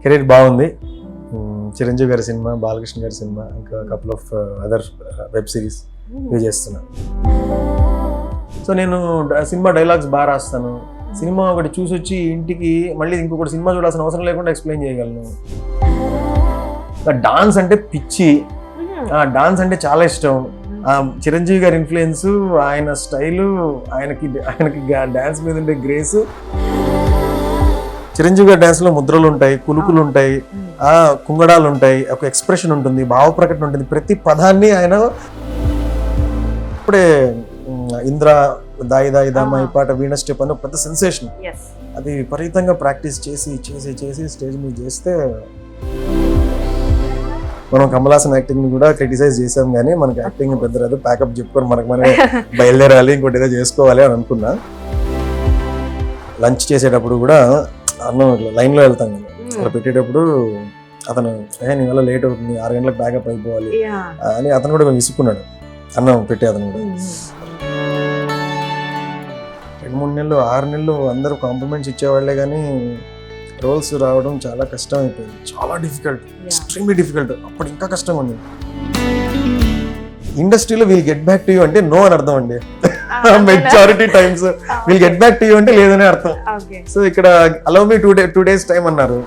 Career బాగుంది. చిరంజీవి గారి cinema, Balakrishna గారి సినిమా, ఇంకా couple of other web series ఇవి చేస్తున్నాను. సో నేను సినిమా డైలాగ్స్ బాగా రాస్తాను. సినిమా ఒకటి చూసి వచ్చి ఇంటికి మళ్ళీ ఇంకొకటి సినిమా చూడాల్సిన అవసరం లేకుండా ఎక్స్ప్లెయిన్ చేయగలను. డాన్స్ అంటే పిచ్చి, డాన్స్ అంటే చాలా ఇష్టం. చిరంజీవి గారి ఇన్ఫ్లుయెన్స్, ఆయన స్టైలు, ఆయనకి డాన్స్ మీద ఉండే గ్రేస్. చిరంజీవి గారి డాన్స్ లో ముద్రలు ఉంటాయి, కులుకులు ఉంటాయి, కుంగడాలు ఉంటాయి, ఒక ఎక్స్ప్రెషన్ ఉంటుంది, భావ ప్రకటన ఉంటుంది. ప్రతి పదాన్ని ఆయన ఇప్పుడే ఇంద్ర దాయి దాయి దామ ఈ పాట వీణ స్టెప్ అని పెద్ద సెన్సేషన్. అది విపరీతంగా ప్రాక్టీస్ చేసి చేసి చేసి స్టేజ్ మీద చేస్తే మనం కమల్ హాసన్ యాక్టింగ్ ని కూడా క్రిటిసైజ్ చేసాం, కానీ మనకి యాక్టింగ్ పెద్ద రాదు, ప్యాకప్ చెప్పుకొని మనకి మనం బయలుదేరాలి, ఇంకోటి ఏదో చేసుకోవాలి అని అనుకున్నా. లంచ్ చేసేటప్పుడు కూడా అన్నం లైన్లో వెళ్తాం కదా, అక్కడ పెట్టేటప్పుడు అతను నీ వల్ల లేట్ అవుతుంది, 6 గంటలకు ప్యాకప్ అయిపోవాలి అని అతను కూడా విసుక్కున్నాడు. అన్నం పెట్టే అతను కూడా 2-3 నెలలు 6 నెలలు అందరూ కాంప్లిమెంట్స్ ఇచ్చేవాళ్లే, కానీ రోల్స్ రావడం చాలా కష్టం అయిపోయింది. చాలా డిఫికల్ట్, ఎక్స్ట్రీమ్లీ డిఫికల్ట్. అప్పుడు ఇంకా కష్టంగా ఉంది. ఇండస్ట్రీలో we'll get back to you అంటే నో అని అర్థం అండి. Majority times we'll get back to you అంటే లేదనే అర్థం. సో ఇక్కడ అలౌ మీ 2 days టైం అన్నారు.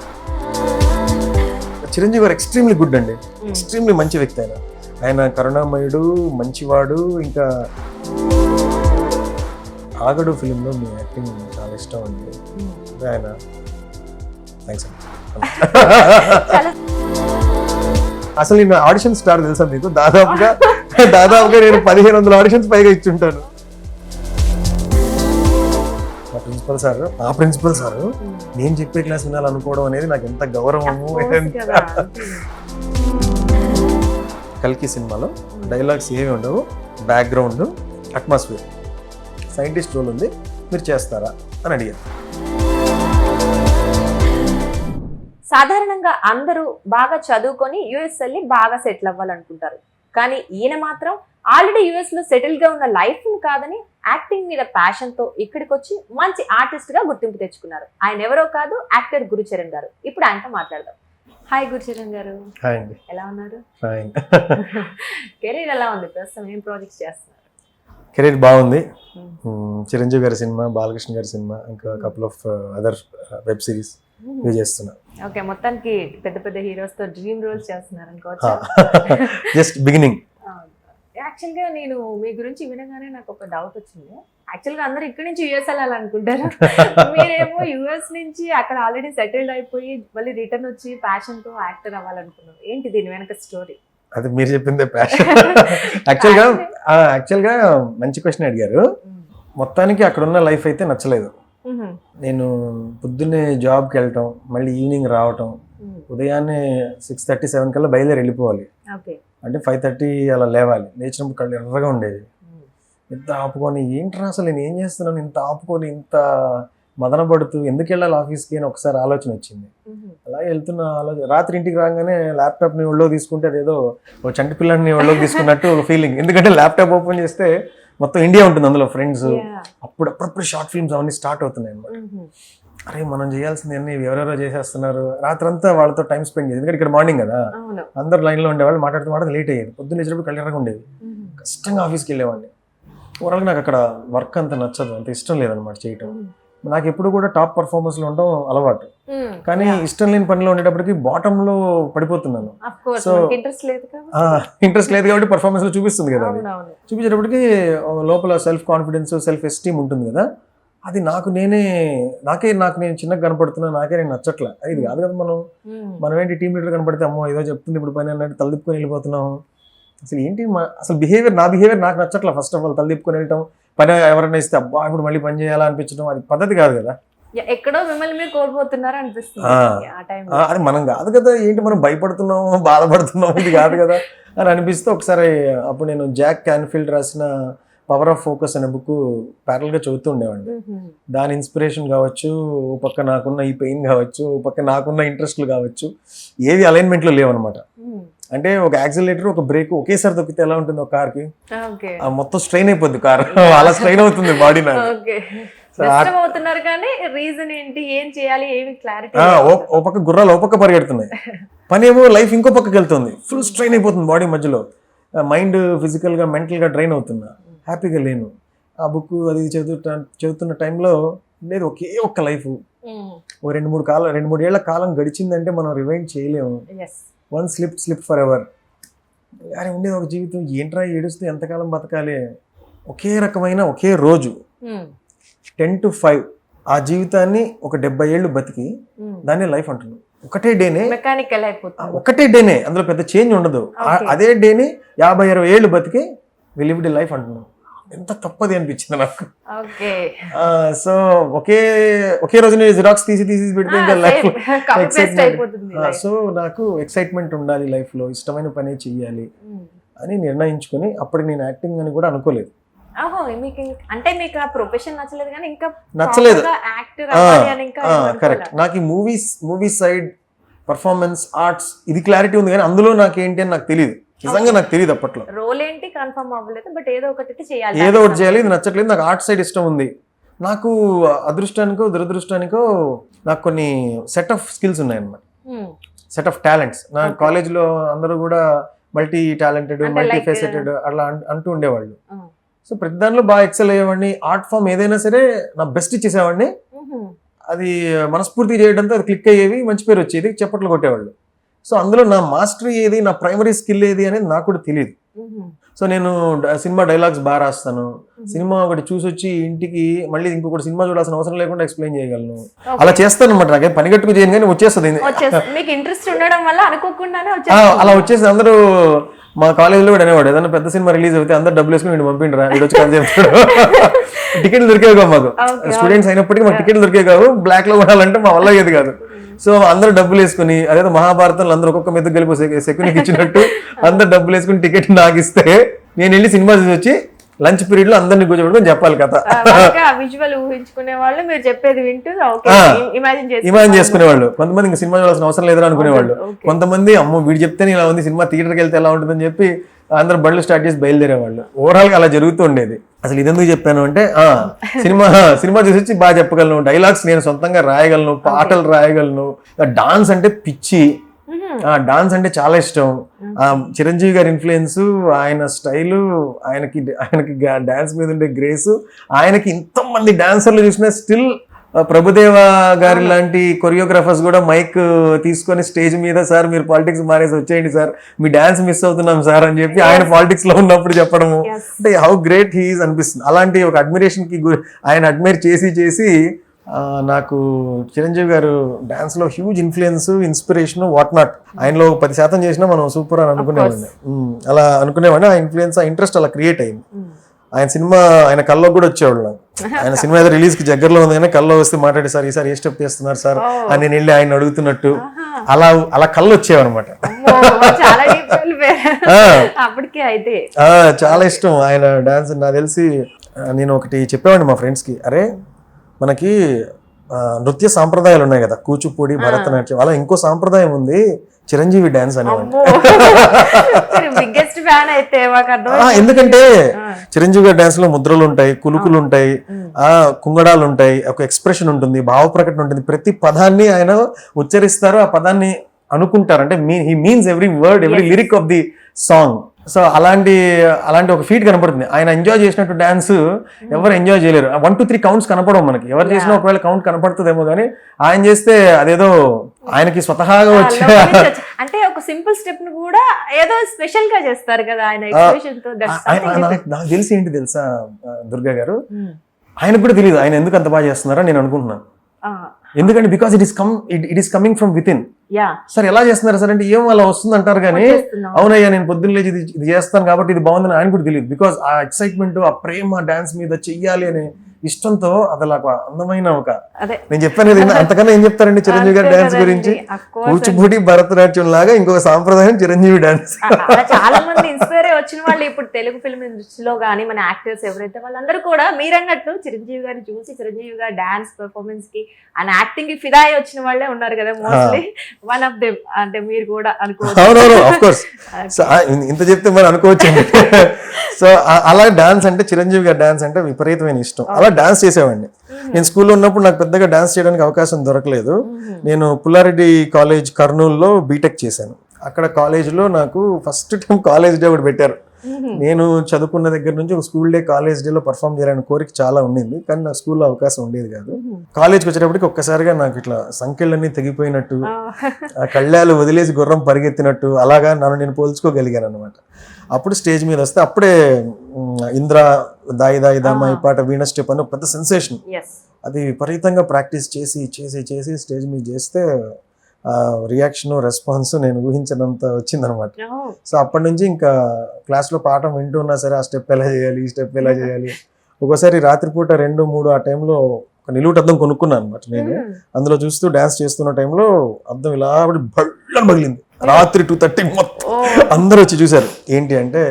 చిరంజీవి గారు ఎక్స్ట్రీమ్లీ గుడ్ అండి, ఎక్స్ట్రీమ్లీ మంచి వ్యక్తి. ఆయన కరుణామయుడు, మంచివాడు. ఇంకా ఆగడు ఫిలింలో మీ యాక్టింగ్ చాలా ఇష్టం అండి. ఆయన థ్యాంక్స్ అండి. అసలు నేను ఆడిషన్ స్టార్ తెలుసా మీకు? దాదాపుగా నేను 1500 ఆడిషన్స్ పైగా ఇచ్చుంటాను. ఆ ప్రిన్సిపల్ సార్ నేను చెప్పే క్లాస్ వినాలనుకోవడం అనేది నాకు ఎంత గౌరవము. కల్కి సినిమాలో డైలాగ్స్ ఏమి ఉండవు, బ్యాక్గ్రౌండ్, అట్మాస్ఫియర్, సైంటిస్ట్ రోల్ ఉంది, మీరు చేస్తారా అని అడిగారు. సాధారణంగా అందరూ బాగా చదువుకొని యుఎస్ వెళ్ళి బాగా సెటిల్ అవ్వాలనుకుంటారు, కానీ ఈయన మాత్రం ఆల్రెడీ యుఎస్ లో సెటిల్ గా ఉన్న లైఫ్ ని కాదని యాక్టింగ్ మీద ప్యాషన్ తో ఇక్కడికి వచ్చి మంచి ఆర్టిస్ట్ గా గుర్తింపు తెచ్చుకున్నారు. ఆయన ఎవరో కాదు, యాక్టర్ గురుచరణ్ గారు. ఇప్పుడు ఆయనతో మాట్లాడదాం. హాయ్ గురుచరణ్ గారు, ఎలా ఉన్నారు? కెరీర్ ఎలా ఉంది? ప్రస్తుతం ఏం ప్రాజెక్ట్స్ చేస్తున్నారు? కెరీర్ బాగుంది. చిరంజీవి గారి సినిమా, బాలకృష్ణ గారి సినిమా, ఇంకా couple of other web series ఇవి చేస్తున్నాను. ఓకే, మొత్తానికి పెద్ద పెద్ద హీరోస్ తో డ్రీమ్ రోల్స్ చేస్తున్నారు అనుకోవచ్చు. Just beginning. యాక్చువల్ గా నేను మీ గురించి వినగానే నాకు ఒక డౌట్ వచ్చింది. యాక్చువల్ గా అందరు ఇక్కడ నుంచి యుఎస్ వెళ్ళాలనుకుంటారు, మీరేమో యుఎస్ నుంచి అక్కడ ఆల్రెడీ సెటిల్డ్ అయిపోయి మళ్ళీ రిటర్న్ వచ్చి ప్యాషన్ తో యాక్టర్ అవ్వాలనుకున్నారు. ఏంటి దీని వెనక స్టోరీ? అది మీరు చెప్పిందే ప్యాషన్. యాక్చువల్గా మంచి క్వశ్చన్ అడిగారు. మొత్తానికి అక్కడ ఉన్న లైఫ్ అయితే నచ్చలేదు. నేను పొద్దున్నే జాబ్కి వెళ్ళటం, మళ్ళీ ఈవినింగ్ రావటం, ఉదయాన్నే 6:30-7 కల్లా బయలుదేరి వెళ్ళిపోవాలి. అంటే 5:30 అలా లేవాలి. లేచినప్పుడు కళ్ళు ఎర్రగా ఉండేది. ఇంత ఆపుకొని ఏంట్రా అసలు నేను ఏం చేస్తున్నాను, ఇంత ఆపుకొని ఇంత మదన పడుతూ ఎందుకు వెళ్ళాలి ఆఫీస్కి అని ఒకసారి ఆలోచన వచ్చింది. అలా వెళ్తున్న ఆలోచన, రాత్రి ఇంటికి రాగానే ల్యాప్టాప్ని ఒళ్ళోకి తీసుకుంటే అదేదో ఒక చంటి పిల్లని ఒళ్ళోకి తీసుకున్నట్టు ఒక ఫీలింగ్. ఎందుకంటే ల్యాప్టాప్ ఓపెన్ చేస్తే మొత్తం ఇండియా ఉంటుంది, అందులో ఫ్రెండ్స్, అప్పుడప్పుడు షార్ట్ ఫిల్మ్స్ అవన్నీ స్టార్ట్ అవుతున్నాయి అనమాట. అరే మనం చేయాల్సింది అన్ని ఎవరెవరో చేసేస్తున్నారు. రాత్రంతా వాళ్ళతో టైం స్పెండ్ చేయాలి, ఎందుకంటే ఇక్కడ మార్నింగ్ కదా, అందరు లైన్లో ఉండేవాళ్ళు, మాట్లాడుతూ లేట్ అయ్యేది. పొద్దున్న లేచినప్పుడు కళ్ళెరగా ఉండేది, కష్టంగా ఆఫీస్కి వెళ్ళేవాడిని. ఓవరాల్గా నాకు అక్కడ వర్క్ అంత నచ్చదు, అంత ఇష్టం లేదనమాట చేయటం. నాకు ఎప్పుడు కూడా టాప్ పర్ఫార్మెన్స్ లో ఉండడం అలవాటు, కానీ ఇష్టం లేని పనిలో ఉండేటప్పటికి బాటమ్ లో పడిపోతున్నాను. సో ఇంట్రెస్ట్ లేదు కాబట్టి పర్ఫార్మెన్స్ లో చూపిస్తుంది కదా, అది చూపించేటప్పటికి లోపల సెల్ఫ్ కాన్ఫిడెన్స్, సెల్ఫ్ ఎస్టీమ్ ఉంటుంది కదా, అది నాకు నేను చిన్నగా కనపడుతున్నా, నేను నచ్చట్లే. ఇది కాదు కదా, మనం ఏంటి టీమ్ లీడర్ కనపడితే అమ్మో ఏదో చెప్తుంది ఇప్పుడు పని అన్నట్టు తలదిప్పుకొని వెళ్ళిపోతున్నాం. అసలు ఏంటి అసలు నా బిహేవియర్ నాకు నచ్చట్లా. ఫస్ట్ ఆఫ్ ఆల్ తలదిప్పుకొని వెళ్ళటం, పని ఎవరైనా ఇస్తే అబ్బా ఇప్పుడు మళ్ళీ పని చేయాలా అనిపించడం, అది పద్ధతి కాదు కదా. ఎక్కడో మిమ్మల్ని మీరు కోల్పోతున్నారు అనిపిస్తుంది. అది మనం కాదు కదా, ఏంటి మనం భయపడుతున్నాము, బాధపడుతున్నాము, ఇది కాదు కదా అని అనిపిస్తే ఒకసారి అప్పుడు నేను జాక్ క్యాన్ఫీల్డ్ రాసిన పవర్ ఆఫ్ ఫోకస్ అనే బుక్ ప్యారల్గా చదువుతూ ఉండేవాడిని. దాని ఇన్స్పిరేషన్ కావచ్చు, ఓ పక్క నాకున్న ఈ పెయిన్ కావచ్చు, ఓ పక్క నాకున్న ఇంట్రెస్ట్లు కావచ్చు, ఏవి అలైన్మెంట్లో లేవన్నమాట. అంటే ఒక యాక్సిలరేటర్, ఒక బ్రేక్ ఒకేసారి తొక్కితే ఎలా ఉంటుంది ఒక కార్కి, మొత్తం స్ట్రెయిన్ అయిపోద్ది కార్, అలా స్ట్రెయిన్ అవుతుంది బాడీ నాకు. డిస్టర్బ్ అవుతున్నారు కానీ రీజన్ ఏంటి, ఏం చేయాలి, ఏమి క్లారిటీ. ఓ పక్క గుర్రాలు ఓ పక్క పరిగెడుతున్నాయి, పని ఏమో లైఫ్ ఇంకో పక్కకి వెళ్తుంది, ఫుల్ స్ట్రెయిన్ అయిపోతుంది బాడీ మధ్యలో, మైండ్ ఫిజికల్గా మెంటల్గా డ్రైన్ అవుతున్నా, హ్యాపీగా లేను. ఆ బుక్ అది చదువుతున్న టైంలో లేదు ఒకే ఒక్క లైఫ్, ఓ 2-3 ఏళ్ల కాలం గడిచిందంటే మనం రివైండ్ చేయలేము. One slip for ever. కానీ ఉండేది ఒక జీవితం, ఏంట్రా ఏడుస్తూ ఎంతకాలం బతకాలి, ఒకే రకమైన ఒకే రోజు 10 to 5 ఆ జీవితాన్ని ఒక 70 ఏళ్ళు బతికి దాన్ని లైఫ్ అంటున్నాం. ఒకటే డేనే మెకానికల్ అయిపోతుంది, ఒకటే డేనే, అందులో పెద్ద చేంజ్ ఉండదు. అదే డేని 50-60 ఏళ్ళు బతికి వి లివ్డ్ లైఫ్ అంటున్నాం. ఎంత తప్పది అనిపించింది నాకు. సో ఒకే రోజు జిరాక్స్ తీసి పెడితే ఇంకా లైఫ్ ఎక్సైట్మెంట్. సో నాకు ఎక్సైట్మెంట్ ఉండాలి లైఫ్ లో, ఇష్టమైన పని చెయ్యాలి అని నిర్ణయించుకుని, అప్పుడు నేను యాక్టింగ్ అని కూడా అనుకోలేదు. అంటే మీకు ఆ ప్రొఫెషన్ నచ్చలేదు కానీ ఇంకా నచ్చలేదు. కరెక్ట్. నాకు ఈ మూవీ సైడ్ పర్ఫార్మెన్స్ ఆర్ట్స్ ఇది క్లారిటీ ఉంది, కానీ అందులో నాకేంటి అని నాకు తెలియదు, నిజంగా నాకు తెలియదు అప్పట్లో. రోల్ ఏంటి కన్ఫర్మ్ అవ్వలేదు, బట్ ఏదో ఒకటి చేయాలి, ఏదో ఒకటి చేయాలి. ఇది నచ్చట్లేదు, నాకు ఆర్ట్ సైడ్ ఇష్టం ఉంది. నాకు అదృష్టానికో దురదృష్టానికో నాకు కొన్ని సెట్ ఆఫ్ స్కిల్స్ ఉన్నాయన్నమాట, సెట్ ఆఫ్ టాలెంట్స్. నా కాలేజ్లో అందరూ కూడా మల్టీ టాలెంటెడ్, మల్టీ ఫేసెటెడ్ అట్లా అంటూ ఉండేవాళ్ళు. సో ప్రతి దాంట్లో బాగా ఎక్సెల్ అయ్యేవాడిని. ఆర్ట్ ఫామ్ ఏదైనా సరే నా బెస్ట్ ఇచ్చేసేవాడిని. అది మనస్ఫూర్తి చేయడంతో అది క్లిక్ అయ్యేవి, మంచి పేరు వచ్చేది, చప్పట్లు కొట్టేవాళ్ళు. సో అందులో నా మాస్టరీ ఏది, నా ప్రైమరీ స్కిల్ ఏది అనేది నాకు కూడా తెలియదు. సో నేను సినిమా డైలాగ్స్ బాగా రాస్తాను, సినిమా ఒకటి చూసి వచ్చి ఇంటికి మళ్ళీ ఇంకొకటి సినిమా చూడాల్సిన అవసరం లేకుండా ఎక్స్ప్లెయిన్ చేయగలను, అలా చేస్తాను అనమాట. నాకేం పని కట్టుకు చేయను కానీ వచ్చేస్తుంది. అలా వచ్చేసి అందరూ మా కాలేజీలో కూడా అనేవాడు, ఏదైనా పెద్ద సినిమా రిలీజ్ అయితే అందరు డబ్బులు వేసుకుని వీడు పంపిండ్రా, వీడు వచ్చి కథ చెప్తాడు. టికెట్లు దొరికేవి కావు మాకు, స్టూడెంట్స్ అయినప్పటికీ మాకు టికెట్లు దొరికే కావు, బ్లాక్ లో కొనాలంటే మా వల్ల అయ్యేది కాదు. సో అందరూ డబ్బులు వేసుకుని, అదేదో మహాభారతంలో అందరూ ఒక్కొక్క మెతుకు కలిపి సెక్యూరికి ఇచ్చినట్టు అందరు డబ్బులు వేసుకుని టికెట్ నాకు ఇస్తే నేను వెళ్ళి సినిమా చూసి వచ్చి లంచ్ పీరియడ్ లో అందరినీ కూర్చోబెట్టుకుని చెప్పాలి కథ. ఇమాజిన్ చేసుకునేవాళ్ళు. కొంతమంది ఇంకా సినిమా చూడాల్సిన అవసరం లేదని అనుకునేవాళ్ళు. కొంతమంది అమ్మో వీడు చెప్తే ఇలా ఉంది, సినిమా థియేటర్కి వెళ్తే ఎలా ఉంటుందని చెప్పి అందరు బళ్ళు స్టార్ట్ చేసి బయలుదేరేవాళ్ళు. ఓవరాల్ గా అలా జరుగుతూ ఉండేది. అసలు ఇదెందుకు చెప్పాను అంటే, సినిమా చూసి వచ్చి బాగా చెప్పగలను, డైలాగ్స్ నేను సొంతంగా రాయగలను, పాటలు రాయగలను, డాన్స్ అంటే పిచ్చి, డాన్స్ అంటే చాలా ఇష్టం. చిరంజీవి గారి ఇన్ఫ్లుయెన్స్, ఆయన స్టైలు, ఆయనకి డాన్స్ మీద ఉండే గ్రేస్, ఆయనకి ఇంతమంది డాన్సర్లు చూసినా స్టిల్ ప్రభుదేవ గారి లాంటి కొరియోగ్రాఫర్స్ కూడా మైక్ తీసుకొని స్టేజ్ మీద, సార్ మీరు పాలిటిక్స్ మానేసి వచ్చేయండి సార్, మీ డాన్స్ మిస్ అవుతున్నాం సార్ అని చెప్పి ఆయన పాలిటిక్స్ లో ఉన్నప్పుడు చెప్పడము, అంటే హౌ గ్రేట్ హీఈస్ అనిపిస్తుంది. అలాంటి ఒక అడ్మిరేషన్ కి ఆయన అడ్మైర్ చేసి నాకు చిరంజీవి గారు డాన్స్ లో huge influence, inspiration, what not. ఆయనలో 10% చేసినా మనం సూపర్ అని అనుకునేవాడిని. అలా అనుకునేవాడిని. ఆ ఇన్ఫ్లుయెన్స్, ఆ ఇంట్రెస్ట్ అలా క్రియేట్ అయింది. ఆయన కల్లో కూడా వచ్చేవాళ్ళు. ఆయన సినిమా ఏదో రిలీజ్ కి దగ్గరలో ఉంది కానీ కల్లో వస్తే మాట్లాడి, సార్ ఈసారి ఏ స్టెప్ చేస్తున్నారు సార్ అని నేను వెళ్ళి ఆయన అడుగుతున్నట్టు అలా కళ్ళు వచ్చేవన్నమాట. చాలా ఇష్టం ఆయన డాన్స్. నాకు తెలిసి నేను ఒకటి చెప్పేవాడిని మా ఫ్రెండ్స్ కి, అరే మనకి నృత్య సాంప్రదాయాలు ఉన్నాయి కదా, కూచిపూడి, భరతనాట్యం, అలా ఇంకో సాంప్రదాయం ఉంది చిరంజీవి డాన్స్ అనేవాడిని. ఎందుకంటే చిరంజీవి గారి డాన్స్ లో ముద్రలు ఉంటాయి, కులుకులు ఉంటాయి, కుంగడాలు ఉంటాయి, ఒక ఎక్స్ప్రెషన్ ఉంటుంది, భావ ప్రకటన ఉంటుంది. ప్రతి పదాన్ని ఆయన ఉచ్చరిస్తారు, ఆ పదాన్ని అనుకుంటారు. అంటే he means every word, every lyric of the song. So అలాంటి ఒక ఫీట్ కనపడుతుంది. ఆయన ఎంజాయ్ చేసినట్టు డాన్స్ ఎవరు ఎంజాయ్ చేయలేరు. 1 to 3 కౌంట్స్ కనపడవు మనకి. ఎవరు చేసినా ఒకవేళ కౌంట్ కనపడుతుందేమో కానీ ఆయన చేస్తే అదేదో ఆయనకి స్వతహాగా వచ్చే, అంటే ఒక సింపుల్ స్టెప్ ను కూడా ఏదో స్పెషల్ గా చేస్తారు కదా ఆయన ఎక్స్ప్రెషన్ తో. నాకు తెలిసి ఏంటి తెలుసా దుర్గా గారు, ఆయనకు కూడా తెలియదు ఆయన ఎందుకు అంత బాగా చేస్తున్నారని నేను అనుకుంటున్నాను. ఎందుకంటే because it is coming from with in. Sir ఎలా చేస్తున్నారు సార్ అంటే ఏం అలా వస్తుంది అంటారు కానీ, అవునయ్యా నేను పొద్దున్న లేచి ఇది చేస్తాను కాబట్టి ఇది బాగుందని ఆయన కూడా తెలియదు. బికాస్ ఆ ఎక్సైట్మెంట్, ఆ ప్రేమ డాన్స్ మీద చెయ్యాలి అనే ఇష్టంతో అది ఒక అందమైన ఒక, నేను చెప్పాను అంతకన్నా ఏం చెప్తారండి చిరంజీవి గారి డాన్స్ గురించి. కూచిపూడి, భరతనాట్యం లాగా ఇంకొక సాంప్రదాయం చిరంజీవి డాన్స్. చాలా మంది ఇన్స్పైర్ వచ్చిన వాళ్ళు ఇప్పుడు తెలుగు ఫిల్మ్ ఇండస్ట్రీలో కానీ మన యాక్టర్స్ ఎవరైతే వాళ్ళందరూ కూడా మీరన్నట్టు చిరంజీవి గారిని చూసి చిరంజీవి గారి డాన్స్ పర్ఫార్మెన్స్ కి అండ్ యాక్టింగ్ కి ఫిదా అయి వచ్చిన వాళ్ళే ఉన్నారు కదా మోస్ట్లీ. వన్ ఆఫ్ దెమ్ అంటే మీరు కూడా అనుకోవచ్చు. ఇంత చెప్తే మరి అనుకోవచ్చు. సో అలా డాన్స్ అంటే చిరంజీవి గారి డాన్స్ అంటే విపరీతమైన ఇష్టం. అలా డాన్స్ చేసేవాడిని. నేను స్కూల్లో ఉన్నప్పుడు నాకు పెద్దగా డాన్స్ చేయడానికి అవకాశం దొరకలేదు. నేను పుల్లారెడ్డి కాలేజ్ కర్నూలులో బీటెక్ చేశాను. అక్కడ కాలేజ్లో నాకు ఫస్ట్ టైం కాలేజ్ డే ఒకటి పెట్టారు. నేను చదువుకున్న దగ్గర నుంచి ఒక స్కూల్ డే కాలేజ్ డేలో పర్ఫామ్ చేయాలని కోరిక చాలా ఉండింది, కానీ నాకు స్కూల్లో అవకాశం ఉండేది కాదు. కాలేజ్కి వచ్చేటప్పటికి ఒక్కసారిగా నాకు ఇట్లా సంఖ్యలన్నీ తెగిపోయినట్టు, ఆ కళ్ళాలు వదిలేసి గుర్రం పరిగెత్తినట్టు అలాగా నన్ను నేను పోల్చుకోగలిగాను అనమాట. అప్పుడు స్టేజ్ మీద వస్తే అప్పుడే ఇంద్ర దాయి దాయి దామ ఈ పాట వీణ స్టెప్ అని ఒక పెద్ద సెన్సేషన్. అది విపరీతంగా ప్రాక్టీస్ చేసి చేసి చేసి స్టేజ్ మీద చేస్తే రియాక్షన్ రెస్పాన్స్ నేను ఊహించినంత వచ్చిందనమాట. సో అప్పటి నుంచి ఇంకా క్లాస్లో పాఠం వింటూ ఉన్నా సరే ఆ స్టెప్ ఎలా చేయాలి, ఈ స్టెప్ ఎలా చేయాలి. ఒక్కోసారి రాత్రిపూట 2-3 ఆ టైంలో ఒక నిలువుట అద్దం కొనుక్కున్నాను అనమాట నేను. అందులో చూస్తూ డాన్స్ చేస్తున్న టైంలో అద్దం ఇలా బళ్ళని పగిలింది. రాత్రి 2:30 మొత్తం అందరూ వచ్చి చూశారు. ఏంటి అంటే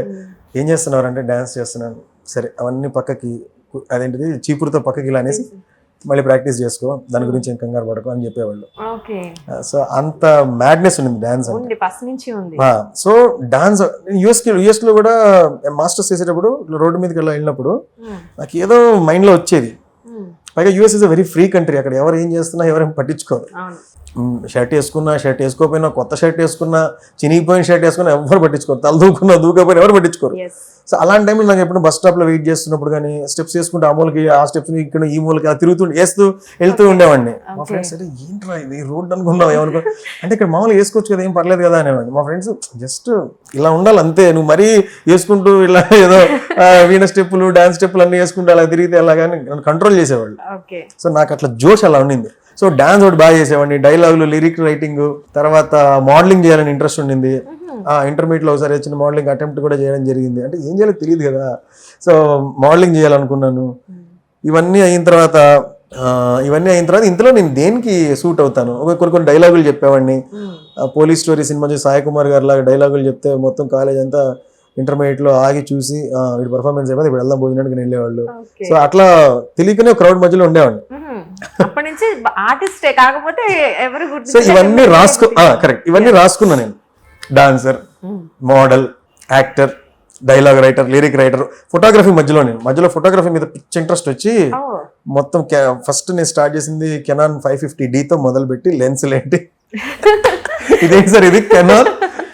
ఏం చేస్తున్నారు అంటే డాన్స్ చేస్తున్నాను. సరే అవన్నీ పక్కకి, అదేంటిది చీపురుతో పక్కకి ఇలా అనేసి మళ్ళీ ప్రాక్టీస్ చేసుకో, దాని గురించి ఏం కంగారు పడకు అని చెప్పేవాళ్ళు. సో అంత మ్యాడ్నెస్ ఉంది డాన్స్ అంటే. సో డాన్స్ యుఎస్ లో కూడా మాస్టర్స్ చేసేటప్పుడు రోడ్డు మీదకి వెళ్ళినప్పుడు నాకు ఏదో మైండ్ లో వచ్చేది. పైగా US is a very free country. అక్కడ ఎవరు ఏం చేస్తున్నా ఎవరేం పట్టించుకోరు. షర్ట్ వేసుకున్నా, షర్ట్ వేసుకోకపోయినా, కొత్త షర్ట్ వేసుకున్నా, చినిగిపోయిన షర్ట్ వేసుకున్నా ఎవరు పట్టించుకోరు. తల దూకున్నా దూకపోయినా ఎవరు పట్టించుకోరు. సో అలాంటి టైంలో నాకు ఎప్పుడు బస్ స్టాప్ లో వెయిట్ చేస్తున్నప్పుడు కానీ స్టెప్స్ వేసుకుంటే ఆ మూలకి ఆ స్టెప్స్ ఇక్కడ ఈ మూలకి తిరుగుతూ వేస్తూ వెళ్తూ ఉండేవాడిని. మా ఫ్రెండ్స్ అంటే ఏంట్రా ఇది రోడ్ అనుకున్నావు ఏమనుకో అంటే ఇక్కడ మామూలుగా వేసుకోవచ్చు కదా, ఏం పర్లేదు కదా అనేవాడిని. మా ఫ్రెండ్స్ జస్ట్ ఇలా ఉండాలి అంతే, నువ్వు మరీ వేసుకుంటూ ఇలా ఏదో వీణ స్టెప్పులు డాన్స్ స్టెప్పులు అన్ని వేసుకుంటూ అలా తిరిగితే అలా కానీ కంట్రోల్ చేసేవాళ్ళు. సో నాకు అట్లా జోష్ అలా ఉండింది. సో డాన్స్ ఒకటి బాగా చేసేవాడిని, డైలాగులు, లిరిక్ రైటింగ్, తర్వాత మోడలింగ్ చేయాలని ఇంట్రెస్ట్ ఉండింది. ఇంటర్మీడియట్లో ఒకసారి వచ్చిన మోడలింగ్ అటెంప్ట్ కూడా చేయడం జరిగింది. అంటే ఏం చేయాలో తెలియదు కదా, సో మోడలింగ్ చేయాలనుకున్నాను. ఇవన్నీ అయిన తర్వాత ఇంతలో నేను దేనికి సూట్ అవుతాను. కొన్ని డైలాగులు చెప్పేవాడిని. పోలీస్ స్టోరీ సినిమా చూసి సాయి కుమార్ గారు లాగా డైలాగులు చెప్తే మొత్తం కాలేజ్ అంతా ఇంటర్మీడియట్లో ఆగి చూసి వీడి పర్ఫార్మెన్స్ అయిపోతే ఇప్పుడు వెళ్దాం భోజనానికి వెళ్ళేవాళ్ళు. సో అట్లా తెలియకనే క్రౌడ్ మధ్యలో ఉండేవాడిని. సో ఇవన్నీ ఇవన్నీ రాసుకున్నా నేను. Dancer, model, actor, dialogue writer, lyric writer, photography మధ్యలో ఫోటోగ్రఫీ మీద పిచ్ ఇంట్రెస్ట్ వచ్చి మొత్తం ఫస్ట్ నేను స్టార్ట్ చేసింది కెనాన్ 550Dతో మొదలుపెట్టి లెన్స్ లేంటి ఇదేంటి సార్ ఇది Canon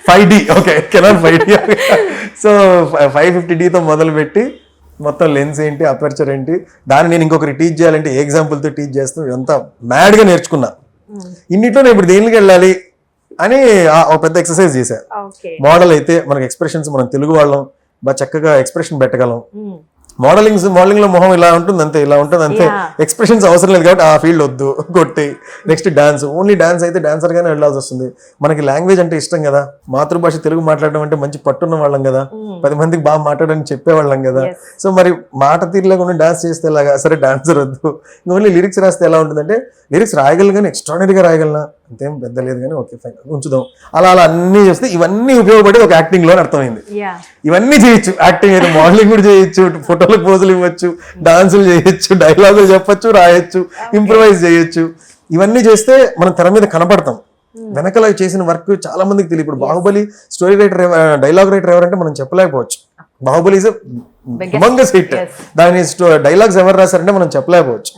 5D, okay Canon 5D. So 550Dతో మొదలుపెట్టి మొత్తం లెన్స్ ఏంటి, అపర్చర్ ఏంటి, దాన్ని నేను ఇంకొకరికి టీచ్ చేయాలంటే ఏ ఎగ్జాంపుల్తో టీచ్ చేస్తూ ఇదంతా మ్యాడ్గా నేర్చుకున్నా. ఇన్నిట్లో నేను ఇప్పుడు దేనికి వెళ్ళాలి అని ఒక పెద్ద ఎక్సర్సైజ్ చేశాను. మోడల్ అయితే మనకి ఎక్స్ప్రెషన్స్, మనం తెలుగు వాళ్ళం బాగా చక్కగా ఎక్స్ప్రెషన్ పెట్టగలం. మోడలింగ్ లో మొహం ఇలా ఉంటుంది అంతే, ఇలా ఉంటుంది అంతే, ఎక్స్ప్రెషన్స్ అవసరం లేదు కాబట్టి ఆ ఫీల్డ్ వద్దు కొట్టి. నెక్స్ట్ డాన్స్, ఓన్లీ డాన్స్ అయితే డాన్సర్ గానే వెళ్ళాల్సి వస్తుంది. మనకి లాంగ్వేజ్ అంటే ఇష్టం కదా, మాతృభాష తెలుగు మాట్లాడడం అంటే మంచి పట్టున్న వాళ్ళం కదా, 10 మందికి బాగా మాట్లాడడానికి చెప్పేవాళ్ళం కదా. సో మరి మాట తీరులేకుండా డాన్స్ చేస్తే ఎలాగా, సరే డాన్సర్ వద్దు, ఓన్లీ లిరిక్స్ రాస్తే ఎలా ఉంటుందంటే లిరిక్స్ రాయగలను కానీ ఎక్స్ట్రాడినరీగా రాయగలనా అంతేం పెద్ద లేదు కానీ ఓకే ఫైన్ ఉంచుదాం. అలా అన్ని చేస్తే ఇవన్నీ ఉపయోగపడేది ఒక యాక్టింగ్ లో అర్థమైంది. ఇవన్నీ చేయొచ్చు, యాక్టింగ్ అయితే మోడలింగ్ కూడా చేయొచ్చు, ఫోటోలకు పోజులు ఇవ్వచ్చు, డాన్సులు చేయొచ్చు, డైలాగులు చెప్పొచ్చు, రాయొచ్చు, ఇంప్రూవైజ్ చేయొచ్చు. ఇవన్నీ చేస్తే మనం తెర మీద కనపడతాం. వెనకాల చేసిన వర్క్ చాలా మందికి తెలియదు. ఇప్పుడు Baahubali story writer, dialogue writer ఎవరంటే మనం చెప్పలేకపోవచ్చు. బాహుబలి ఇస్ హుమంగస్ హిట్, దాని డైలాగ్స్ ఎవరు రాశారంటే మనం చెప్పలేకపోవచ్చు.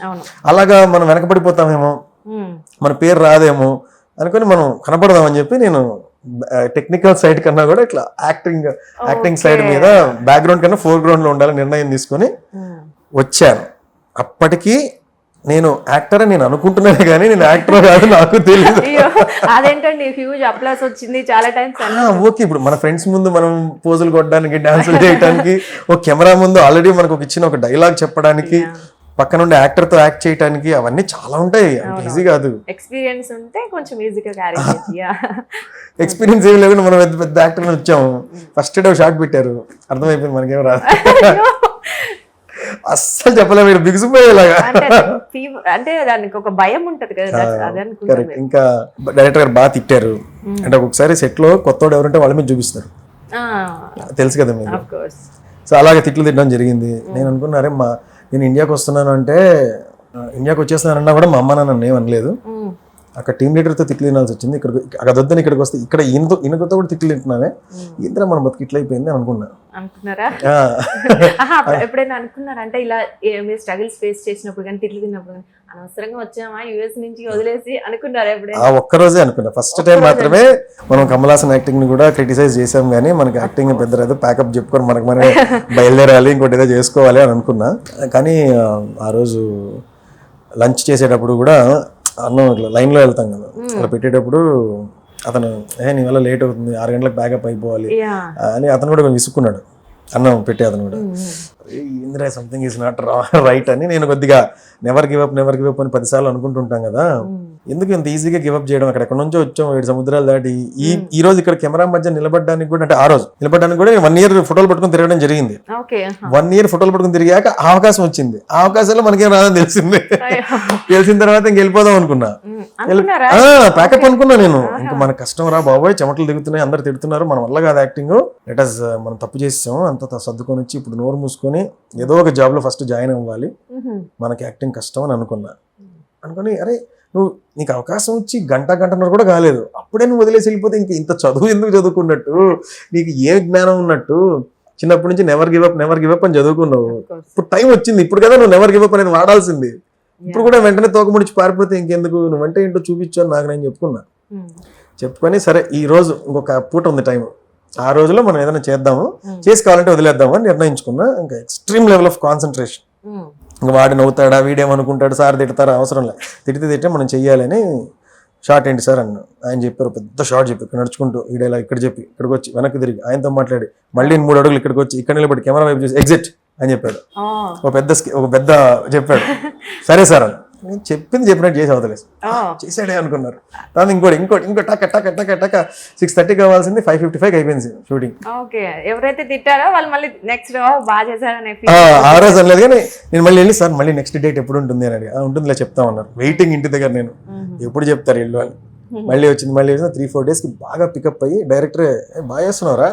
అలాగా మనం వెనకబడిపోతామేమో, మన పేరు రాదేమో అనుకుని మనం కనపడదామని చెప్పి నేను టెక్నికల్ సైడ్ కన్నా కూడా ఇట్లా యాక్టింగ్ సైడ్ మీద బ్యాక్గ్రౌండ్ కన్నా ఫోర్గ్రౌండ్ లో ఉండాలని నిర్ణయం తీసుకొని వచ్చాను. అప్పటికి నేను యాక్టర్ అని నేను అనుకుంటున్నాను కానీ నేను యాక్టర్ కాదు నాకు తెలియదు. అదేంటండి హ్యూజ్ అప్లాస్ వచ్చింది చాలా టైమ్స్. ఓకే, ఇప్పుడు మన ఫ్రెండ్స్ ముందు మనం పోజులు కొట్టడానికి, డాన్సులు చేయడానికి, ఒక కెమెరా ముందు ఆల్రెడీ మనకు ఇచ్చిన ఒక డైలాగ్ చెప్పడానికి, పక్కన ఉండే యాక్టర్ తో యాక్ట్ చేయడానికి, అవన్నీ చాలా ఉంటాయి, ఈజీ కాదు. ఎక్స్పీరియన్స్ ఉంటే కొంచెం ఈజీగా క్యారీ చేయొచ్చు. ఎక్స్పీరియన్స్ ఏం లేకుండా మనం పెద్ద యాక్టర్ వచ్చాము. ఫస్ట్ డే షాట్ పెట్టారు, అర్థమైపోయింది మనకేం రాదు, అస్సలు చెప్పలేము, బిగుసిపోయేలాగా. అంటే దానికి ఒక భయం ఉంటది కదా. కరెక్ట్. ఇంకా డైరెక్టర్ గారు బాగా తిట్టారు. అంటే ఒక్కొక్కసారి సెట్ లో కొత్తోడు ఎవరుంటే వాళ్ళ మీద చూపిస్తారు. తెలుసు కదా మీకు. Of course. సో అలాగే తిట్లు తిట్టడం జరిగింది. నేను అనుకున్నా అరే నేను ఇండియాకి వస్తున్నాను అంటే ఇండియాకి వచ్చేస్తున్నానన్నా కూడా మా అమ్మ నన్ను ఏమనలేదు. అక్కడ టీమ్ లీడర్తో తిట్లు తినాల్సి వచ్చింది. అక్కడ వద్దని ఇక్కడికి వస్తే ఇక్కడ ఈయనతో కూడా తిట్లు తింటున్నానే, ఇంత మన బతుకు ఇట్లా అయిపోయింది అనుకున్నారా? ఎప్పుడైనా అనుకున్నారా అంటే ఇలా మీరు స్ట్రగుల్స్ ఫేస్ చేసినప్పుడు కానీ తిట్లు తిన్నప్పుడు అనవసరంగా వచ్చామా యుఎస్ నుంచి వదిలేసి అనుకున్నారా ఎప్పుడైనా? ఒక్కరోజే అనుకున్నా. ఫస్ట్ టైం మాత్రమే మనం కమల్ హాసన్ యాక్టింగ్ ని కూడా క్రిటిసైజ్ చేసాం, కానీ మనకి యాక్టింగ్ పెద్ద ఏదో ప్యాకప్ చెప్పుకొని మనమే బయలుదేరాలి, ఇంకోటి ఏదో చేసుకోవాలి అని అనుకున్నా. కానీ ఆ రోజు లంచ్ చేసేటప్పుడు కూడా అన్నం ఇట్లా లైన్లో వెళ్తాం కదా, అలా పెట్టేటప్పుడు అతను నీ వల్ల లేట్ అవుతుంది, 6 గంటలకు ప్యాకప్ అయిపోవాలి అని అతను కూడా కొంచెం విసుక్కున్నాడు. అన్నం పెట్టే అతను కూడా Indira something is not right అని. నేను కొద్దిగా నెవర్ గివ్ అప్ అని 10 సార్లు అనుకుంటుంటాం కదా, ఎందుకు ఇంత ఈజీగా గివ్ అప్ చేయడం, అక్కడ నుంచో వచ్చాం 7 సముద్రాలు దాటి ఈ రోజు ఇక్కడ కెమెరా మధ్య నిలబడడానికి కూడా, అంటే ఆ రోజు నిలబడడానికి కూడా 1 year ఫోటోలు పట్టుకుని తిరగడం జరిగింది. 1 year ఫోటోలు పట్టుకుని తిరిగాక అవకాశం వచ్చింది. ఆ అవకాశాల్లో మనకేం రాదని తెలిసింది. తెలిసిన తర్వాత ఇంక వెళ్ళిపోదాం అనుకున్నా, ప్యాకప్ అనుకున్నా నేను. ఇంకా మన కష్టం రా బాబోయ్, చెమటలు దిగుతున్నాయి, అందరు తిడుతున్నారు, మన వల్ల కాదు యాక్టింగ్, లెటస్ మనం తప్పు చేసాం, అంతా సర్దుకొని వచ్చి ఇప్పుడు నోరు మూసుకొని ఏదో ఒక జాబ్ లో ఫస్ట్ జాయిన్ అవ్వాలి, మనకి యాక్టింగ్ కష్టం అని అనుకుని అరే నీకు అవకాశం వచ్చి గంటన్నర కూడా కాలేదు, అప్పుడే నువ్వు వదిలేసి వెళ్ళిపోతే ఇంక ఇంత చదువు ఎందుకు చదువుకున్నట్టు, నీకు ఏ జ్ఞానం ఉన్నట్టు, చిన్నప్పటి నుంచి నెవర్ గివ్ అప్ అని చదువుకున్నావు, ఇప్పుడు టైం వచ్చింది, ఇప్పుడు కదా నువ్వు నెవర్ గివ్ అప్ అనేది వాడాల్సింది, ఇప్పుడు కూడా వెంటనే తోకముడిచి పారిపోతే ఇంకెందుకు, నువ్వంటే ఏంటో చూపించు అని నాకు నేను చెప్పుకొని సరే ఈ రోజు ఇంకొక పూట ఉంది టైం, ఆ రోజులో మనం ఏదైనా చేద్దాము, చేసుకోవాలంటే వదిలేద్దాము అని నిర్ణయించుకున్నా. ఇంకా ఎక్స్ట్రీమ్ లెవెల్ ఆఫ్ కాన్సన్ట్రేషన్. ఇంకా వాడు నవ్వుతాడా, వీడేమనుకుంటాడు, సార్ తిడతారా, అవసరం లేదు, తిట్టితే మనం చెయ్యాలని. షార్ట్ ఏంటి సార్ అన్న, ఆయన చెప్పారు, పెద్ద షార్ట్ చెప్పి ఇక్కడ నడుచుకుంటూ ఇలా ఇక్కడ చెప్పి ఇక్కడికి వచ్చి వెనక్కి తిరిగి ఆయనతో మాట్లాడి మళ్ళీ 3 అడుగులు ఇక్కడికి వచ్చి ఇక్కడ నిలబడి కెమెరా వైపు చూసి ఎగ్జిట్ అని చెప్పాడు. ఒక పెద్ద చెప్పాడు. సరే సార్ అని నేను చెప్పినట్టు చేసి అవతలేదు, చేసాడే అనుకున్నారు. తర్వాత ఇంకో టక 6:30 కావాల్సింది 5:55 అయిపోయింది షూటింగ్. ఎవరైతే తిట్టారో వాళ్ళు మళ్ళీ నెక్స్ట్ బాగా చేశారనే ఆ రోజు అనలేదు, కానీ నేను మళ్ళీ వెళ్ళి సార్ మళ్ళీ నెక్స్ట్ డేట్ ఎప్పుడు ఉంటుంది అని అడిగి, ఉంటుందిలే చెప్తామన్నారు. వెయిటింగ్ ఇంటి దగ్గర, నేను ఎప్పుడు చెప్తారు ఇల్లు అని. మళ్ళీ వచ్చింది 3-4 days కి బాగా పికప్ అయ్యి డైరెక్టర్ బాగా చేస్తున్నారా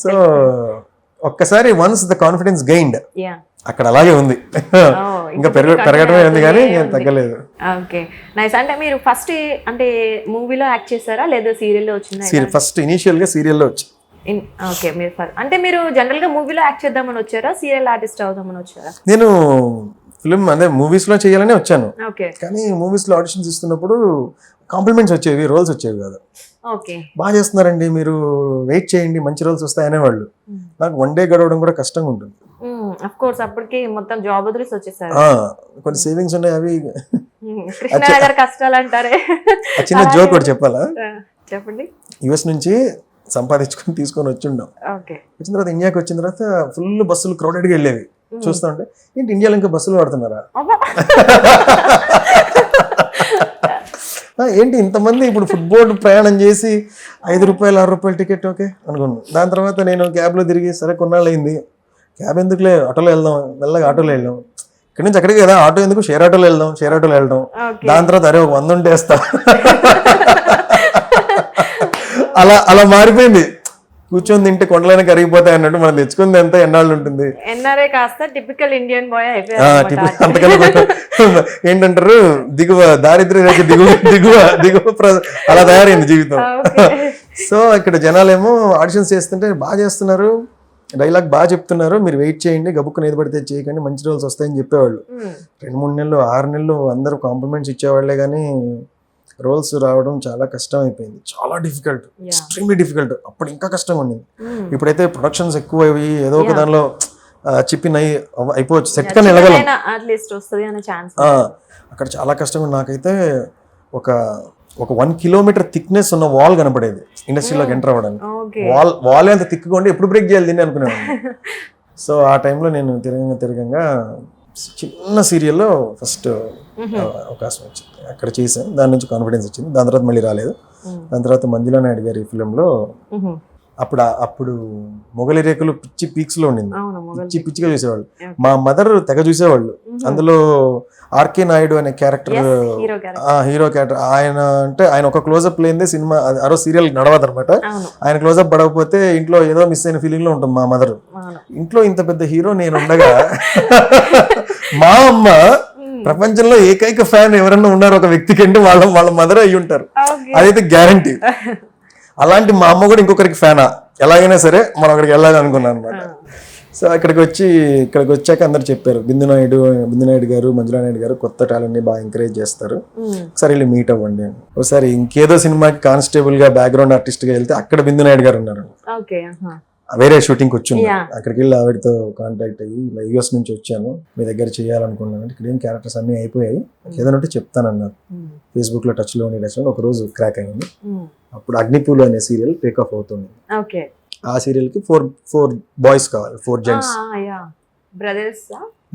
సో ఒక్కసారి వన్స్ ద కాన్ఫిడెన్స్ గెయిన్డ్ అక్కడ అలాగే ఉంది. ఇంకా పెరగడమే ఉంది కానీ తగ్గలేదు. Okay nice. అంటే మీరు ఫస్ట్ అంటే మూవీలో యాక్ట్ చేశారా లేదా సీరియల్లో వచ్చిందా? ఫస్ట్ ఇనిషియల్ గా సీరియల్లో వచ్చి. ఓకే మీరు అంటే మీరు జనరల్ గా మూవీలో యాక్ట్ చేద్దామని వచ్చారా, సీరియల్ ఆర్టిస్ట్ అవుదామని వచ్చారా? నేను ఫిల్మ్ అదే మూవీస్ లో చేయాలని వచ్చాను, కానీ మూవీస్ లో ఆడిషన్స్ ఇస్తున్నప్పుడు కాంప్లిమెంట్స్ వచ్చేవి, రోల్స్ వచ్చేవి కాదు. బాగా చేస్తున్నారండి మీరు, వెయిట్ చేయండి మంచి రోల్స్ వస్తాయి అనేవాళ్ళు. నాకు 1 day గడవడం కూడా కష్టంగా ఉంటుంది. అప్పటికి మొత్తం జాబ్ వదిలేసి వచ్చేసారు. కొన్ని సేవింగ్స్ ఉన్నాయి, అవి కష్టాలు అంటారే. చిన్న జోక్ ఒకటి చెప్పాలా? చెప్పండి. యుఎస్ నుంచి సంపాదించుకొని తీసుకొని వచ్చిండాం. వచ్చిన తర్వాత ఇండియాకి వచ్చిన తర్వాత ఫుల్ బస్సులు క్రౌడెడ్గా వెళ్ళేవి. చూస్తా ఉంటే ఏంటి ఇండియాలో ఇంకా బస్సులు వాడుతున్నారా, ఏంటి ఇంతమంది ఇప్పుడు ఫుట్బాల్ ప్రయాణం చేసి 5 రూపాయలు 6 రూపాయలు టికెట్ ఓకే అనుకున్నాను. దాని తర్వాత నేను క్యాబ్లో తిరిగి సరే కొన్నాళ్ళు అయింది, క్యాబ్ ఎందుకులే ఆటోలో వెళ్దాం, మెల్లగా ఆటోలో వెళ్ళాం. ఇక్కడి నుంచి అక్కడికి కదా ఆటో ఎందుకు, షేర్ ఆటోలో వెళ్ళడం. దాని తర్వాత అరే ఒక 100 ఉంటేస్తా, అలా మారిపోయింది. కూర్చొని తింటే కొండలైనా కరిగిపోతాయి అన్నట్టు మనం తెచ్చుకుంది ఎంత ఎన్నాళ్ళు ఉంటుంది. అంతకన్నా ఏంటంటారు, దారిద్ర్య రేఖ దిగువ అలా తయారైంది జీవితం. సో ఇక్కడ జనాలేమో ఆడిషన్స్ చేస్తుంటే బాగా చేస్తున్నారు, డైలాగ్ బాగా చెప్తున్నారు, మీరు వెయిట్ చేయండి, గబుక్కుని ఏది పడితే చేయకండి, మంచి రోల్స్ వస్తాయని చెప్పేవాళ్ళు. 2-3 నెలలు 6 నెలలు అందరూ కాంప్లిమెంట్స్ ఇచ్చేవాళ్లే, కానీ రోల్స్ రావడం చాలా కష్టం అయిపోయింది. చాలా డిఫికల్ట్, ఎక్స్ట్రీమ్లీ డిఫికల్ట్. అప్పుడు ఇంకా కష్టంగా ఉండింది. ఇప్పుడైతే ప్రొడక్షన్స్ ఎక్కువ అయ్యి ఏదో ఒక దానిలో చిప్పిన్ అయిపోవచ్చు, సెట్ కానీ వెళ్ళగలం. అక్కడ చాలా కష్టంగా నాకైతే ఒక 1 kilometer థిక్నెస్ ఉన్న వాల్ కనపడేది ఇండస్ట్రీలోకి ఎంటర్ అవ్వడానికి. వాల్ అంత థిక్గా ఉండి ఎప్పుడు బ్రేక్ చేయాలి దీన్ని అనుకునేవాడిని. సో ఆ టైంలో నేను తిరగంగా చిన్న సీరియల్లో ఫస్ట్ అవకాశం వచ్చింది, అక్కడ చేసాను. దాని నుంచి కాన్ఫిడెన్స్ వచ్చింది. దాని తర్వాత మళ్ళీ రాలేదు. దాని తర్వాత మంజులా నాయుడు గారి ఫిలింలో అప్పుడు మొగలి రేకులు పిచ్చి పీక్స్ లో ఉండింది, అవును మొగల్ పిచ్చిగా చూసేవాళ్ళు. Okay. మా మదర్ తెగ చూసేవాళ్ళు. అందులో ఆర్కే నాయుడు అనే character, hero character. Hero character, ఆయన ఒక క్లోజప్ లేనిదే సినిమా ఆ రోజు సీరియల్ నడవదు అనమాట. అవును ఆయన క్లోజప్ పడకపోతే ఇంట్లో ఏదో మిస్ అయిన ఫీలింగ్ లో ఉంటుంది మా మదర్. అవును ఇంట్లో ఇంత పెద్ద హీరో నేను ఉండగా మా అమ్మ ప్రపంచంలో ఏకైక ఫ్యాన్ ఎవరన్నా ఉన్నారు ఒక వ్యక్తికి అంటే వాళ్ళ మదర్ అయ్యి ఉంటారు, Okay. అదైతే గ్యారంటీ. అలాంటి మా అమ్మ కూడా ఇంకొకరికి ఫ్యానా, ఎలాగైనా సరే మనం అక్కడికి వెళ్ళాలి అనుకున్నాను అనమాట. సో ఇక్కడికి వచ్చాక అందరు చెప్పారు, బిందు నాయుడు గారు, మంజులా నాయుడు గారు కొత్త టాలెంట్ ని బాగా ఎంకరేజ్ చేస్తారు, ఒకసారి వెళ్ళి మీట్ అవ్వండి అని. ఒకసారి ఇంకేదో సినిమాకి కానిస్టేబుల్ గా బ్యాక్గ్రౌండ్ ఆర్టిస్ట్ గా వెళ్తే అక్కడ బిందు నాయుడు గారు ఉన్నారు, ఓకే వేరే షూటింగ్ వచ్చింది. Yeah. అక్కడికి వెళ్ళి ఆవిడతో కాంటాక్ట్ అయ్యి ఇలా యూఎస్ నుంచి వచ్చాను, మీ దగ్గర చేయాలనుకున్నాను, ఇక్కడ ఏం క్యారెక్టర్స్ అన్ని అయిపోయాయి, ఏదైనా చెప్తానన్నారు. ఫేస్బుక్ లో టచ్ లో ఒక రోజు క్రాక్ అయింది. అప్పుడు అగ్నిపూలు అనే సీరియల్ టేక్ ఆఫ్ అవుతుంది. ఓకే ఆ సీరియల్ కి ఫోర్ బాయ్స్ కావాలి, 4 జెంట్స్,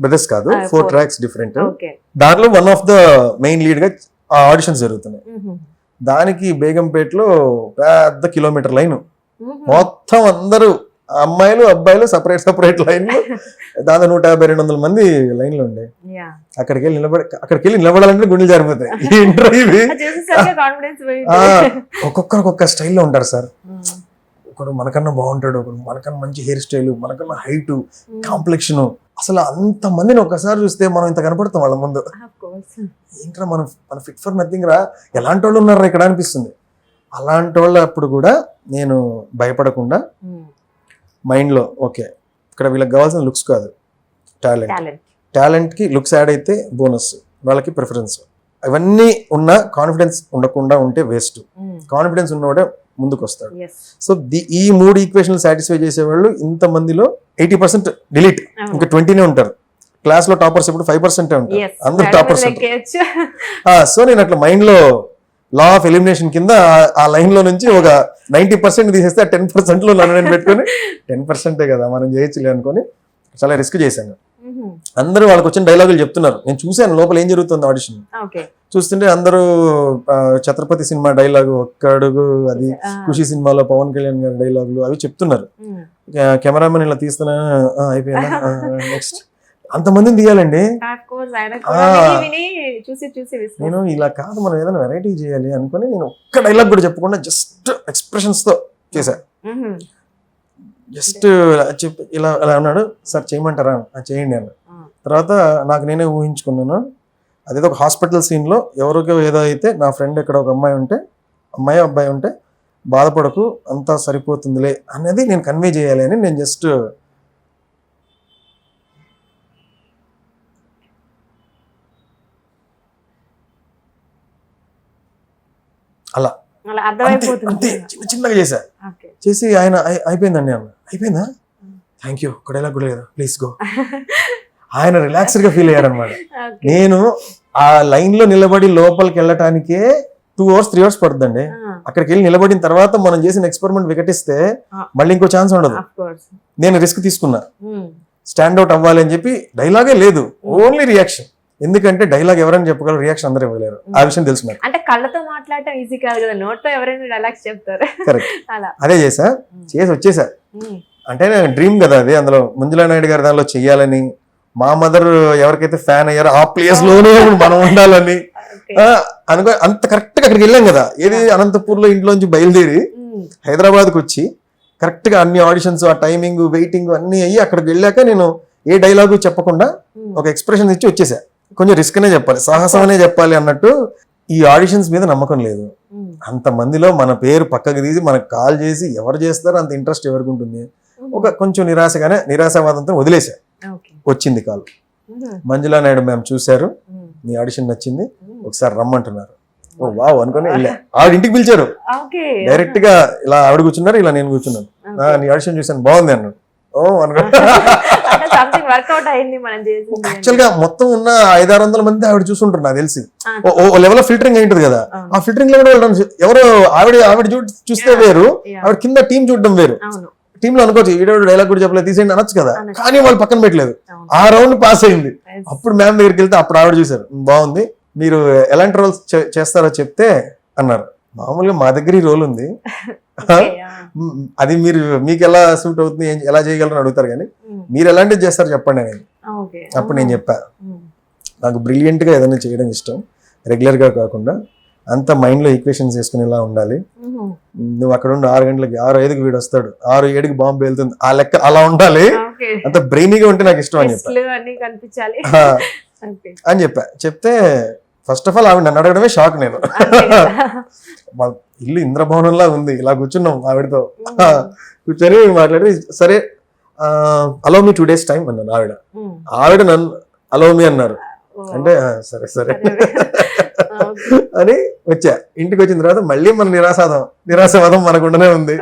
బ్రదర్స్ కాదు, 4 ట్రాక్స్ డిఫరెంట్. ఓకే దాంట్లో one of the main lead గా ఆడిషన్స్ జరుగుతున్నాయి. దానికి బేగంపేటలో పెద్ద కిలోమీటర్ లైన్, మొత్తం అందరూ అమ్మాయిలు అబ్బాయిలు సపరేట్ లైన్లు, దాదాపు 150-200 మంది లైన్లో ఉండే. అక్కడికి వెళ్ళి నిలబడాలంటే గుండెలు జారిపోతాయి. ఒక్కొక్క స్టైల్లో ఉంటారు సార్. ఒకడు మనకన్నా బాగుంటాడు, ఒకడు మనకన్నా మంచి హెయిర్ స్టైల్, మనకన్నా హైట్, కాంప్లెక్షన్. అసలు అంత మందిని ఒక్కసారి చూస్తే మనం ఇంత కనపడతాం వాళ్ళ ముందు. ఏంట్రా మన ఫిట్ ఫర్ నథింగ్ రా, ఎలాంటి వాళ్ళు ఉన్నారా ఇక్కడ అనిపిస్తుంది. అలాంటి వాళ్ళు అప్పుడు కూడా నేను భయపడకుండా మైండ్లో ఓకే, ఇక్కడ వీళ్ళకి కావాల్సిన లుక్స్ కాదు, టాలెంట్కి లుక్స్ యాడ్ అయితే బోనస్, వాళ్ళకి ప్రిఫరెన్స్, అవన్నీ ఉన్న కాన్ఫిడెన్స్ ఉండకుండా ఉంటే వేస్ట్. కాన్ఫిడెన్స్ ఉన్నవాడే ముందుకు వస్తాడు. సో ఈ 3 ఈక్వేషన్లు సాటిస్ఫై చేసేవాళ్ళు ఇంతమందిలో 80% డిలీట్, ఇంకా 20నే ఉంటారు. క్లాస్ లో టాపర్స్ ఇప్పుడు 5% ఉంటారు, అందరు టాపర్స్. సో నేను అట్లా మైండ్ లో లా ఆఫ్ ఎలిమినేషన్ కింద ఆ లైన్ లో నుంచి ఒక 90% తీసేస్తే ఆ 10% లో నన్ను నేను పెట్టుకొని 10%ఏ కదా మనం చేయొచ్చులే అనుకొని చాలా రిస్క్ చేశాను. అందరూ వాళ్ళకి వచ్చిన డైలాగులు చెప్తున్నారు, నేను చూశాను లోపల ఏం జరుగుతుంది ఆడిషన్. చూస్తుంటే అందరూ ఛత్రపతి సినిమా డైలాగు, ఒక్క అడుగు, అది ఖుషి సినిమాలో పవన్ కళ్యాణ్ గారి డైలాగులు అవి చెప్తున్నారు. కెమెరామెన్ ఇలా తీస్తున్నా, అయిపోయిందా నెక్స్ట్, అంతమందిని తీయాలండి. నేను ఇలా కాదు, మనం ఏదైనా వెరైటీ చేయాలి అనుకుని నేను ఒక్క డైలాగ్ కూడా చెప్పకుండా జస్ట్ ఎక్స్ప్రెషన్స్ తో చేశా. జస్ట్ చెప్పి ఇలా అన్నాడు, సార్ చేయమంటారా, చేయండి అన్న. తర్వాత నాకు నేనే ఊహించుకున్నాను, అదేదో ఒక హాస్పిటల్ సీన్ లో ఎవరికో ఏదో అయితే, నా ఫ్రెండ్ ఇక్కడ ఒక అబ్బాయి ఉంటే బాధపడకు, అంతా సరిపోతుందిలే అనేది నేను కన్వే చేయాలి అని నేను జస్ట్ అలా అంతే చిన్నగా చేశా. చేసి ఆయన అయిపోయిందండి అన్న, అయిపోయిందా, థ్యాంక్ యూ, ఒక డైలాగ్ కూడా లేదా, ప్లీజ్ గో. ఆయన రిలాక్స్డ్ గా ఫీల్ అయ్యారు అనమాట. నేను ఆ లైన్ లో నిలబడి లోపలికి వెళ్ళటానికే 2 hours 3 hours పడుతుందండి. అక్కడికి వెళ్ళి నిలబడిన తర్వాత మనం చేసిన ఎక్స్పెరిమెంట్ వికటిస్తే మళ్ళీ ఇంకో ఛాన్స్ ఉండదు. నేను రిస్క్ తీసుకున్నా, స్టాండ్ అవుట్ అవ్వాలి అని చెప్పి. డైలాగే లేదు, ఓన్లీ రియాక్షన్. ఎందుకంటే డైలాగ్ ఎవరైనా చెప్పగలరు, రియాక్షన్ అందరూ ఇవ్వలేరు. ఆ విషయం తెలుసు నాకు. అంటే కళ్ళతో మాట్లాడటం ఈజీ కాదు కదా, నోట్తో ఎవరైనా డైలాగ్స్ చెప్తారు. కరెక్ట్, అదే చేసి వచ్చేసా. అంటే డ్రీమ్ కదా అది, అందులో మంజులా నాయుడు గారి దానిలో చెయ్యాలని, మా మదర్ ఎవరికైతే ఫ్యాన్ అయ్యారో ఆ ప్లేస్ లోనే మనం ఉండాలని అనుకో. అంత కరెక్ట్ గా అక్కడికి వెళ్ళాం కదా, ఏది అనంతపూర్ లో ఇంట్లోంచి బయలుదేరి హైదరాబాద్ కు వచ్చి కరెక్ట్ గా అన్ని ఆడిషన్స్, ఆ టైమింగ్, వెయిటింగ్ అన్ని అయ్యి అక్కడికి వెళ్ళాక నేను ఏ డైలాగు చెప్పకుండా ఒక ఎక్స్ప్రెషన్ ఇచ్చి వచ్చేసా. కొంచెం రిస్క్ అనే చెప్పాలి, సాహసం అనే చెప్పాలి అన్నట్టు. ఈ ఆడిషన్స్ మీద నమ్మకం లేదు. అంత మందిలో మన పేరు పక్కకు తీసి మనకు కాల్ చేసి ఎవరు చేస్తారో అంత ఇంట్రెస్ట్ ఎవరికి ఉంటుంది. ఒక కొంచెం నిరాశావాదంతో వదిలేసా. వచ్చింది కాల్, మంజులా నాయుడు మ్యామ్ చూశారు, నీ ఆడిషన్ నచ్చింది, ఒకసారి రమ్మంటున్నారు. ఓ వావ్ అనుకుని వెళ్ళా. ఆవిడ ఇంటికి పిలిచారు డైరెక్ట్ గా. ఇలా ఆవిడ కూర్చున్నారు, ఇలా నేను కూర్చున్నాను. నీ ఆడిషన్ చూసాను, బాగుంది అన్నాడు. ఓ అనుకో. యాక్చువల్ గా మొత్తం ఉన్న 500-600 మంది ఆవిడ చూసుంటారు నాకు తెలిసి. ఓ లెవెల్ ఆఫ్ ఫిల్టరింగ్ అయింటది కదా, ఆ ఫిల్టరింగ్ లో కూడా ఎవరు ఆవిడ చూస్తే వేరు, ఆవిడ కింద టీం చూడడం వేరు. టీమ్ లో అనుకోవచ్చు వీడియో డైలాగ్ కూడా చెప్పలేదు, తీసేయండి అనొచ్చు కదా, కానీ వాళ్ళు పక్కన పెట్టలేదు. ఆ రౌండ్ పాస్ అయింది. అప్పుడు మ్యామ్ దగ్గరికి వెళ్తే అప్పుడు ఆవిడ చూసారు, బాగుంది, మీరు ఎలాంటి రోల్స్ చేస్తారో చెప్తే అన్నారు. మామూలుగా మా దగ్గర ఈ రోల్ ఉంది. అది మీకు ఎలా సూట్ అవుతుంది, ఎలా చేయగలరని అడుగుతారు, కానీ మీరు ఎలాంటిది చేస్తారు చెప్పండి అనేది. అప్పుడు నేను చెప్పా, నాకు బ్రిలియంట్గా ఏదైనా చేయడం ఇష్టం, రెగ్యులర్గా కాకుండా అంత మైండ్లో ఈక్వేషన్స్ వేసుకునేలా ఉండాలి. నువ్వు అక్కడ ఉండి 6 గంటలకి 6:05కి వీడు వస్తాడు, 6:07కి బాంబు వెళ్తుంది, ఆ లెక్క అలా ఉండాలి, అంత బ్రెయినీగా ఉంటే నాకు ఇష్టం అని చెప్పా. చెప్తే ఫస్ట్ ఆఫ్ ఆల్ ఆవిడ నన్ను అడగడమే షాక్. నేను ఇల్లు ఇంద్రభవనంలా ఉంది, ఇలా కూర్చున్నాం ఆవిడతో, కూర్చొని మాట్లాడి సరే అలౌ మీ 2 days టైం అన్నాను. ఆవిడ నన్ను అలౌ మీ అన్నారు. అంటే సరే సరే అని వచ్చా. ఇంటికి వచ్చిన తర్వాత మళ్ళీ మన నిరాశవాదం మనకుండానే ఉంది.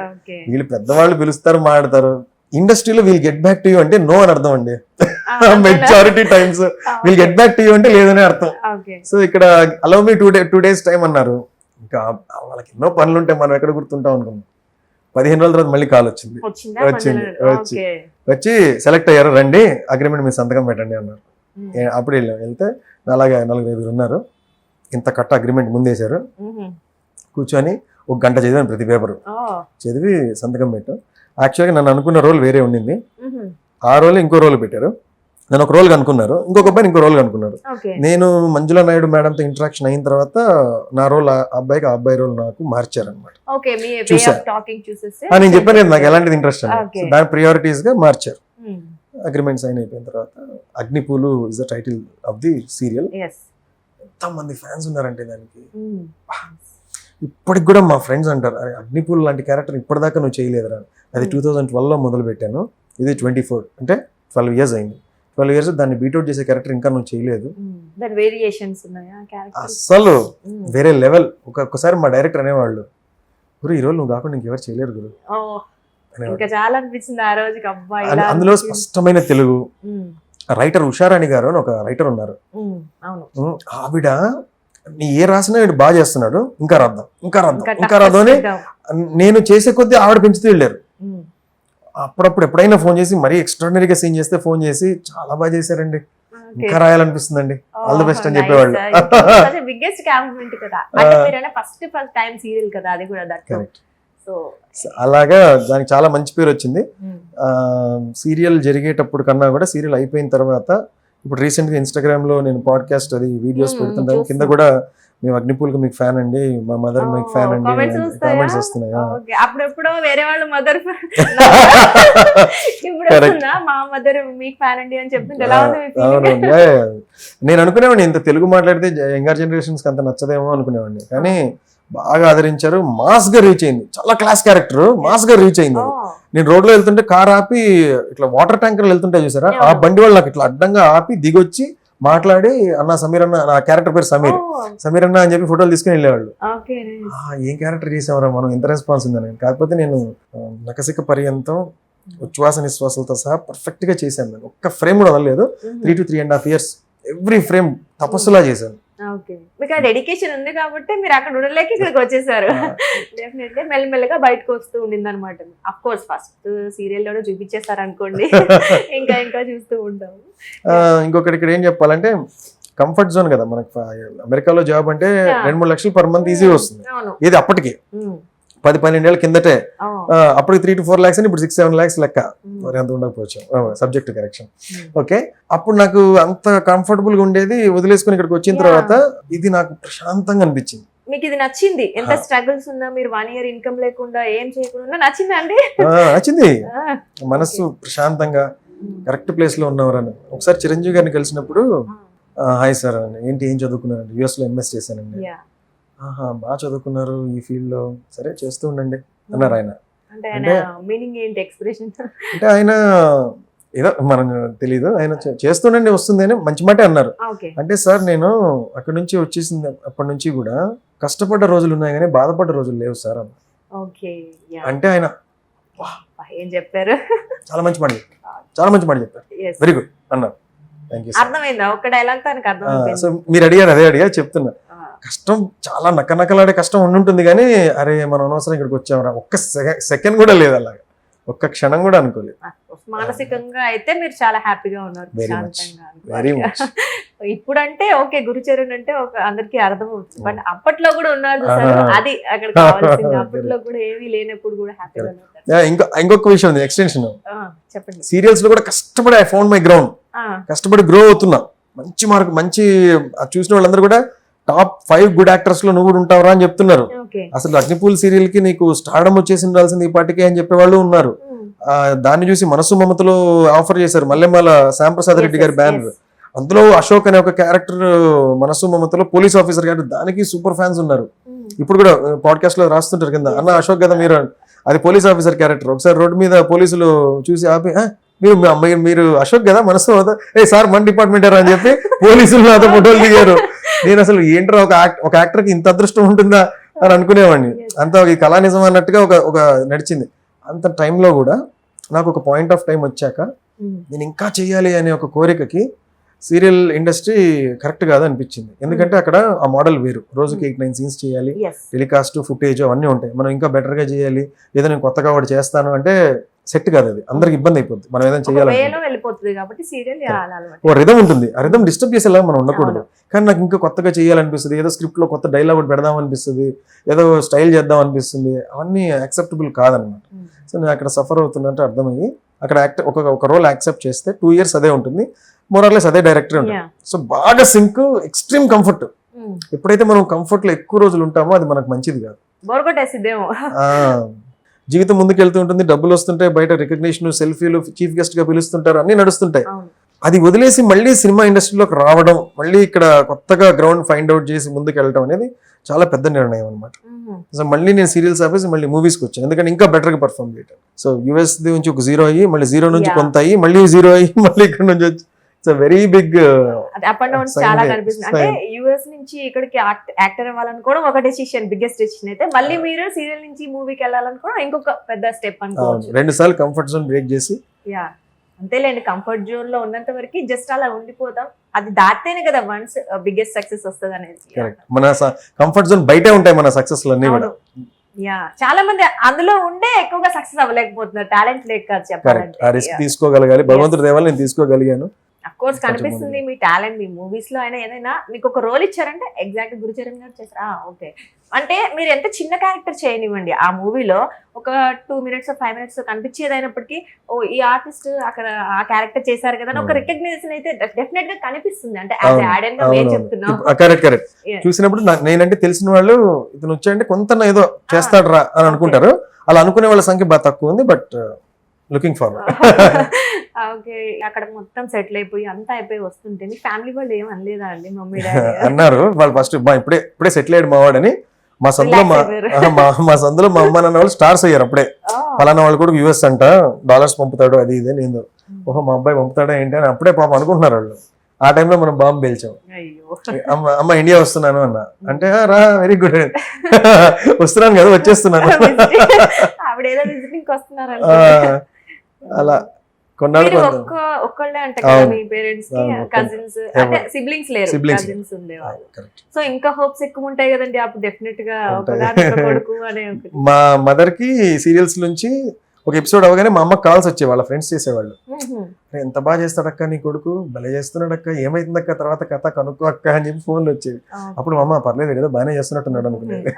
వీళ్ళు పెద్దవాళ్ళు పిలుస్తారు, మాట్లాడతారు, ఇండస్ట్రీలో we'll get back to you అంటే నో అని అర్థం అండి. Majority times we'll get back to you అంటే లేదనే అర్థం. సో ఇక్కడ అలౌ మీ 2 days టైం అన్నారు. ఇంకా వాళ్ళకి ఎన్నో పనులు ఉంటాయి, మనం ఎక్కడ గుర్తుంటాం అనుకున్నాం. 15 రోజుల తర్వాత మళ్ళీ కాల్ వచ్చింది. వచ్చి సెలెక్ట్ అయ్యారు, రండి అగ్రిమెంట్ మీరు సంతకం పెట్టండి అన్నారు. అప్పుడు వెళ్తే అలాగే 4-5 ఉన్నారు. ఇంత కట్ట అగ్రిమెంట్ ముందేశారు. కూర్చొని 1 గంట చదివాను ప్రతి పేపరు, చదివి సంతకం పెట్టాను. యాక్చువల్గా నన్ను అనుకున్న రోల్ వేరే ఉండింది, ఆ రోల్ ఇంకో రోల్ పెట్టారు. నన్ను ఒక రోల్ కనుక్కున్నారు, ఇంకొక అబ్బాయిని ఇంకో రోల్ కనుక్కున్నారు. నేను మంజులా నాయుడు మేడంతో ఇంటరాక్షన్ అయిన తర్వాత నా రోల్ ఆ అబ్బాయికి, ఆ అబ్బాయి రోల్ నాకు మార్చారనమాట. నేను చెప్పాను నాకు ఎలాంటిది ఇంట్రెస్ట్ అని, దాని ప్రియారిటీస్ గా మార్చారు. అగ్రిమెంట్ సైన్ అయిపోయిన తర్వాత Agnipoolu is the title of the serial. ఎంత మంది ఫ్యాన్స్ ఉన్నారంటే దానికి. ఇప్పటికి కూడా మా ఫ్రెండ్స్ అంటారు, అరే అగ్నిపూల్ లాంటి క్యారెక్టర్ ఇప్పటిదాకా నువ్వు చేయలేదురా. అది 2012లో మొదలు పెట్టాను, ఇది 24 అంటే 12 years అయింది. 12 years దాన్ని బీట్అవుట్ చేసే క్యారెక్టర్ ఇంకా నువ్వు చేయలేదు. అసలు వేరే లెవెల్. ఒక్కొక్కసారి మా డైరెక్టర్ అనేవాళ్ళు, గురు ఈ రోజు నువ్వు కాకుండా ఇంకెవరు చేయలేరు గురు. అందులో స్పష్టమైన తెలుగు. రైటర్ ఉషారాణి గారు అని ఒక రైటర్ ఉన్నారు, ఆవిడ నీ ఏ రాసినా వీడు బాగా చేస్తున్నాడు, ఇంకా రాద్దాం అని నేను చేసే కొద్దీ ఆవిడ పెంచుతూ వెళ్ళారు. అప్పుడప్పుడు ఎప్పుడైనా ఫోన్ చేసి మరీ ఎక్స్ట్రాడినరీగా సీన్ చేస్తే ఫోన్ చేసి చాలా బాగా చేశారండి, ఇంకా రాయాలనిపిస్తుందండి, ఆల్ ది బెస్ట్ అని చెప్పేవాళ్ళు. అలాగా దానికి చాలా మంచి పేరు వచ్చింది. సీరియల్ జరిగేటప్పుడు కన్నా కూడా సీరియల్ అయిపోయిన తర్వాత, ఇప్పుడు రీసెంట్ గా ఇన్స్టాగ్రామ్ లో నేను పాడ్కాస్ట్ అది వీడియోస్ పెడుతుంటాను, కింద కూడా మేము అగ్నిపూల్ మీకు ఫ్యాన్ అండి, మా మదర్ మీకు ఫ్యాన్ అండి కామెంట్స్ వస్తున్నాయి. నేను అనుకునేవాడిని ఇంత తెలుగు మాట్లాడితే యంగర్ జనరేషన్స్ కి అంత నచ్చదేమో అనుకునేవాడిని, కానీ బాగా ఆదరించారు. మాస్ గా రీచ్ అయింది, చాలా క్లాస్ క్యారెక్టర్, మాస్ గా రీచ్ అయింది. నేను రోడ్ లో వెళ్తుంటే కార్ ఆపి ఇట్లా వాటర్ ట్యాంకర్ వెళ్తుంటే చూసారా, ఆ బండి వాళ్ళు నాకు ఇట్లా అడ్డంగా ఆపి దిగొచ్చి మాట్లాడి, అన్న సమీర్ అన్న, నా క్యారెక్టర్ పేరు సమీర్ అన్న అని చెప్పి ఫోటోలు తీసుకుని వెళ్ళేవాళ్ళు. ఏం క్యారెక్టర్ చేసామరా మనం, ఎంత రెస్పాన్స్ ఉందని. కాకపోతే నేను నకసిక పర్యంతం ఉచ్ఛ్వాస నిశ్వాసాలతో సహా పర్ఫెక్ట్ గా చేశాను. నేను ఒక్క ఫ్రేమ్ కూడా వదలలేదు. 3 to 3.5 years ఎవ్రీ ఫ్రేమ్ తపస్సులా చేశాను. మీకు ఆ డెడికేషన్ ఉంది కాబట్టి మీరు అక్కడ ఉండలేక ఇక్కడికి వచ్చేసారు. డెఫినెట్లీ మెల్లమెల్లగా బయటకు వస్తూ ఉండింది అనమాట. అఫ్ కోర్స్ ఫస్ట్ సీరియల్ లోనే చూపించేస్తారు అనుకోండి, ఇంకా చూస్తూ ఉంటాము. ఇంకొకటి ఇక్కడ ఏం చెప్పాలంటే, కంఫర్ట్ జోన్ కదా మనకి. అమెరికాలో జాబ్ అంటే 2-3 లక్షలు పర్ మంత్ ఈజీ వస్తుంది. ఇది అప్పటికి 10-12 ఏళ్ళ కిందటే. అప్పుడు 3 to 4 lakhs అని, ఇప్పుడు 6-7 lakhs లెక్క. మరి అంత ఉండకపోవచ్చు, సబ్జెక్ట్ కరెక్షన్. ఓకే, అప్పుడు నాకు అంత కంఫర్టబుల్ గా ఉండేది. వదిలేసుకుని ఇక్కడికి వచ్చిన తర్వాత ఇది నాకు ప్రశాంతంగా అనిపించింది. మీకు ఇది నచ్చింది? ఎంత స్ట్రగుల్స్ ఉన్నా, మీరు 1 year ఇన్కమ్ లేకుండా ఏం చేయకుండా నచ్చిందా అండి? నచ్చింది. మనసు ప్రశాంతంగా కరెక్ట్ ప్లేస్ లో ఉన్నవారని. ఒకసారి చిరంజీవి గారిని కలిసినప్పుడు, హాయ్ సార్ ఏంటి ఏం చదువుకున్నారండి, US లో MS చేశానండి. బాగా చదువుకున్నారు ఈ ఫీల్డ్ లో, సరే చేస్తూ ఉండండి అన్నారు ఆయన. అంటే ఆయన ఏదో మనం తెలీదు, ఆయన చేస్తుండండి వస్తుంది అని మంచి మాటే అన్నారు. అంటే సార్ నేను అక్కడ నుంచి వచ్చేసింది, అప్పటి నుంచి కూడా కష్టపడ్డ రోజులు ఉన్నాయి కానీ బాధపడ్డ రోజులు లేవు సార్ అన్న. అంటే ఆయన ఏం చెప్పారు, చాలా మంచి మాట చెప్పారు, వెరీ గుడ్ అన్నారు. అర్థమైందా? ఒక డైలాగ్ తనకు అర్థమైంది. సో మీరు అడిగా చెప్తున్నా, కష్టం చాలా నక్కనక్కలాడే కష్టం ఉండుంటుంది కానీ, అరే మనం అనవసరం ఇక్కడికి వచ్చామరా ఒక్క సెకండ్ కూడా లేదు అలాగా. ఒక్క క్షణం కూడా అనుకోలేదు. మానసికంగా అయితే మీరు చాలా హ్యాపీగా ఉన్నారు, Very much. శాంతంగా వెరీ మచ్. ఇప్పుడంటే ఓకే గురుచరణ్ అంటే ఒక అందరికి అర్థం అవుతుంది, బట్ అప్పట్లో కూడా ఉన్నారు చూసారు, అది అక్కడ కావాల్సింది. అప్పట్లో కూడా ఏమీ లేనప్పుడు కూడా హ్యాపీగా ఉన్నారు. ఇంకొక విషయం ఉంది, ఎక్స్టెన్షన్. చెప్పండి. సీరియల్స్ లో కూడా కష్టపడి ఐ ఫౌండ్ మై గ్రౌండ్, కష్టపడి గ్రో అవుతున్నా, మంచి మార్క్, మంచి చూసిన వాళ్ళందరూ కూడా టాప్ 5 గుడ్ యాక్టర్స్ లో నువ్వు కూడా ఉంటావురా అని చెప్తున్నారు. అసలు అగ్నిపూల్ సీరియల్ కి నీకు స్టార్డమ్ వచ్చేసి ఉండాల్సింది ఈ పాటికే అని చెప్పేవాళ్ళు ఉన్నారు. దాన్ని చూసి మనసు మమతలో ఆఫర్ చేశారు మల్లెమాల శ్యాంప్రసాద్ రెడ్డి గారి బ్యానర్. అందులో అశోక్ అనే ఒక క్యారెక్టర్ మనసు మమతలో పోలీస్ ఆఫీసర్ గారు, దానికి సూపర్ ఫ్యాన్స్ ఉన్నారు. ఇప్పుడు కూడా పాడ్కాస్ట్ లో రాస్తుంటారు కింద, అన్న అశోక్ కదా మీరు, అది పోలీస్ ఆఫీసర్ క్యారెక్టర్. ఒకసారి రోడ్డు మీద పోలీసులు చూసి ఆపి, మీరు అశోక్ కదా మనసు ఏ సార్ మన డిపార్ట్మెంట్ అని చెప్పి పోలీసులు నాతో ఫోటోలు దిగారు. నేను అసలు ఏంట్రా ఒక యాక్టర్ కి ఇంత అదృష్టం ఉంటుందా అని అనుకునేవాడిని. అంత ఈ కళా నిజం అన్నట్టుగా ఒక నడిచింది. అంత టైంలో కూడా నాకు ఒక పాయింట్ ఆఫ్ టైం వచ్చాక నేను ఇంకా చెయ్యాలి అనే ఒక కోరికకి సీరియల్ ఇండస్ట్రీ కరెక్ట్ కాదు అనిపించింది. ఎందుకంటే అక్కడ ఆ మోడల్ వేరు, రోజుకి 8-9 సీన్స్ చేయాలి, టెలికాస్ట్ ఫుటేజ్ అవన్నీ ఉంటాయి. మనం ఇంకా బెటర్ గా చేయాలి, ఏదో నేను కొత్తగా ఒకటి చేస్తాను అంటే సెట్ కాదు, అది అందరికి ఇబ్బంది అయిపోద్ది. మనం ఏదైనా చేయాలి, ఓ రిధం ఉంటుంది, ఆ రిధం డిస్టర్బ్ చేసేలా మనం ఉండకూడదు. కానీ నాకు ఇంకా కొత్తగా చేయాలనిపిస్తుంది, ఏదో స్క్రిప్ట్ లో కొత్త డైలాగ్ ఒకటి పెడదాం అనిపిస్తుంది, ఏదో స్టైల్ చేద్దాం అనిపిస్తుంది, అవన్నీ యాక్సెప్టబుల్ కాదనమాట. సో నేను అక్కడ సఫర్ అవుతున్నట్టు అర్థమయ్యి అక్కడ ఒక రోల్ యాక్సెప్ట్ చేస్తే 2 years అదే ఉంటుంది, మోరల్లెస్ అదే డైరెక్టర్ ఉంటుంది. సో బాగా సింక్, ఎక్స్ట్రీమ్ కంఫర్ట్. ఎప్పుడైతే మనం కంఫర్ట్ లో ఎక్కువ రోజులు ఉంటామో అది మనకు మంచిది కాదు. జీవితం ముందుకు వెళ్తూ ఉంటుంది, డబ్బులు వస్తుంటాయి, బయట రికగ్నిషన్, సెల్ఫీలు, చీఫ్ గెస్ట్ గా పిలుస్తుంటారు, అన్ని నడుస్తుంటాయి. అది వదిలేసి మళ్ళీ సినిమా ఇండస్ట్రీలోకి రావడం, మళ్ళీ ఇక్కడ కొత్తగా గ్రౌండ్ ఫైండ్ అవుట్ చేసి ముందుకు వెళ్ళడం అనేది చాలా పెద్ద నిర్ణయం అనమాట. సో మళ్ళీ నేను సీరియల్స్ ఆపేసి మళ్ళీ మూవీస్కి వచ్చాను, ఎందుకంటే ఇంకా బెటర్ గా పర్ఫార్మ్ చేయటం. సో యూఎస్ నుంచి ఒక 0 అయ్యి, మళ్ళీ 0 నుంచి కొంత అయ్యి, మళ్ళీ 0 అయ్యి, మళ్ళీ ఇక్కడ నుంచి వచ్చి it's very big up and down చాలా కనిపిస్తుంది. అంటే యూఎస్ నుంచి ఇక్కడికి యాక్టర్ అవ్వాలనుకోవడం ఒక డెసిషన్, బిగ్గెస్ట్ డెసిషన్ అయితే, మళ్ళీ మీరు సీరియల్ నుంచి మూవీకి వెళ్ళాలనుకోవడం ఇంకొక పెద్ద స్టెప్ అనుకోవచ్చు. 2 సార్లు కంఫర్ట్ జోన్ బ్రేక్ చేసి, అంతేలేండి, కంఫర్ట్ జోన్ లో ఉన్నంత వరకు జస్ట్ అలా ఉండిపోతాం, అది దాటితేనే కదా వన్స్ బిగ్గెస్ట్ సక్సెస్ వస్తుంది అనేది. మన కంఫర్ట్ జోన్ బయటే ఉంటాయి మన సక్సెస్ అన్ని కూడా. చాలా మంది అందులో ఉండే ఎక్కువగా సక్సెస్ అవ్వలేకపోతున్నారు, టాలెంట్ లేక చెప్పాలంటే. ఆ రిస్క్ తీసుకోగలగాలి, భగవంతుడి దేవాలు నేను తీసుకోగలిగాను. అఫ్ కోర్స్ కనిపిస్తుంది మీ టాలెంట్, మీ మూవీస్ లో అయినా ఏదైనా మీకు ఒక రోల్ ఇచ్చారంటే ఎగ్జాక్ట్ గురుచరణ్ గారు చేశారా, ఓకే. అంటే మీరు ఎంత చిన్న క్యారెక్టర్ చేయనివ్వండి, ఆ మూవీలో ఒక 2 minutes 5 minutes కనిపించేది అయినప్పటికీ, ఓ ఈ ఆర్టిస్ట్ అక్కడ ఆ క్యారెక్టర్ చేశారు కదా అని ఒక రికగ్నిషన్ అయితే డెఫినెట్ గా కనిపిస్తుంది. అంటే చెప్తున్నాం కరెక్ట్. చూసినప్పుడు నేనంటే తెలిసిన వాళ్ళు ఇతను వచ్చాయంటే కొంత ఏదో చేస్తాడు రా అని అనుకుంటారు. అలా అనుకునే వాళ్ళ సంఖ్య బాగా తక్కువ ఉంది, బట్ లుకింగ్ ఫార్వర్డ్. ఓకే, అక్కడ మొత్తం సెటిల్ అయిపోయి అంతా అయిపోయి వస్తుంటే మీ ఫ్యామిలీ వాళ్ళు ఏం అనలేదా అండి? మమ్మీ అన్నారు వాళ్ళు ఫస్ట్, ఇప్పుడే సెటిల్ అయ్యాడు మావాడని. మా సందులో మా సందులో మా అమ్మ నాన్న వాళ్ళు స్టార్స్ అయ్యారు అప్పుడే. పలానా వాళ్ళు కూడా యూఎస్ అంట, డాలర్స్ పంపుతాడు అది ఇది నేను, ఓహో మా అబ్బాయి పంపుతాడా ఏంటి అని అప్పుడే పాపం అనుకుంటున్నారు వాళ్ళు. ఆ టైంలో మనం బాంబు పేల్చాం, అమ్మ ఇండియా వస్తున్నాను అన్న అంటే, రా వెరీ గుడ్ వస్తున్నాను కదా వచ్చేస్తున్నాను. అలా ఒక్కళ్ళే అంటే మీ పేరెంట్స్ కి కజిన్స్ అంటే సిబ్లింగ్స్ లేరు, కజిన్స్ ఉండేవాళ్ళు. సో ఇంకా హోప్స్ ఎక్కువ ఉంటాయి కదండి అప్పుడు డెఫినెట్ గా కొడుకు అనే. మా మదర్ కి సీరియల్స్ నుంచి ఒక ఎపిసోడ్ అవగానే మా అమ్మకి కాల్స్ వచ్చే, వాళ్ళ ఫ్రెండ్స్ చేసేవాళ్ళు, ఎంత బాగా చేస్తాడక్క నీ కొడుకు, భలే చేస్తున్నాడు అక్క, ఏమైతుందక్క తర్వాత కథ కనుక్కో అక్క అని చెప్పి ఫోన్లు వచ్చేవి. అప్పుడు మా అమ్మ పర్లేదు ఏదో బాగానే చేస్తున్నట్టున్నాడు అనుకునేది.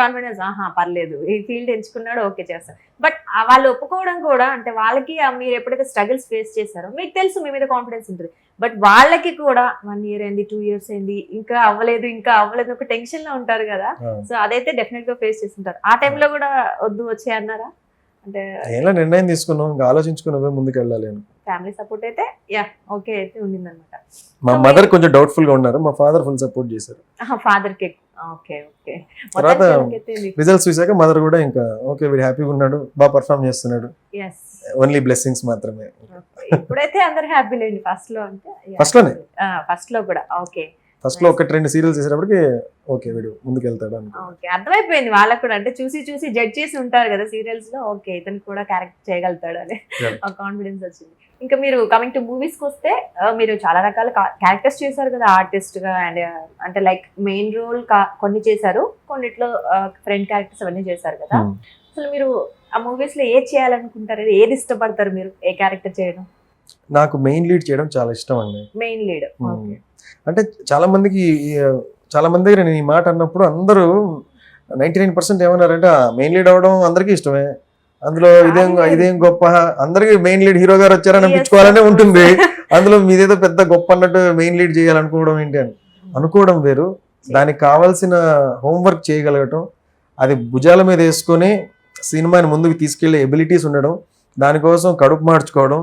కాన్ఫిడెన్స్, పర్లేదు ఈ ఫీల్డ్ ఎంచుకున్నాడు ఓకే చేస్తాను. బట్ వాళ్ళు ఒప్పుకోవడం కూడా, అంటే వాళ్ళకి మీరు ఎప్పుడైతే స్ట్రగుల్స్ ఫేస్ చేశారో మీకు తెలుసు మీ మీద కాన్ఫిడెన్స్ ఉంటుంది, బట్ వాళ్ళకి కూడా 1 year అయింది 2 years అయింది ఇంకా అవ్వలేదు ఒక టెన్షన్ లో ఉంటారు కదా. సో అదైతే డెఫినెట్ గా ఫేస్ చేస్తుంటారు. ఆ టైంలో కూడా వద్దు వచ్చే అన్నారా? అంటే ఎలా నిర్ణయం తీసుకున్నాం, ఇంకా ఆలోచించుకున్నవే ముందుకు వెళ్ళాలి అని. ఫ్యామిలీ సపోర్ట్ అయితే ఓకే అయితే ఉండిందన్నమాట. మా మదర్ కొంచెం డౌట్ఫుల్ గా ఉన్నారు, మా ఫాదర్ ఫుల్ సపోర్ట్ చేశారు. ఫాదర్ కి ఓకే. తర్వాత రిజల్ట్స్ చూసాక మదర్ కూడా ఇంకా ఓకే వీడు హ్యాపీగా ఉన్నాడు, బాగా పర్ఫార్మ్ చేస్తున్నాడు, ఓన్లీ బ్లెస్సింగ్స్ మాత్రమే. ఇప్పుడైతే అందరు హ్యాపీ లేండి. ఫస్ట్ లో కూడా ఓకే. ఫస్ట్ లో 1-2 సీరియల్స్ చేసేటప్పటికి ఓకే వీడు ముందుకు వెళ్తాడు ఓకే, అర్థమైపోయింది వాళ్ళకు కూడా. అంటే చూసి జడ్జ్ చేసి ఉంటారు కదా సీరియల్స్ లో, ఓకే ఇతను కూడా క్యారెక్టర్ చేయగలుగుతాడు అని కాన్ఫిడెన్స్ వచ్చింది. ఇంకా మీరు కమింగ్ టు మూవీస్ కి వస్తే, మీరు చాలా రకాల క్యారెక్టర్స్ చేశారు కదా ఆర్టిస్ట్ గా, అండ్ అంటే లైక్ మెయిన్ రోల్ కొన్ని చేశారు, కొన్నిట్లో ఫ్రెండ్ క్యారెక్టర్స్ అవన్నీ చేశారు కదా. అసలు మీరు ఆ మూవీస్ లో ఏది చేయాలనుకుంటారు, ఏది ఇష్టపడతారు, మీరు ఏ క్యారెక్టర్ చేయడం? నాకు మెయిన్ లీడ్ చేయడం చాలా ఇష్టం అండి. Main lead. అంటే చాలా మందికి చాలా మంది దగ్గర నేను ఈ మాట అన్నప్పుడు అందరూ 99% ఏమన్నారంటే మెయిన్ లీడ్ అవడం అందరికీ ఇష్టమే, అందులో ఇదేం గొప్ప, అందరికి మెయిన్ లీడ్ హీరో గారు వచ్చారని అనిపించుకోవాలనే ఉంటుంది, అందులో మీదేదో పెద్ద గొప్ప అన్నట్టు మెయిన్ లీడ్ చేయాలనుకోవడం ఏంటి అని అనుకోవడం వేరు. దానికి కావాల్సిన హోంవర్క్ చేయగలగటం, అది భుజాల మీద వేసుకొని సినిమాని ముందుకు తీసుకెళ్లే ఎబిలిటీస్ ఉండడం, దానికోసం కడుపు మార్చుకోవడం,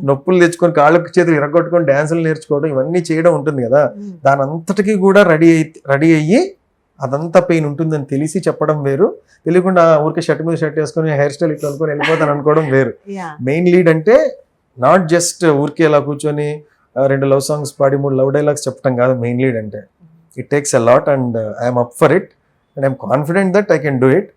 నొప్పులు తెచ్చుకొని కాళ్ళకు చేతులు ఇరగొట్టుకొని డ్యాన్సులు నేర్చుకోవడం, ఇవన్నీ చేయడం ఉంటుంది కదా. దాని అంతటికీ కూడా రెడీ అయ్యి అదంతా పెయిన్ ఉంటుందని తెలిసి చెప్పడం వేరు, తెలియకుండా ఊరికే షర్ట్ మీద షర్ట్ వేసుకొని హెయిర్ స్టైల్ ఇట్లా అనుకొని వెళ్ళిపోతాను అనుకోవడం వేరు. మెయిన్ లీడ్ అంటే నాట్ జస్ట్ ఊరికే ఇలా కూర్చొని 2 లవ్ సాంగ్స్ పాడి 3 లవ్ డైలాగ్స్ చెప్పడం కాదు మెయిన్ లీడ్ అంటే. It takes a lot and I'm up for it and I'm confident that I can do it.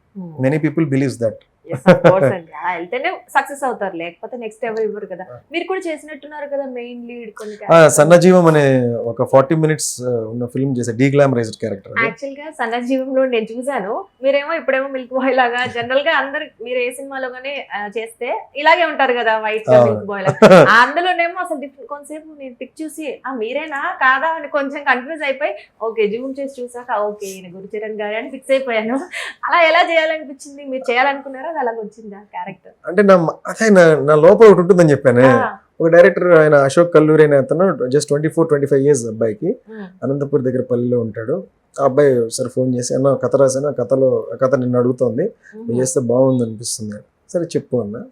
Many people believes that. వెళ్తేనే success అవుతారు, లేకపోతే నెక్స్ట్ ఎవరు ఇవ్వరు కదా. మీరు కూడా చేసినట్టున్నారు కదా మెయిన్ లీడ్ కొన్ని. సన్నజీవం అనే ఒక 40 minutes ఉన్న ఫిల్మ్ చేసే డీగ్లామరైజ్డ్ క్యారెక్టర్. యాక్చువల్ గా సన్నజీవంలో నేను చూసాను, మీరేమో ఇప్పుడేమో మిల్క్ బాయ్ లాగా. జనరల్ గా అందరు మీరు ఏ సినిమాలో గానీ చేస్తే ఇలాగే ఉంటారు కదా, వైట్ మిల్క్ బాయ్ లాగా. అందులోనేమో అసలు కొంతసేపు నేను పిక్ చూసి మీరేనా కాదా అని కొంచెం కన్ఫ్యూజ్ అయిపోయి, ఓకే జూమ్ చేసి చూసాక ఓకే ఈయన గురుచరణ్ గారు అని ఫిక్స్ అయిపోయాను. అలా ఎలా చేయాలనిపించింది, మీరు చేయాలనుకున్నారా, అది అలాగ వచ్చిందా క్యారెక్టర్? అంటే నా లోపల ఒకటి ఉంటుందని చెప్పాను. ఒక డైరెక్టర్ ఆయన అశోక్ కల్లూరి అనే అతను జస్ట్ 24-25 years అబ్బాయికి, అనంతపూర్ దగ్గర పల్లిలో ఉంటాడు. ఆ అబ్బాయి సరే ఫోన్ చేసి అన్న కథ రాశాను, ఆ కథ నిన్ను అడుగుతోంది, నువ్వు చేస్తే బాగుంది అనిపిస్తుంది. సరే చెప్పు అన్న.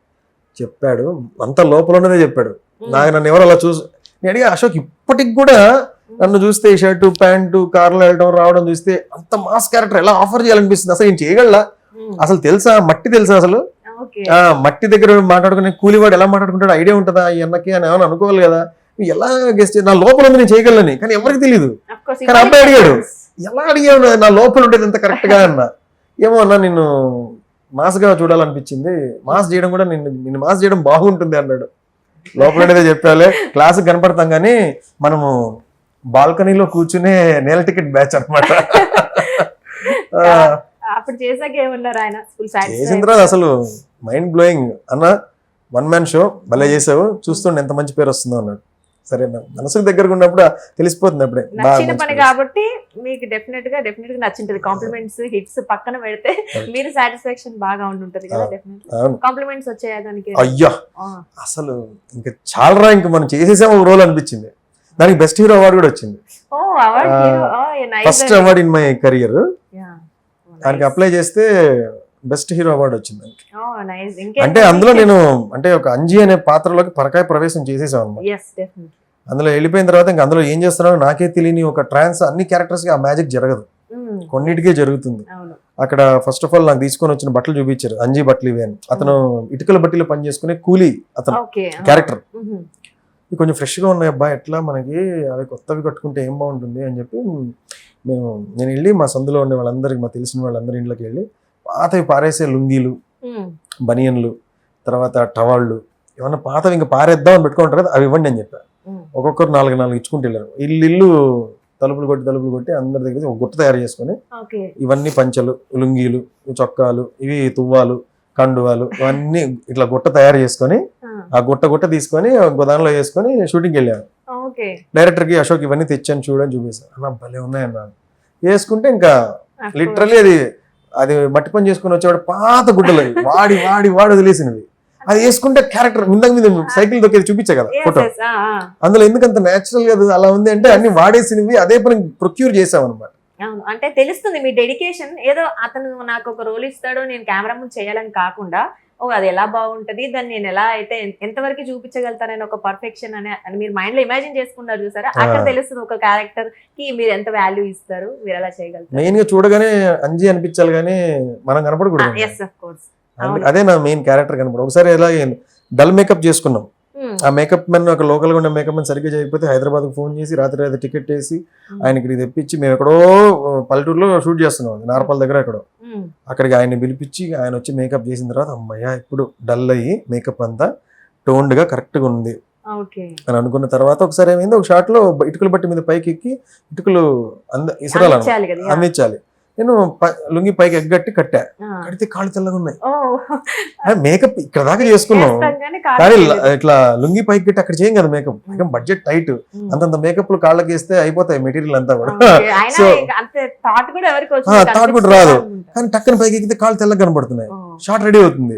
చెప్పాడు, అంత లోపల ఉన్నదే చెప్పాడు. నన్ను ఎవరు అలా నేను అడిగా అశోక్ ఇప్పటికి కూడా నన్ను చూస్తే షర్టు ప్యాంటు కార్లో వెళ్ళడం రావడం చూస్తే అంత మాస్ క్యారెక్టర్ ఎలా ఆఫర్ చేయాలనిపిస్తుంది. అసలు నేను చేయగలలా, అసలు తెలుసా మట్టి తెలుసా, అసలు మట్టి దగ్గర మాట్లాడుకునే కూలివాడు ఎలా మాట్లాడుకుంటాడు ఐడియా ఉంటుందా ఈ అన్నకి అని ఏమైనా అనుకోవాలి కదా. ఎలా గెస్ట్ నా లోపల ఉంది నేను చేయగలని, కానీ ఎవరికి తెలియదు. కానీ అబ్బాయి అడిగాడు, ఎలా అడిగావు నా లోపల ఉండేది ఎంత కరెక్ట్ గా అన్న. ఏమో అన్నా నిన్ను మాస్ గా చూడాలనిపించింది, మాస్ చేయడం కూడా నిన్ను మాస్ చేయడం బాగుంటుంది అన్నాడు. లోపల ఉండేదే చెప్పాలి, క్లాస్ కనపడతాం కానీ మనము బాల్కనీలో కూర్చునే నేల టికెట్ బ్యాచ్ అనమాట. అప్పుడు చేసాక ఏమన్నారు ఆయన? చేసిన తర్వాత అసలు మైండ్ బ్లోయింగ్ అన్న, 1 man షో భలే చేసావు, చూస్తుండే ఎంత మంచి పేరు వస్తుందో అన్నాడు. సరే మనసుకు దగ్గరగా ఉన్నప్పుడు తెలిసిపోతుంది అప్పుడే. నచ్చిన పని కాబట్టి మీకు డెఫినెట్ గా నచ్చింటది. కాంప్లిమెంట్స్ హిట్స్ పక్కన పెడితే మీరు సాటిస్ఫాక్షన్ బాగా ఉంటుంటది కదా. డెఫినెట్ కాంప్లిమెంట్స్ వచ్చాయా దానికి? అయ్యా అసలు ఇంకా చాలా ఇంకా మనం చేసేసాము ఒక రోల్ అనిపించింది. దానికి బెస్ట్ హీరో అవార్డు కూడా వచ్చింది. First award in my career. దానికి అప్లై చేస్తే బెస్ట్ హీరో అవార్డు వచ్చింది. అంటే అందులో నేను అంటే ఒక అంజీ అనే పాత్రలోకి పరకాయ ప్రవేశం చేసేసాను అనమాట. అందులో వెళ్ళిపోయిన తర్వాత ఇంకా అందులో ఏం చేస్తున్నానో నాకే తెలియని ఒక ట్రాన్స్, అన్ని క్యారెక్టర్స్ కి ఆ మ్యాజిక్ జరగదు, కొన్నిటికే జరుగుతుంది. అక్కడ ఫస్ట్ ఆఫ్ ఆల్ నాకు తీసుకొని వచ్చిన బట్టలు చూపించారు, అంజీ బట్టలు ఇవి అని. అతను ఇటుకల బట్టలు పని చేసుకునే కూలీ అతను క్యారెక్టర్. కొంచెం ఫ్రెష్గా ఉన్నాయి అబ్బా, ఎట్లా మనకి అవి కొత్తవి కట్టుకుంటే ఏం బాగుంటుంది అని చెప్పి నేను వెళ్ళి మా సందులో ఉండే వాళ్ళందరికి, మా తెలిసిన వాళ్ళందరి ఇంట్లోకి వెళ్ళి పాతవి పారేసే లుంగీలు, బనియన్లు, తర్వాత టవాళ్ళు, ఏమన్నా పాతవి ఇంకా పారేద్దాం అని పెట్టుకుంటారు కదా, అవి ఇవ్వండి అని చెప్పారు. ఒక్కొక్కరు 4 ఇచ్చుకుంటూ వెళ్ళారు. ఇల్లు తలుపులు కొట్టి అందరి దగ్గర ఒక గుట్ట తయారు చేసుకుని ఇవన్నీ పంచలు, లుంగీలు, చొక్కాలు, ఇవి తువ్వాలు, కండువాలు, ఇవన్నీ ఇట్లా గుట్ట తయారు చేసుకొని ఆ గుట్ట తీసుకొని గోదాంలో వేసుకొని షూటింగ్కి వెళ్ళాను. డైరెక్టర్ కి అశోక్ ఇవన్నీ తెచ్చాను చూడని చూపిస్తాను. అన్న భలే ఉన్నాయన్నాను. వేసుకుంటే ఇంకా లిటరల్లీ అది మట్టి పని చేసుకుని వచ్చేవాడు పాత గుడ్డలు వాడి వదిలేసినవి. అది వేసుకుంటే క్యారెక్టర్ మీద సైకిల్ దొక్కేది చూపించే కదా ఫోటో, అందులో ఎందుకంత నేచురల్ గా అలా ఉంది అంటే అన్ని వాడేసినవి అదే పని ప్రొక్యూర్ చేసాం అనమాట. అవును, అంటే తెలుస్తుంది మీ డెడికేషన్. ఏదో అతను నాకు ఒక రోల్ ఇస్తాడు నేను కెమెరా ముందు చేయాలని కాకుండా, అది ఎలా బాగుంటది, దాన్ని నేను ఎలా అయితే ఎంతవరకు చూపించగలుగుతానని ఒక పర్ఫెక్షన్ అని మీరు మైండ్ లో ఇమాజిన్ చేసుకున్నారు చూసారా, అక్కడ తెలుస్తుంది ఒక క్యారెక్టర్ కి మీరు ఎంత వాల్యూ ఇస్తారు, మీరు ఎలా చేయగలుగుతారు. మెయిన్ గా చూడగానే అంజీ అనిపించాలి కానీ మనం కనపడకూడదు. ఎస్ ఆఫ్ కోర్స్, అదే నా మెయిన్ క్యారెక్టర్ కనపడు. ఒకసారి ఎలా డల్ మేకప్ చేసుకున్నాం, ఆ మేకప్ మెన్ ఒక లోకల్ గా ఉన్న మేకప్ మెన్ సరిగ్గా చేయకపోతే హైదరాబాద్ ఫోన్ చేసి రాత్రి టికెట్ వేసి ఆయనకి తెప్పించి, మేము ఎక్కడో పల్లెటూరులో షూట్ చేస్తున్నాం నార్పల్ దగ్గర ఎక్కడో, అక్కడికి ఆయన్ని పిలిపించి ఆయన వచ్చి మేకప్ చేసిన తర్వాత అమ్మయ్య ఇప్పుడు డల్ అయ్యి మేకప్ అంతా టోన్డ్ గా కరెక్ట్ గా ఉంది అని అనుకున్న తర్వాత ఒకసారి ఏమైంది, ఒక షాట్ లో ఇటుకలు బట్టి మీద పైకి ఎక్కి ఇటుకలు ఇసరాలి అందించాలి. నేను లుంగి పైకి ఎగ్గట్టి కట్టా, కడితే కాళ్ళు తెల్లగా ఉన్నాయి. మేకప్ ఇక్కడ దాకా చేసుకున్నాం కానీ ఇట్లా లుంగి పైకి కట్టి అక్కడ చేయం కదా మేకప్, బడ్జెట్ టైట్, అంతంత మేకప్ కాళ్ళకి వేస్తే అయిపోతాయి మెటీరియల్ అంతా కూడా. సో థాట్ కూడా రాదు, కానీ టక్కన పైకి ఎక్కితే కాళ్ళు తెల్లగా కనబడుతున్నాయి, షార్ట్ రెడీ అవుతుంది.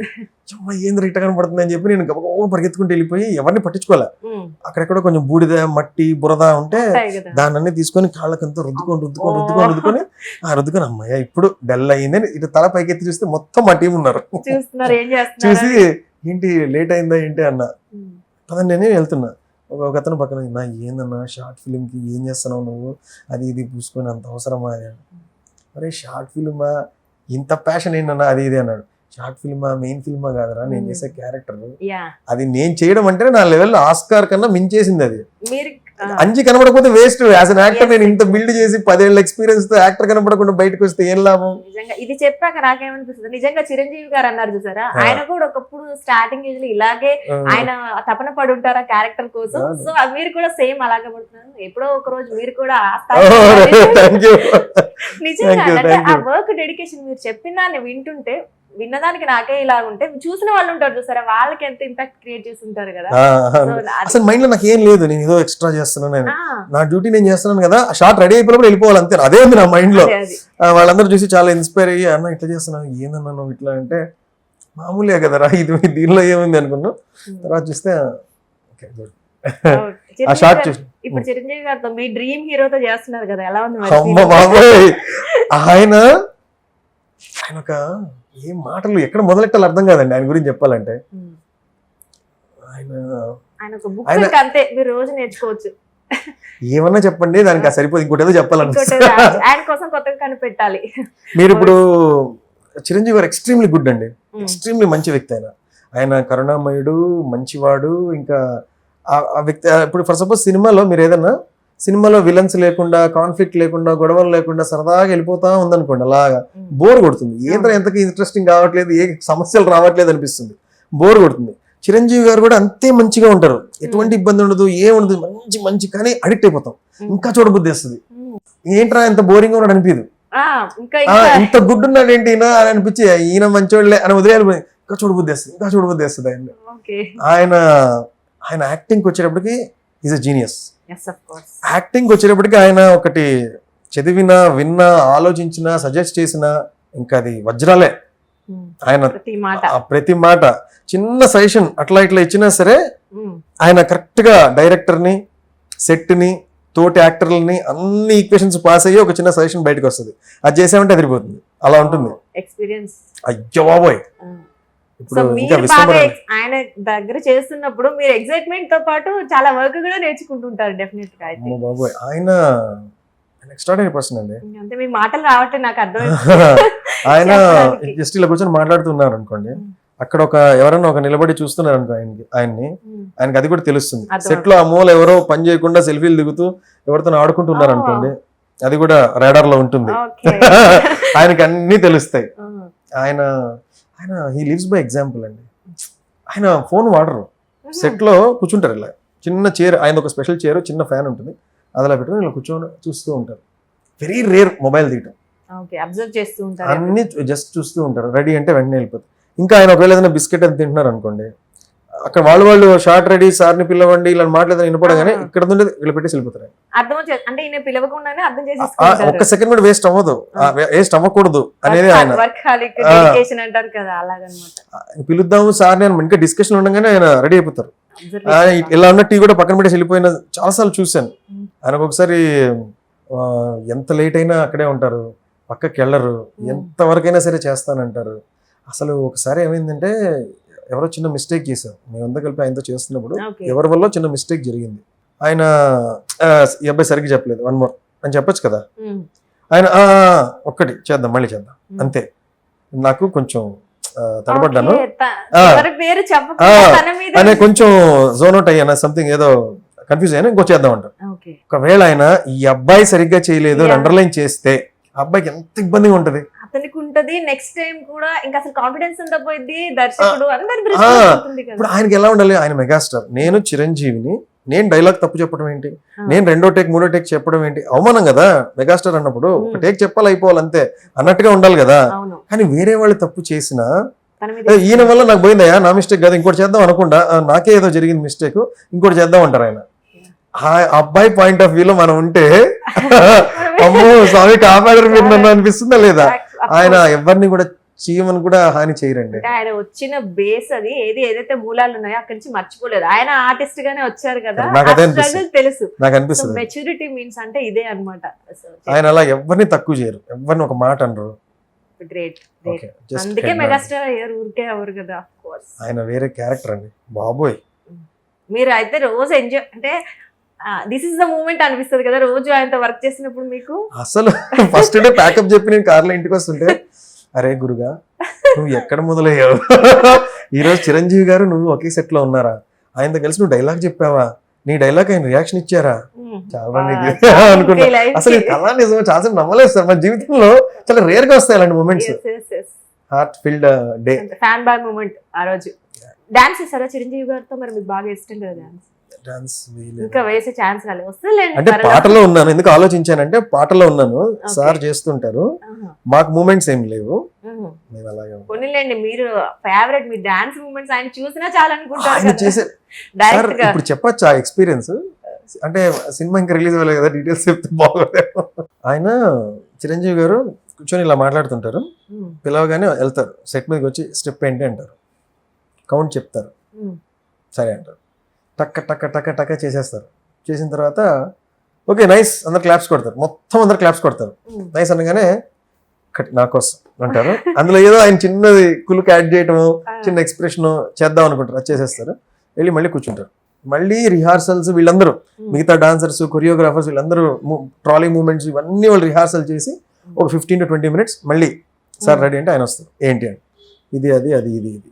ఏంద్ర ఇట్ట కనబడుతుంది అని చెప్పి నేను గబగబా పరిగెత్తుకుంటూ వెళ్ళిపోయి ఎవరిని పట్టించుకోలే. అక్కడెక్కడో కొంచెం బూడిద మట్టి బురద ఉంటే దాన్ని తీసుకొని కాళ్ళకంతా రుద్దుకొని అమ్మాయి ఇప్పుడు డల్ అయిందని ఇటు తల పైకి ఎత్తి చూస్తే మొత్తం మా టీం ఉన్నారు. చూసి ఏంటి లేట్ అయిందా ఏంటి అన్న, పదండి నేనే వెళ్తున్నా. ఒక అతను పక్కన, నా ఏందన్నా షార్ట్ ఫిలిం కి ఏం చేస్తున్నావు నువ్వు, అది ఇది పూసుకొని అంత అవసరమా అని. అరే షార్ట్ ఫిల్మా, ఇంత ప్యాషన్ ఏంటన్నా అది ఇది అన్నాడు. షార్ట్ ఫిల్మా మెయిన్ ఫిల్మా కాదురా నేను చేసే క్యారెక్టర్, అది నేను చేయడం అంటే నా లెవెల్లో ఆస్కార్ కన్నా మించేసింది. అది అంజి కనబడకపోతే వేస్ట్. యాజ్ అన్ యాక్టర్ నేను ఇంత బిల్డ్ చేసి 10 ఏళ్ళ ఎక్స్పీరియన్స్ తో యాక్టర్ కనబడకుండా బయటకు వస్తే ఏం లాభం? నిజంగా ఇది చెప్పాక నాకేమనిపిస్తుంది, నిజంగా చిరంజీవి గారు అన్నారు చూసారా, ఆయన కూడా ఒకప్పుడు స్టార్టింగ్ ఏజ్ లో ఇలాగే ఆయన తపన పడి ఉంటారు ఆ క్యారెక్టర్ కోసం. సో మీరు కూడా సేమ్ అలాగే పడుతున్నారు, ఎప్పుడో ఒక రోజు మీరు కూడా నిజంగా ఆ వర్క్ డెడికేషన్ మీరు చెప్పిన దాన్ని వింటుంటే, విన్నదానికి నాకే ఇలా ఉంటే చూసిన వాళ్ళు ఉంటారు చూసారా, వాళ్ళకి ఎంత ఇంపాక్ట్ క్రియేట్ చేసి ఉంటారు కదా. అసలు మైండ్ లో నాకు ఏం లేదు, నేను ఏదో ఎక్స్ట్రా చేస్తున్నాను, నా డ్యూటీ నేను చేస్తున్నాను కదా, షార్ట్ రెడీ అయిపోయినప్పుడు వెళ్ళిపోవాలి అంతే, అదే ఉంది నా మైండ్ లో. వాళ్ళందరూ చూసి చాలా ఇన్స్పైర్ అయ్యి, అన్న ఇట్లా చేస్తున్నావు ఏందన్నా నువ్వు ఇట్లా అంటే, మామూలుగా కదరా ఇది దీనిలో ఏముంది అనుకున్నావు. తర్వాత చూస్తే ఆ షార్ట్ చూసి ఇప్పుడు చిరంజీవి గారితో మీ డ్రీమ్ హీరోతో చేస్తున్నారు కదా, ఎలా ఉంది? ఆయన ఒక ఏం మాటలు ఎక్కడ మొదలెట్టాలి అర్థం కాదండి ఆయన గురించి చెప్పాలంటే. అంతే మీరు రోజు నేర్చుకోవచ్చు, ఏమన్నా చెప్పండి దానికి సరిపోదు, ఇంకోటి ఏదో చెప్పాలనిపిస్తుంది. ఆయన కోసం కొత్తగా కనిపెట్టాలి. మీరు ఇప్పుడు చిరంజీవి గారు ఎక్స్ట్రీమ్లీ గుడ్ అండి, ఎక్స్ట్రీమ్లీ మంచి వ్యక్తి. ఆయన కరుణామయుడు, మంచివాడు. ఇంకా ఆ వ్యక్తి ఇప్పుడు ఫర్ సపోజ్ సినిమాలో మీరు ఏదన్నా సినిమాలో విలన్స్ లేకుండా, కాన్ఫ్లిక్ట్ లేకుండా, గొడవలు లేకుండా సరదాగా వెళ్ళిపోతా ఉందనుకోండి, అలాగా బోర్ కొడుతుంది. ఏంటో ఎంతకి ఇంట్రెస్టింగ్ కావట్లేదు, ఏ సమస్యలు రావట్లేదు అనిపిస్తుంది, బోర్ కొడుతుంది. చిరంజీవి గారు కూడా అంతే మంచిగా ఉంటారు, ఎటువంటి ఇబ్బంది ఉండదు, ఏముండదు, మంచి మంచి కానీ అడిక్ట్ అయిపోతాం, ఇంకా చూడబుద్ధి వస్తుంది. ఏంట్రా ఎంత బోరింగ్ ఉన్నాడు అనిపించదు, ఇంత గుడ్ ఉన్నాడు ఏంటి ఈయన అని అనిపించి ఈయన మంచోళ్ళే అని వదిలేయాలి, ఇంకా చూడబుద్ధి వస్తుంది, ఇంకా చూడబుద్ధి వస్తుంది. ఆయన యాక్టింగ్కి వచ్చేటప్పటికి ఈజ్ అ జీనియస్. యాక్టింగ్ వచ్చేటప్పటికి ఆయన ఒకటి చదివినా, విన్నా, ఆలోచించినా, సజెస్ట్ చేసినా ఇంకా అది వజ్రాలే. ఆయన ప్రతి మాట చిన్న సజెషన్ అట్లా ఇట్లా ఇచ్చినా సరే ఆయన కరెక్ట్ గా డైరెక్టర్ ని, సెట్ ని, తోటి యాక్టర్లని అన్ని ఈక్వేషన్స్ పాస్ అయ్యి ఒక చిన్న సజెషన్ బయటకు వస్తుంది. అది చేసామంటే అదిరిపోతుంది, అలా ఉంటుంది ఎక్స్పీరియన్స్. అయ్యో బాబోయ్, ఆయన దగ్గర చేస్తున్నప్పుడు మీరు ఎక్సైట్మెంట్ తో పాటు చాలా వర్క్ కూడా నేర్చుకుంటుంటారు డెఫినెట్ గా. బాబోయ్ ఆయన ఎక్స్ట్రాడనరీ పర్సన్ అండి, అంటే మీ మాటలు రావట్లేదు నాకు అర్థం. ఆయన జస్ట్ ఇలా కూర్చొని మాట్లాడుతున్నారు అనుకోండి, అక్కడ ఎవరైనా నిలబడి చూస్తున్నారు అనుకో ఆయనకి అది కూడా తెలుస్తుంది. సెట్ లో ఆ మూల ఎవరో పని చేయకుండా సెల్ఫీలు దిగుతూ ఎవరితో ఆడుకుంటున్నారు అనుకోండి, అది కూడా రాడార్ లో ఉంటుంది. ఆయనకి అన్ని తెలుస్తాయి. ఆయన హీ లివ్స్ బై ఎగ్జాంపుల్ అండి. ఆయన ఫోన్ వాడరు, సెట్ లో కూర్చుంటారు ఇలా చిన్న చైర్, ఆయన ఒక స్పెషల్ చైర్, చిన్న ఫ్యాన్ ఉంటుంది, అదిలా పెట్టుకుని ఇలా కూర్చొని చూస్తూ ఉంటారు. వెరీ రేర్ మొబైల్ తీయటం, అన్ని జస్ట్ చూస్తూ ఉంటారు. రెడీ అంటే వెంటనే వెళ్ళిపోతారు. ఇంకా ఆయన ఒకవేళ ఏదైనా బిస్కెట్ అది తింటున్నారు అనుకోండి, అక్కడ వాళ్ళు షార్ట్ రెడీ, సార్ని పిలవండి ఇలా మాట్లాడదని వినపడగానే ఇక్కడ నుండి ఇలా పెట్టేసి వెళ్ళిపోతారు. ఒక్క సెకండ్ కూడా వేస్ట్ అవ్వదు, వేస్ట్ అవ్వకూడదు అనేది ఆయన. పిలుద్దాము సార్ని అని ఇంకా డిస్కషన్ ఉండగానే ఆయన రెడీ అయిపోతారు. ఇలా ఉన్న టీ కూడా పక్కన పెట్టేసి వెళ్ళిపోయిన చాలాసార్లు చూశాను. ఆయనకు ఒకసారి ఎంత లేట్ అయినా అక్కడే ఉంటారు, పక్కకి వెళ్ళరు, ఎంతవరకైనా సరే చేస్తానంటారు. అసలు ఒకసారి ఏమైందంటే ఎవరో చిన్న మిస్టేక్ చేశారు, మేమంతా కలిపి ఆయనతో చేస్తున్నప్పుడు ఎవరి వల్ల చిన్న మిస్టేక్ జరిగింది. ఆయన ఈ అబ్బాయి సరిగ్గా చెప్పలేదు, 1 more అని చెప్పొచ్చు కదా. ఆయన ఒక్కటి చేద్దాం, మళ్ళీ చేద్దాం అంతే. నాకు కొంచెం తడబడ్డాను అనే కొంచెం జోన్ అవుట్ అయ్యాను, సంథింగ్ ఏదో కన్ఫ్యూజ్ అయ్యాను, ఇంకో చేద్దాం అంటారు. ఒకవేళ ఆయన ఈ అబ్బాయి సరిగ్గా చేయలేదు అని అండర్లైన్ చేస్తే అబ్బాయికి ఎంత ఇబ్బందిగా ఉంటది, అతనికి ఉంటది. నెక్స్ట్ టైం కూడా ఇంకా అసలు కాన్ఫిడెన్స్ అంతా పోయింది, దర్శకుడు అందరి. ఇప్పుడు ఆయనకి ఎలా ఉండాలి, ఆయన మెగాస్టార్, నేను చిరంజీవిని నేను డైలాగ్ తప్పు చెప్పడం ఏంటి, నేను 2వ టేక్ 3వ టేక్ చెప్పడం ఏంటి, అవమానం కదా. మెగాస్టార్ అన్నప్పుడు ఒక టేక్ చెప్పాలి అయిపోవాలి అంతే అన్నట్టుగా ఉండాలి కదా. కానీ వేరే వాళ్ళు తప్పు చేసినా ఈయన వల్ల నాకు పోయిందయ్యా, నా మిస్టేక్ కదా, ఇంకోటి చేద్దాం అనకుండా నాకే ఏదో జరిగింది మిస్టేక్, ఇంకోటి చేద్దాం అంటారు ఆయన. ఆ అబ్బాయి పాయింట్ ఆఫ్ వ్యూలో మనం ఉంటే అమ్మో స్వామి కాపాడరు మీరు నన్ను అనిపిస్తుందా లేదా. ఆయన ఎవరిని కూడా చీమని కూడా హాని చేయరండి. ఆయన వచ్చిన బేస్ అది ఏదైతే మూలాలు ఉన్నాయో అక్కడి నుంచి మర్చిపోలేదు. ఆయన ఆర్టిస్ట్ గానే వచ్చారు కదా, తెలుసు నాకు అనిపిస్తుంది. మెచ్యూరిటీ మీన్స్ అంటే ఇదే అన్నమాట. ఆయన అలా ఎవరిని తక్కువ చేయరు, ఎవరిని ఒక మాట అనరు. గ్రేట్. అందుకే మెగాస్టార్ అయ్యారు, ఊరికే అవరు కదా. ఆయన వేరే క్యారెక్టర్ అండి బాబోయ్. మీరు అయితే రోజు ఎంజాయ్ అంటే దిస్ ఇస్ ద మూమెంట్ అనిపిస్తుంది కదా రోజు ఆయనతో వర్క్ చేసినప్పుడు మీకు. అసలు ఫస్ట్ డే ప్యాకప్ చెప్పి నేను కార్లో ఇంటికి వస్తుంటే, అరే గురుగా నువ్వు ఎక్కడ మొదలయ్యావు, ఈరోజు చిరంజీవి గారు నువ్వు ఒకే సెట్ లో ఉన్నారా, ఆయనతో కలిసి నువ్వు డైలాగ్ చెప్పావా, నీ డైలాగ్ ఆయన రియాక్షన్ ఇచ్చారా, చాలా అనుకున్నా. అసలు కళా నిజమో చాలా నమ్మలేదు సార్. మన జీవితంలో చాలా రేర్ గా వస్తాయి అలాంటి moments. Heart filled day, fan boy moment. ఆ రోజు డాన్స్ చేస్తారా చిరంజీవి గారితో? మరి మీకు బాగా ఇష్టం కదా డాన్స్? ఇంకా వేసే ఛాన్స్ రాలేదు, వస్తలేండి. అంటే పాటలో ఉన్నాను, ఎందుకు ఆలోచించానంటే పాటలో ఉన్నాను, సార్ చేస్తుంటారు, మాకు మూమెంట్స్ ఏం లేవు. కొనిలేండి మీరు ఫేవరెట్ మీ డాన్స్ మూమెంట్స్ ఆయన చూసినా చాలా అనుకుంటారు. ఇప్పుడు చెప్పొచ్చు ఆ ఎక్స్పీరియన్స్, అంటే సినిమా ఇంకా రిలీజ్ అవ్వలేదు కదా, డీటెయిల్స్ చెప్తే బాగుంది. ఆయన చిరంజీవి గారు కూర్చొని ఇలా మాట్లాడుతుంటారు, పిలవగానే వెళ్తారు, సెట్ మీదకి వచ్చి స్టెప్ ఏంటి అంటారు, కౌంట్ చెప్తారు, సరే అంటారు, టక్క టక్క టక్క టక్క చేసేస్తారు. చేసిన తర్వాత ఓకే నైస్ అందరు క్లాప్స్ కొడతారు, మొత్తం అందరు క్లాప్స్ కొడతారు. నైస్ అనగానే నా కోసం అంటారు. అందులో ఏదో ఆయన చిన్నది కులుకు యాడ్ చేయటము, చిన్న ఎక్స్ప్రెషన్ చేద్దాం అనుకుంటారు, అది చేసేస్తారు. వెళ్ళి మళ్ళీ కూర్చుంటారు. మళ్ళీ రిహార్సల్స్ వీళ్ళందరూ మిగతా డాన్సర్స్ కొరియోగ్రాఫర్స్ వీళ్ళందరూ ట్రాలీ మూమెంట్స్ ఇవన్నీ వాళ్ళు రిహార్సల్ చేసి ఒక 15 to 20 minutes మళ్ళీ సార్ రెడీ అంటే ఆయన వస్తారు. ఏంటి అంటే ఇది అది అది ఇది ఇది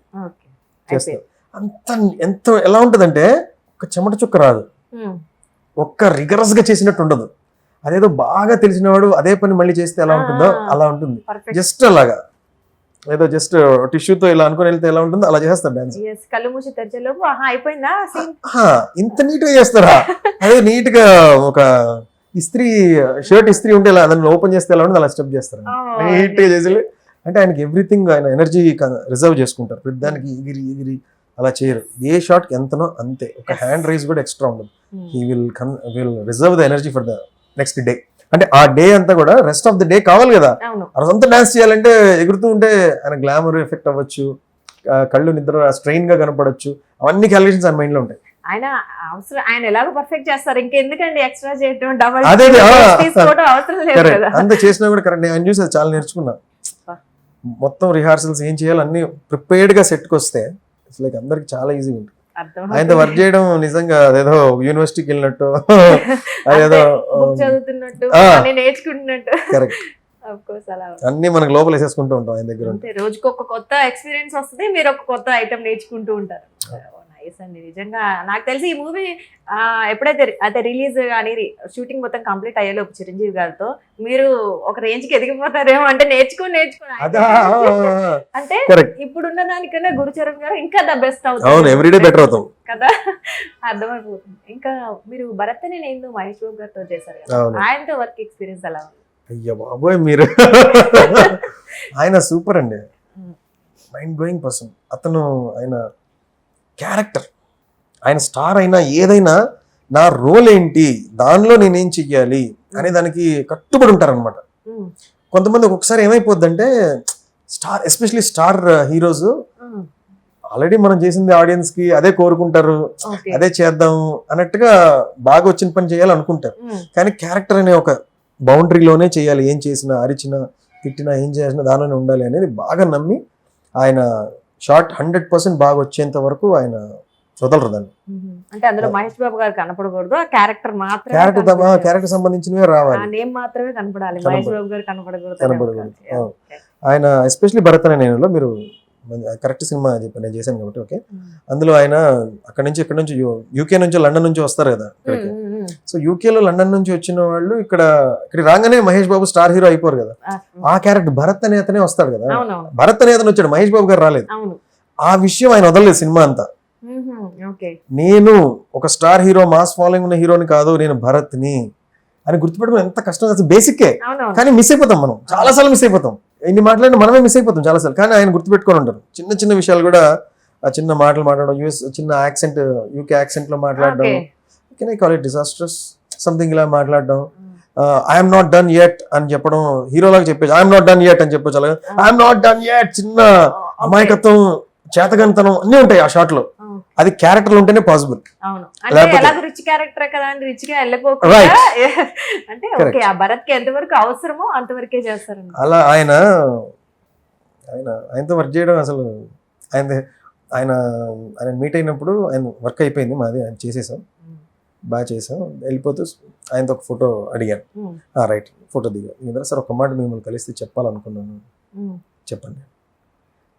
చేస్తారు. అంత ఎంత ఎలా ఉంటుందంటే ఒక చెమట చుక్క రాదు, ఒక్క రిగరస్ గా చేసినట్టు ఉండదు. అదేదో బాగా తెలిసినవాడు అదే పని మళ్ళీ చేస్తే ఎలా ఉంటుందో అలా ఉంటుంది. జస్ట్ అలాగా ఏదో జస్ట్ టిష్యూతో ఇలా అనుకుని వెళ్తే ఎలా ఉంటుందో అలా చేస్తారు డాన్స్. కళ్ళు మూసి తెరిచేలోపు అయిపోయిందా, ఇంత నీట్ గా చేస్తారా? అదే నీట్ గా ఒక ఇస్త్రీ షర్ట్ ఇస్త్రీ ఉంటే దాన్ని ఓపెన్ చేస్తే ఎలా ఉంటుంది అలా స్టెప్ చేస్తారు నీట్ గా చేసి. అంటే ఆయనకి ఎవ్రీథింగ్ ఆయన ఎనర్జీ రిజర్వ్ చేసుకుంటారు, ప్రతిదానికి ఎగిరి ఎగిరి అలా చేయరు. ఏ షాట్ కి ఎంతనో అంతే, ఒక హ్యాండ్ రైజ్ కూడా ఎక్స్ట్రా ఉండదు. He will reserve the energy for the next day. అంటే ఆ డే అంతా కూడా రెస్ట్ ఆఫ్ ద డే కావాలి కదా, అదంతా డాన్స్ చేయాలంటే ఎగురుతూ ఉంటే ఆయన గ్లామర్ ఎఫెక్ట్ అవ్వచ్చు, కళ్ళు నిద్ర స్ట్రెయిన్ గా కనపడచ్చు, అవన్నీ క్యాలిక్యులేషన్స్ ఆయన మైండ్ లో ఉంటాయి. ఆయన అవసరం, ఆయన ఎలాగో పర్ఫెక్ట్ చేస్తారు, ఇంకెందుకండి ఎక్స్ట్రా చేయడం, డబుల్ అదే అవసరం లేదు కదా. అంత చేసినా కూడా కరెక్ట్. ఆయన చూసి చాలా నేర్చుకున్నా. మొత్తం రిహార్సల్స్ ఏం చేయాలి అన్ని ప్రిపేర్డ్ గా సెట్ కి వస్తే లైక్ అందరికి చాలా ఈజీగా ఉంటుంది. ఆయనతో వర్క్ చేయడం నిజంగా అదేదో యూనివర్సిటీకి వెళ్ళినట్టు, అదేదో చదువుతున్నట్టు, నేర్చుకుంటున్నట్టు. కరెక్ట్. అన్ని మనకు లోపల వేసేసుకుంటూ ఉంటాం ఆయన దగ్గర. రోజుకి ఒక కొత్త ఎక్స్పీరియన్స్ వస్తుంది, మీరు ఒక కొత్త ఐటమ్ నేర్చుకుంటూ ఉంటారు. నైస్ అండి. నిజంగా నాకు తెలిసి ఈ మూవీ ఎప్పుడైతే అయితే రిలీజ్ కానీ షూటింగ్ మొత్తం కంప్లీట్ అయ్యేలోపు చిరంజీవి గారితో మీరు ఒక రేంజ్ కి ఎదిగిపోతారేమో, అంటే నేర్చుకుని అంటే ఇప్పుడున్న దానికన్నా గురుచరణ్ గారు ఇంకా ద బెస్ట్ అవుతుంది కదా, అర్థమైపోతుంది. ఇంకా మీరు భరత్ అనే నేను మహేష్ బాబు గారితో చేశారు కదా, ఆయనతో వర్క్ ఎక్స్పీరియన్స్ ఎలా ఉంది? అయ్యో బాబోయ్ మీరు ఆయన సూపర్ అండి, మైండ్ బ్లోయింగ్ పర్సన్. అతను ఆయన క్యారెక్టర్, ఆయన స్టార్ అయినా ఏదైనా నా రోల్ ఏంటి, దానిలో నేనేం చెయ్యాలి అనే దానికి కట్టుబడి ఉంటారనమాట. కొంతమంది ఒక్కొక్కసారి ఏమైపోద్దంటే star, especially star heroes already మనం చేసింది ఆడియన్స్ కి అదే కోరుకుంటారు, అదే చేద్దాం అన్నట్టుగా బాగా వచ్చిన పని చేయాలి అనుకుంటారు. కానీ క్యారెక్టర్ అనే ఒక బౌండరీలోనే చేయాలి, ఏం చేసినా అరిచినా తిట్టినా ఏం చేసినా దానిలోనే ఉండాలి అనేది బాగా నమ్మి ఆయన షార్ట్ 100% బాగా వచ్చేంత వరకు ఆయన వదలరు దాన్ని. అంటే అందులో మహేష్ బాబు గారు కనపడకూడదు, ఆ క్యారెక్టర్ మాత్రమే, క్యారెక్టర్ సంబంధించినవే రావాలి, నేమ్ మాత్రమే కనపడాలి, మహేష్ బాబు గారు కనపడకూడదు. ఆయన ఎస్పెషలీ భరత్ అనే నేనులో మీరు కరెక్ట్ సినిమా చెప్పాను నేను చేశాను కాబట్టి ఓకే. అందులో ఆయన అక్కడ నుంచి ఇక్కడ నుంచి యూకే నుంచి లండన్ నుంచి వస్తారు కదా ఇక్కడికి. సో యూకేలో లండన్ నుంచి వచ్చిన వాళ్ళు ఇక్కడ రాగానే మహేష్ బాబు స్టార్ హీరో అయిపోరు కదా, ఆ క్యారెక్టర్ భరత్ అనే అతనే వస్తాడు కదా. భరత్ అనే అతను వచ్చాడు, మహేష్ బాబు గారు రాలేదు. ఆ విషయం ఆయన వదలలేదు సినిమా అంతా. ఓకే. నేను ఒక స్టార్ హీరో మాస్ ఫాలోయింగ్ ఉన్న హీరోని కాదు, నేను భరత్ని అని గుర్తుపెట్టుకుని ఎంత కష్టం, అసలు బేసిక్కే. అవునవును. కానీ మిస్ అయిపోతాం మనం, చాలాసార్లు మిస్ అయిపోతాం. ఇన్ని మాట్లాడిన మనమే మిస్ అయిపోతాం చాలాసార్లు. కానీ ఆయన గుర్తుపెట్టుకొని ఉంటారు. చిన్న చిన్న విషయాలు కూడా, ఆ చిన్న మాటలు మాట్లాడడం, చిన్న యాక్సెంట్, యూకే యాక్సెంట్ లో మాట్లాడడం, can I call it disastrous something ఇలా మాట్లాడడం. ఐఎమ్ నాట్ డన్ యెట్ అని చెప్పడం, హీరోలాగా చెప్పేసి ఐఎమ్ నాట్ డన్ యెట్ అని చెప్పొచ్చు. అలాగే ఐఎమ్ నాట్ డన్ యెట్, చిన్న అమాయకత్వం, చేతగంతనం అన్నీ ఉంటాయి ఆ షాట్ లో. అది క్యారెక్టర్ ఉంటేనే పాసిబుల్. అవును. అంటే ఎలాగో రిచ్ క్యారెక్టర్ కదా అని రిచ్ గా వెళ్ళిపోకుండా, అంటే ఓకే, ఆ భరత్ కి ఎంతవరకు అవసరమో అంతవరకే చేస్తారు. అలా ఆయనతో వర్క్ చేయడం అసలు, ఆయన మీట్ అయినప్పుడు ఆయన వర్క్ అయిపోయింది మాది, ఆయన చేసేసాం, బాగా చేసాం. వెళ్ళిపోతూ ఆయనతో ఒక ఫోటో అడిగాను. రైట్, ఫోటో దిగాను. సార్ ఒక మాట మిమ్మల్ని కలిస్తే చెప్పాలనుకున్నాను, చెప్పండి.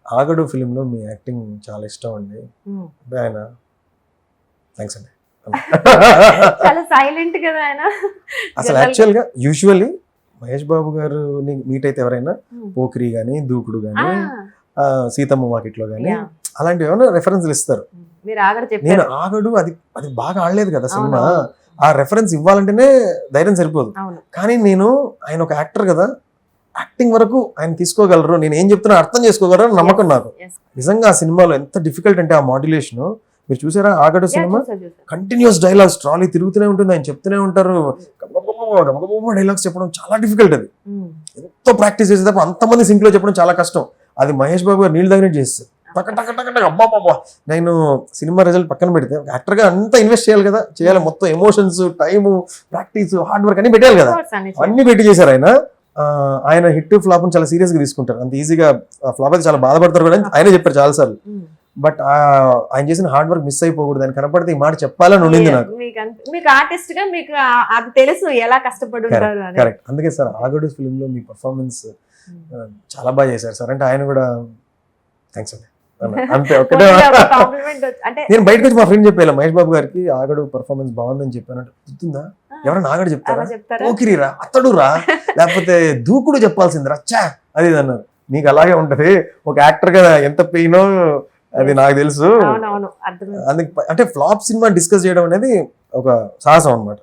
ఆగడు ఫిలింలో మీ యాక్టింగ్ చాలా ఇష్టం అండి. ఆయన థ్యాంక్స్ అండి. చాలా సైలెంట్ కదా ఆయన. అసలు యాక్చువల్గా యూజువల్లీ మహేష్ బాబు గారు మీట్ అయితే ఎవరైనా పోకిరి కానీ, దూకుడు కానీ, సీతమ్మ వాకిట్లో కానీ అలాంటివి ఏమైనా రెఫరెన్స్లు ఇస్తారు. నేను ఆగడు అది బాగా ఆడలేదు కదా సినిమా, ఆ రెఫరెన్స్ ఇవ్వాలంటేనే ధైర్యం సరిపోదు. కానీ నేను ఆయన ఒక యాక్టర్ కదా, యాక్టింగ్ వరకు ఆయన తీసుకోగలరు, నేను ఏం చెప్తున్నా అర్థం చేసుకోగలరు అని నమ్మకం నాకు. నిజంగా ఆ సినిమాలో ఎంత డిఫికల్ట్ అంటే ఆ మాడ్యులేషన్. మీరు చూసారా ఆగడు సినిమా? కంటిన్యూస్ డైలాగ్స్, ట్రాలీ తిరుగుతూనే ఉంటుంది, ఆయన చెప్తూనే ఉంటారు, డైలాగ్స్ చెప్పడం చాలా డిఫికల్ట్. అది ఎంతో ప్రాక్టీస్ చేసేటప్పుడు అంతమంది సింక్ లో చెప్పడం చాలా కష్టం. అది మహేష్ బాబు గారు నీళ్ళు దగ్గర చేస్తారు. అబ్బా, నేను సినిమా రిజల్ట్ పక్కన పెడితే యాక్టర్ గా అంతా ఇన్వెస్ట్ చేయాలి కదా, చేయాలి మొత్తం emotions, time, practice, hard work అన్ని పెట్టాలి కదా, అన్ని పెట్టి చేశారు ఆయన. ఆయన హిట్ ఫ్లాప్ చాలా సీరియస్ గా తీసుకుంటారు, అంత ఈజీగా ఫ్లాప్ అయితే చాలా బాధపడతారు కూడా ఆయన చెప్పారు చాలా సార్లు. బట్ ఆయన చేసిన హార్డ్ వర్క్ మిస్ అయిపోకూడదు, ఆయన కనపడితే ఈ మాట చెప్పాలని ఉండింది నాకు. మీకు ఆర్టిస్ట్ గా మీకు అది తెలుసు ఎలా కష్టపడి ఉంటారు. కరెక్ట్, అందుకే సార్ ఆగడు ఫిల్మ్ లో మీ పర్ఫార్మెన్స్ చాలా బాగా చేశారు సార్ అంటే ఆయన కూడా థ్యాంక్స్ అండి అంతే. ఒకటే నేను బయటకు వచ్చి మా ఫ్రెండ్ చెప్పాను మహేష్ బాబు గారికి ఆగడు పర్ఫార్మెన్స్ బాగుందని చెప్పాను. గుర్తుందా? ఎవరైనా ఆగడు చెప్తారా? పోకిరిరా, అతడు రా, లేకపోతే దూకుడు చెప్పాల్సింది రచ్చా అది ఇది అన్నారు. మీకు అలాగే ఉంటది, ఒక యాక్టర్ గా ఎంత పెయినో అది నాకు తెలుసు. అందుకే అంటే ఫ్లాప్ సినిమా డిస్కస్ చేయడం అనేది ఒక సాహసం అన్నమాట.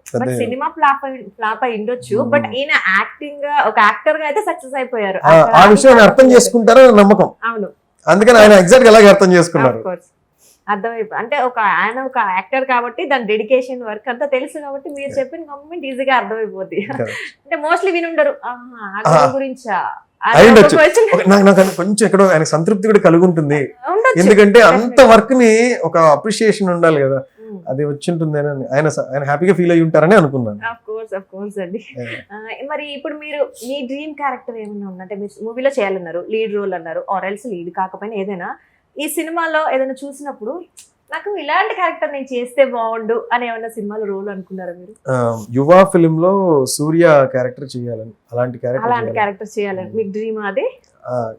సినిమా ఫ్లాప్ అయి ఉండొచ్చు, బట్ ఈయన యాక్టింగ్ ఒక యాక్టర్ గా అయితే సక్సెస్ అయిపోయారు. ఆ విషయం అర్థం చేసుకుంటారో నమ్మకం. అవును, అందుకని ఆయన ఎగ్జాక్ట్ అలాగే అర్థం చేసుకున్నారు. అర్థమైపోయి అంటే ఆయన ఒక యాక్టర్ కాబట్టి దాని డెడికేషన్ వర్క్ అంతా తెలుసు కాబట్టి మీరు చెప్పిన కామెంట్ ఈజీగా అర్థమైపోద్ది. అంటే మోస్ట్లీ వినుండరు గురించా కొంచెం ఎక్కడో ఆయన సంతృప్తి కూడా కలిగి ఉంటుంది, ఎందుకంటే అంత వర్క్ ని ఒక అప్రిషియేషన్ ఉండాలి కదా, అది వచ్చి ఉంటుంది అని ఆయన హ్యాపీగా ఫీల్ అయ్యి ఉంటారని అనుకున్నాను. అండి. మరి ఇప్పుడు మీరు మీ డ్రీమ్ క్యారెక్టర్ ఏమన్నా ఉందంటే మీరు మూవీలో చేయాలన్నారు, లీడ్ రోల్ అన్నారు, ఆర్ ఎల్స్ లీడ్ కాకపోయినా ఏదైనా ఈ సినిమాలో ఏదైనా చూసినప్పుడు నాకు ఇలాంటి క్యారెక్టర్ నేను చేస్తే బాగుండు అని ఏమన్నా సినిమాలో రోల్ అనుకున్నారా మీరు? యువ ఫిలిం లో సూర్య క్యారెక్టర్ చేయాలని, అలాంటి క్యారెక్టర్ చేయాలని మీకు డ్రీమ్? అది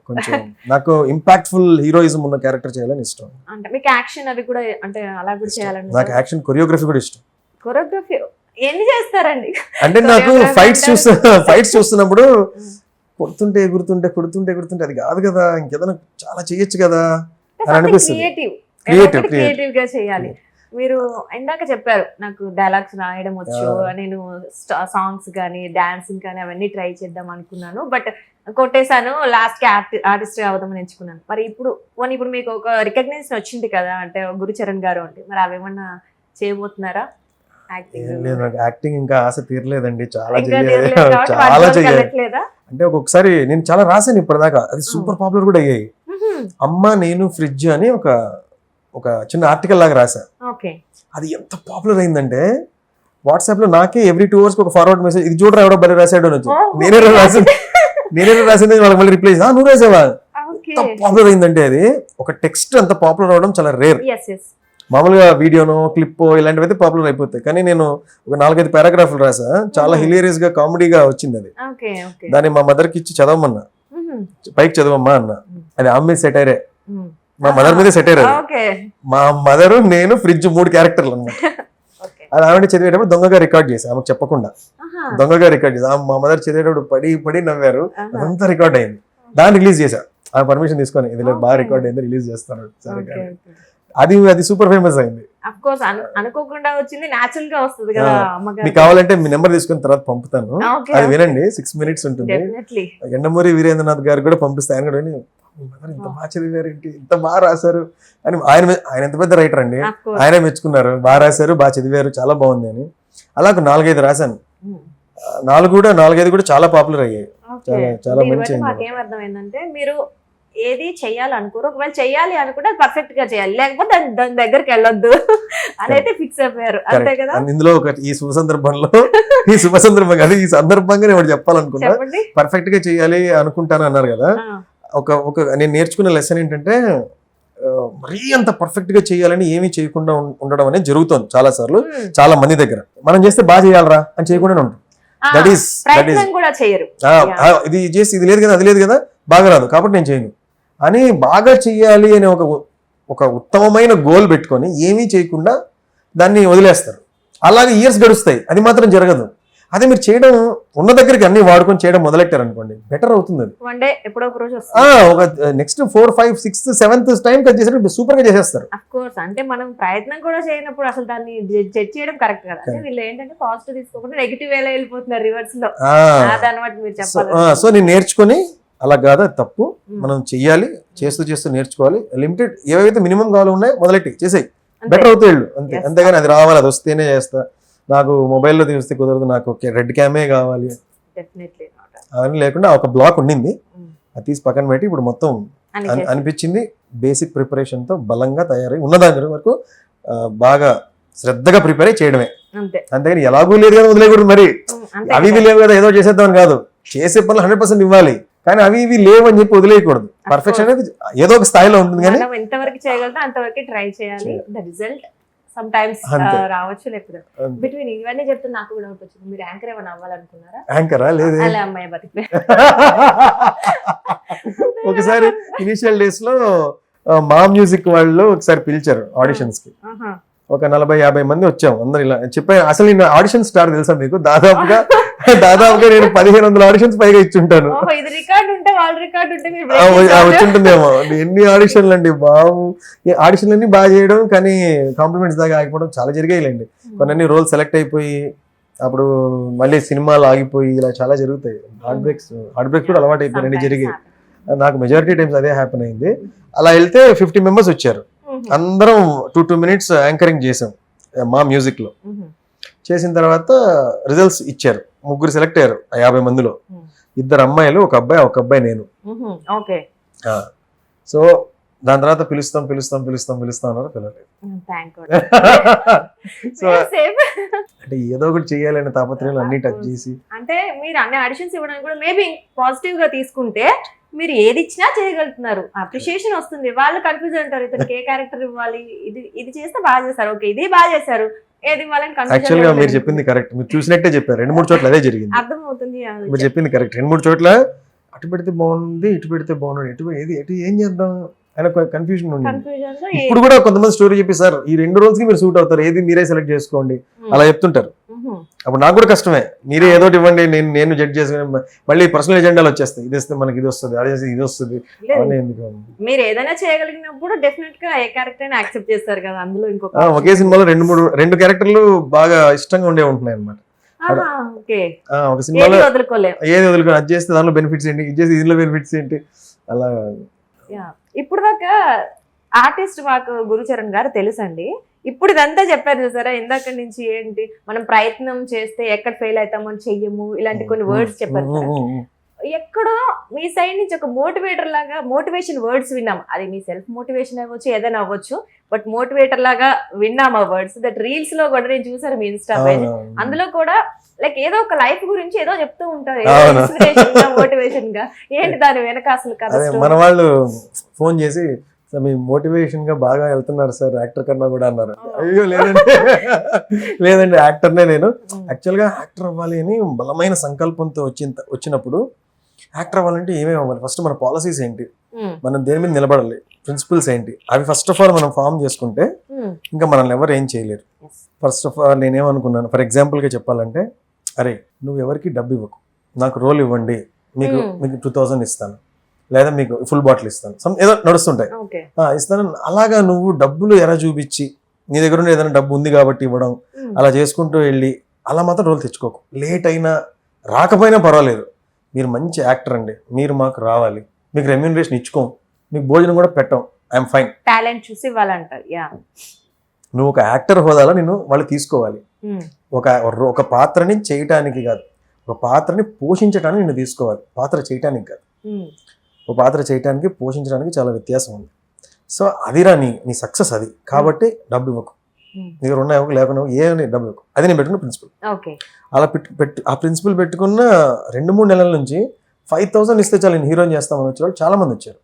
కొంచెం నాకు ఇంపాక్ట్ఫుల్ హీరోయిజం ఉన్న క్యారెక్టర్ చేయాలని ఇష్టం. అంటే మీకు యాక్షన్ అవి కూడా అంటే అలా కూడా చేయాలని? నాకు యాక్షన్ కొరియోగ్రఫీ కూడా ఇష్టం. కొరియోగ్రఫీ ఎన్ని చేస్తారండి? అంటే నాకు ఫైట్స్ చూస్తున్నప్పుడు కొడుతుంటే ఎగురుతుంటే అది కాదు కదా, ఇంకేదైనా చాలా చేయొచ్చు కదా అని అనిపిస్తుంది. క్రియేటివ్ గా చేయాలి. మీరు ఇందాక చెప్పారు నాకు డైలాగ్స్ రాయడం వచ్చు, నేను సాంగ్స్ కానీ డాన్సింగ్ కానీ అవన్నీ ట్రై చేద్దాం అనుకున్నాను, బట్ కొట్టేశాను, లాస్ట్ కి ఆర్టిస్ట్ అవుదామని ఎంచుకున్నాను. మరి ఇప్పుడు మీకు ఒక రికగ్నైజేషన్ వచ్చింది కదా, అంటే గురుచరణ్ గారు అంటే, మరి అవేమన్నా చేయబోతున్నారా? యాక్టింగ్ ఇంకా ఆశ తీరలేదండి, చాలా చేయాలి. అంటే ఒక్కొక్కసారి నేను చాలా రాశాను ఇప్పటిదాకా, అది సూపర్ పాపులర్ కూడా అయ్యాయి. అమ్మ నేను ఫ్రిడ్జ్ అని ఒక చిన్న ఆర్టికల్ లాగా రాశా. అది ఎంత పాపులర్ అయిందంటే వాట్సాప్ లో నాకే ఎవ్రీ 2 hours ఒక ఫార్వర్డ్ మెసేజ్, ఇది చూడరా ఎవడో బలి రాశాడు అని వచ్చి, నేనే రాసింది వాళ్ళకి మళ్ళీ రిప్లై, నువ్వు రాసావా? ఎంత పాపులర్ అయిందంటే అది ఒక టెక్స్ట్ అంత పాపులర్ అవడం చాలా రేర్. మామూలుగా వీడియోనో క్లిప్పో ఇలాంటివి అయితే పాపులర్ అయిపోతాయి, కానీ నేను ఒక 4-5 పారాగ్రాఫ్లు రాసా, చాలా హిలేరియస్ గా కామెడీగా వచ్చింది అది. దాన్ని మా మదర్ కి ఇచ్చి చదవమన్నా, పైకి చదవమ్మా అన్న. అది ఆమె సెటైరే, మా మదర్ మీద సెటైర్. అది మా మదర్ నేను ఫ్రిడ్జ్ 3 క్యారెక్టర్లు అన్నమాట. అది ఆమె చదివేటప్పుడు దొంగగా రికార్డ్ చేసి, ఆమెకు చెప్పకుండా దొంగగా రికార్డ్ చేసి, మా మదర్ చదివేటప్పుడు పడి నవ్వారు, అదంతా రికార్డ్ అయింది. దాన్ని రిలీజ్ చేశా, ఆ పర్మిషన్ తీసుకొని, ఇది బాగా రికార్డ్ అయింది రిలీజ్ చేస్తాను. సరే అది సూపర్ ఫేమస్ అయింది. అఫ్ కోర్స్ అనుకోకుండా వచ్చింది, న్యాచురల్ గా వస్తుంది కదా అమ్మగారు. మీకు కావాలంటే మీ నెంబర్ తీసుకున్న తర్వాత పంపుతాను, అది వినండి. 6 minutes ఉంటుంది. డెఫినెట్లీ ఎండమూరి వీరేంద్రనాథ్ గారు కూడా పంపిస్తే ఆయన కూడా విని, ఇంత బాగా చదివారు ఏంటి, ఇంత బాగా రాశారు అని. ఆయన ఎంత పెద్ద రైటర్ అండి, ఆయన మెచ్చుకున్నారు, బాగా రాశారు, బాగా చదివారు, చాలా బాగుంది అని. అలా 4-5 రాశాను. 4-5 కూడా చాలా పాపులర్ అయ్యాయి. చాలా మంచి. మాకేమర్థమైందంటే మీరు ఏది చెయ్యాలనుకోరు, ఒకవేళ చెయ్యాలి అనుకుంటే పర్ఫెక్ట్ గా చేయాలి, లేకపోతే దాని దగ్గరికి వెళ్ళొద్దు అని అయితే ఫిక్స్ అయిపోయారు, అంతే కదా. ఇందులో ఈ శుభ సందర్భంగా ఈ సందర్భంగా నేను చెప్పాలనుకున్నా, పర్ఫెక్ట్ గా చేయాలి అనుకుంటాను అన్నారు కదా. ఒక నేను నేర్చుకున్న లెసన్ ఏంటంటే, మరీ అంత పర్ఫెక్ట్ గా చేయాలని ఏమీ చేయకుండా ఉండడం అనేది జరుగుతుంది చాలా సార్లు, చాలా మంది దగ్గర. మనం చేస్తే బాగా చేయాలరా అని చేయకుండా ఉంటాం. దట్ ఈస్ కూడా చేయరు. ఇది చేసి ఇది లేదు కదా, అది లేదు కదా, బాగా రాదు కాబట్టి నేను చేయను అని బాగా చెయ్యాలి అనే ఒక ఉత్తమమైన గోల్ పెట్టుకొని ఏమీ చేయకుండా దాన్ని వదిలేస్తారు. అలాగే ఇయర్స్ గడుస్తాయి, అది మాత్రం జరగదు. అదే మీరు చేయడం ఉన్న దగ్గరికి అన్ని వాడుకొని చేయడం మొదలెట్టారు అనుకోండి, బెటర్ అవుతుంది. అది వన్ డే ఎప్పుడో ఒక రోజు ఒక నెక్స్ట్ 4, 5, 6, 7th టైం కట్ చేసేటప్పుడు సూపర్ గా చేసేస్తారు. అఫ్ కోర్స్ అంటే మనం ప్రయత్నం కూడా చేయనప్పుడు అసలు దాన్ని జడ్జ్ చేయడం కరెక్ట్ కదా. అంటే వీళ్ళు ఏంటంటే పాజిటివ్ తీసుకోకుండా నెగిటివ్ వేలో వెళ్ళిపోతున్నారు, రివర్స్ లో. అదనమాట మీరు చెప్పాలి. సో నేను నేర్చుకుని అలా కాదు, అది తప్పు, మనం చెయ్యాలి, చేస్తూ నేర్చుకోవాలి. లిమిటెడ్ ఏవైతే మినిమం కావాలి ఉన్నాయో మొదలెట్టి చేసేయి, బెటర్ అవుతాయి వెళ్ళు, అంతే. అంతేగాని అది రావాలి, అది వస్తేనే చేస్తా, నాకు మొబైల్లో తీస్తే కుదరదు, నాకు రెడ్ క్యామే కావాలి అవన్నీ లేకుండా ఒక బ్లాక్ ఉండింది, అది తీసి పక్కన పెట్టి ఇప్పుడు మొత్తం అనిపించింది బేసిక్ ప్రిపరేషన్ తో బలంగా తయారై ఉన్న దాని వరకు బాగా శ్రద్ధగా ప్రిపేర్ అయి చేయడమే. అంతేగాని ఎలాగూ లేదు కదా వదిలేకూడదు. మరి అవి ఇవి లేవు కదా ఏదో చేసేద్దామని కాదు, చేసే పనులు 100% ఇవ్వాలి, కానీ అవి ఇవి లేవు అని చెప్పి వదిలేయకూడదు. పర్ఫెక్షన్ అనేది ఏదో ఒక స్థాయిలో ఉంటుంది, కానీ ఎంతవరకు చేయగలదో అంతవరకు ట్రై చేయాలి. ద రిజల్ట్ సమ్ టైమ్స్ రావచ్చు, లేకపోతే బిట్వీన్ ఇవన్నీ చెప్తే నాకు కూడా వచ్చింది. మీరు యాంకర్ ఏమైనా అవ్వాలనుకున్నారా? యాంకరా లేదు, అలా అమ్మాయి బతికి. ఒకసారి ఇనిషియల్ డేస్ లో మా మ్యూజిక్ వాళ్ళు ఒకసారి పిలిచారు ఆడిషన్స్ కి, ఒక 40-50 మంది వచ్చాం. అందరు ఇలా చెప్పాను. అసలు నేను ఆడిషన్ స్టార్ తెలుసా మీకు? దాదాపుగా నేను 1500 ఆడిషన్స్ పైగా ఇచ్చుంటాను. వచ్చింటుందేమో. ఎన్ని ఆడిషన్లు అండి బాబు, ఆడిషన్లు అన్ని బాగా చేయడం, కానీ కాంప్లిమెంట్స్ దాకా ఆగిపోవడం చాలా జరిగాయిలేండి. కొన్ని రోల్ సెలెక్ట్ అయిపోయి అప్పుడు మళ్ళీ సినిమాలు ఆగిపోయి ఇలా చాలా జరుగుతాయి. హార్ట్ బ్రేక్స్ కూడా అలవాటు అయిపోయినండి, జరిగాయి. నాకు మెజారిటీ టైమ్స్ అదే హ్యాపెన్ అయింది. అలా వెళ్తే 50 members వచ్చారు. అందరం 2 minutes యాంకరింగ్ చేసాం మా మ్యూజిక్ లో. చేసిన తర్వాత రిజల్ట్స్ ఇచ్చారు. 3 సెలెక్ట్ అయ్యారు 50 మందిలో. 2 అమ్మాయిలు, ఒక అబ్బాయి నేను. సో దాని తర్వాత పిలుస్తాం అన్నారు, పిలవలేదు. సో అంటే ఏదో ఒకటి చేయాలని తాపత్రయాలు అన్ని టచ్ చేసి, అంటే మీరు అన్ని ఆడిషన్స్ ఇవ్వడానికి కూడా మేబీ పాజిటివ్ గా తీసుకుంటే మీరు ఏది ఇచ్చినా చేయగలుగుతున్నారు, అప్రిషియేషన్ వస్తుంది. వాళ్ళు కన్ఫ్యూజ్ అంటారు, ఇతనికి ఏ క్యారెక్టర్ ఇవ్వాలి, ఇది చేస్తే బాగా చేస్తారు, ఓకే ఇది బాగా చేశారు, ఏది ఇవ్వాలని కన్ఫ్యూజ్. యాక్చువల్ గా మీరు చెప్పింది కరెక్ట్, మీరు చూసినట్టే చెప్పారు. 2-3 చోట్ల అదే జరిగింది. అర్థమవుతుంది మీరు చెప్పింది కరెక్ట్. 2-3 చోట్ల అటు పెడితే బాగుంది, ఇటు పెడితే బాగుంది, ఎటు ఏం చేద్దాం ఆయన కన్ఫ్యూజన్ ఉంది. ఇప్పుడు కూడా కొంతమంది స్టోరీ చెప్పి, సార్ ఈ 2 roles కి మీరు సూట్ అవుతారు, ఏది మీరే సెలెక్ట్ చేసుకోండి అలా చెప్తుంటారు. అప్పుడు నాకు కూడా కష్టమే, మీరే ఏదో ఇవ్వండి, నేను జడ్జ్ చేసుకుని మళ్ళీ పర్సనల్ ఎజెండాలు వచ్చేస్తాయి. ఇది వస్తే మనకి ఇది వస్తుంది, అది ఇది వస్తుంది. మీరు ఏదైనా చేయగలిగినప్పుడు డెఫినెట్ గా ఏ క్యారెక్టర్ అయినా యాక్సెప్ట్ చేస్తారు కదా. అందులో ఇంకొక ఒకే సినిమాలో 2 క్యారెక్టర్లు బాగా ఇష్టంగా ఉండే ఉంటున్నాయి అనమాట. ఒక సినిమాలో ఏది వదులుకోలేదు, అది చేస్తే దానిలో బెనిఫిట్స్ ఏంటి, ఇది చేస్తే దీనిలో బెనిఫిట్స్ ఏంటి, అలా. ఇప్పుడు దాకా ఆర్టిస్ట్ మాకు గురుచరణ్ గారు తెలుసండి. ఇప్పుడు ఇదంతా చెప్పారు చూసారా, ఇందాక నుంచి ఏంటి మనం ప్రయత్నం చేస్తే ఎక్కడ ఫెయిల్ అవుతామని చెయ్యము, ఇలాంటి కొన్ని వర్డ్స్ చెప్పారు. ఎక్కడో మీ సైడ్ నుంచి ఒక మోటివేటర్ లాగా మోటివేషన్ వర్డ్స్ విన్నాం. అది మీ సెల్ఫ్ మోటివేషన్ అవ్వచ్చు, ఏదైనా అవ్వచ్చు, బట్ మోటివేటర్ లాగా విన్నాం ఆ వర్డ్స్. దట్ రీల్స్ లో కూడా నేను చూసాను మీ ఇన్స్టా పేజ్, అందులో కూడా లైక్ ఏదో ఒక లైఫ్ గురించి ఏదో చెప్తూ ఉంటారు, ఇన్స్పిరేషన్ గా మోటివేషన్ గా. ఏంటి దాని వెనక అసలు కదా? మన వాళ్ళు ఫోన్ చేసి మీ మోటివేషన్ గా బాగా వెళ్తున్నారు సార్, యాక్టర్ కన్నా కూడా అన్నారు. అయ్యో లేదండి యాక్టర్నే నేను. యాక్చువల్ గా యాక్టర్ అవ్వాలి అని బలమైన సంకల్పంతో వచ్చినప్పుడు, యాక్టర్ అవ్వాలంటే ఏమేమి అవ్వాలి, ఫస్ట్ మన పాలసీస్ ఏంటి, మనం దేని మీద నిలబడాలి, ప్రిన్సిపల్స్ ఏంటి, అవి ఫస్ట్ ఆఫ్ ఆల్ మనం ఫామ్ చేసుకుంటే ఇంకా మనల్ని ఎవరు ఏం చేయలేరు. ఫస్ట్ ఆఫ్ ఆల్ నేనేమనుకున్నాను, ఫర్ ఎగ్జాంపుల్ గా చెప్పాలంటే, అరే నువ్వు ఎవరికి డబ్బు ఇవ్వకు, నాకు రోల్ ఇవ్వండి, మీకు 2000 ఇస్తాను, లేదా మీకు ఫుల్ బాటిల్ ఇస్తాను, ఏదో నడుస్తుంటాయి. ఓకే. ఇస్తాను. అలాగా నువ్వు డబ్బులు ఎర చూపించి నీ దగ్గర ఉండి ఏదైనా డబ్బు ఉంది కాబట్టి ఇవ్వడం, అలా చేసుకుంటూ వెళ్ళి అలా మాత్రం రోల్ తెచ్చుకోకు. లేట్ అయినా రాకపోయినా పర్వాలేదు, మీరు మంచి యాక్టర్ అండి, మీరు మాకు రావాలి, మీకు రెమ్యూనరేషన్ ఇచ్చుకోం, మీకు భోజనం కూడా పెట్టాం, ఐఎమ్ ఫైన్. టాలెంట్ చూసి ఇవ్వాలంటారు. నువ్వు ఒక యాక్టర్ హోదాలో నిన్ను వాళ్ళు తీసుకోవాలి. ఒక పాత్రని చేయటానికి కాదు, ఒక పాత్రని పోషించడానికి నిన్ను తీసుకోవాలి, పాత్ర చేయటానికి కాదు. ఒక పాత్ర చేయటానికి పోషించడానికి చాలా వ్యత్యాసం ఉంది. సో అదిరా నీ సక్సెస్ అది. కాబట్టి డబ్బు ఇవ్వకు, నీ దగ్గర ఉన్న ఇవ్వకు, లేకుండా ఏమని డబ్బు ఇవ్వకు. అది నేను పెట్టుకున్న ప్రిన్సిపల్. అలా ఆ ప్రిన్సిపల్ పెట్టుకున్న 2-3 నెలల నుంచి 5,000 ఇస్తే చాలు నేను హీరోయిన్ చేస్తామని వచ్చేవాళ్ళు చాలా మంది వచ్చారు.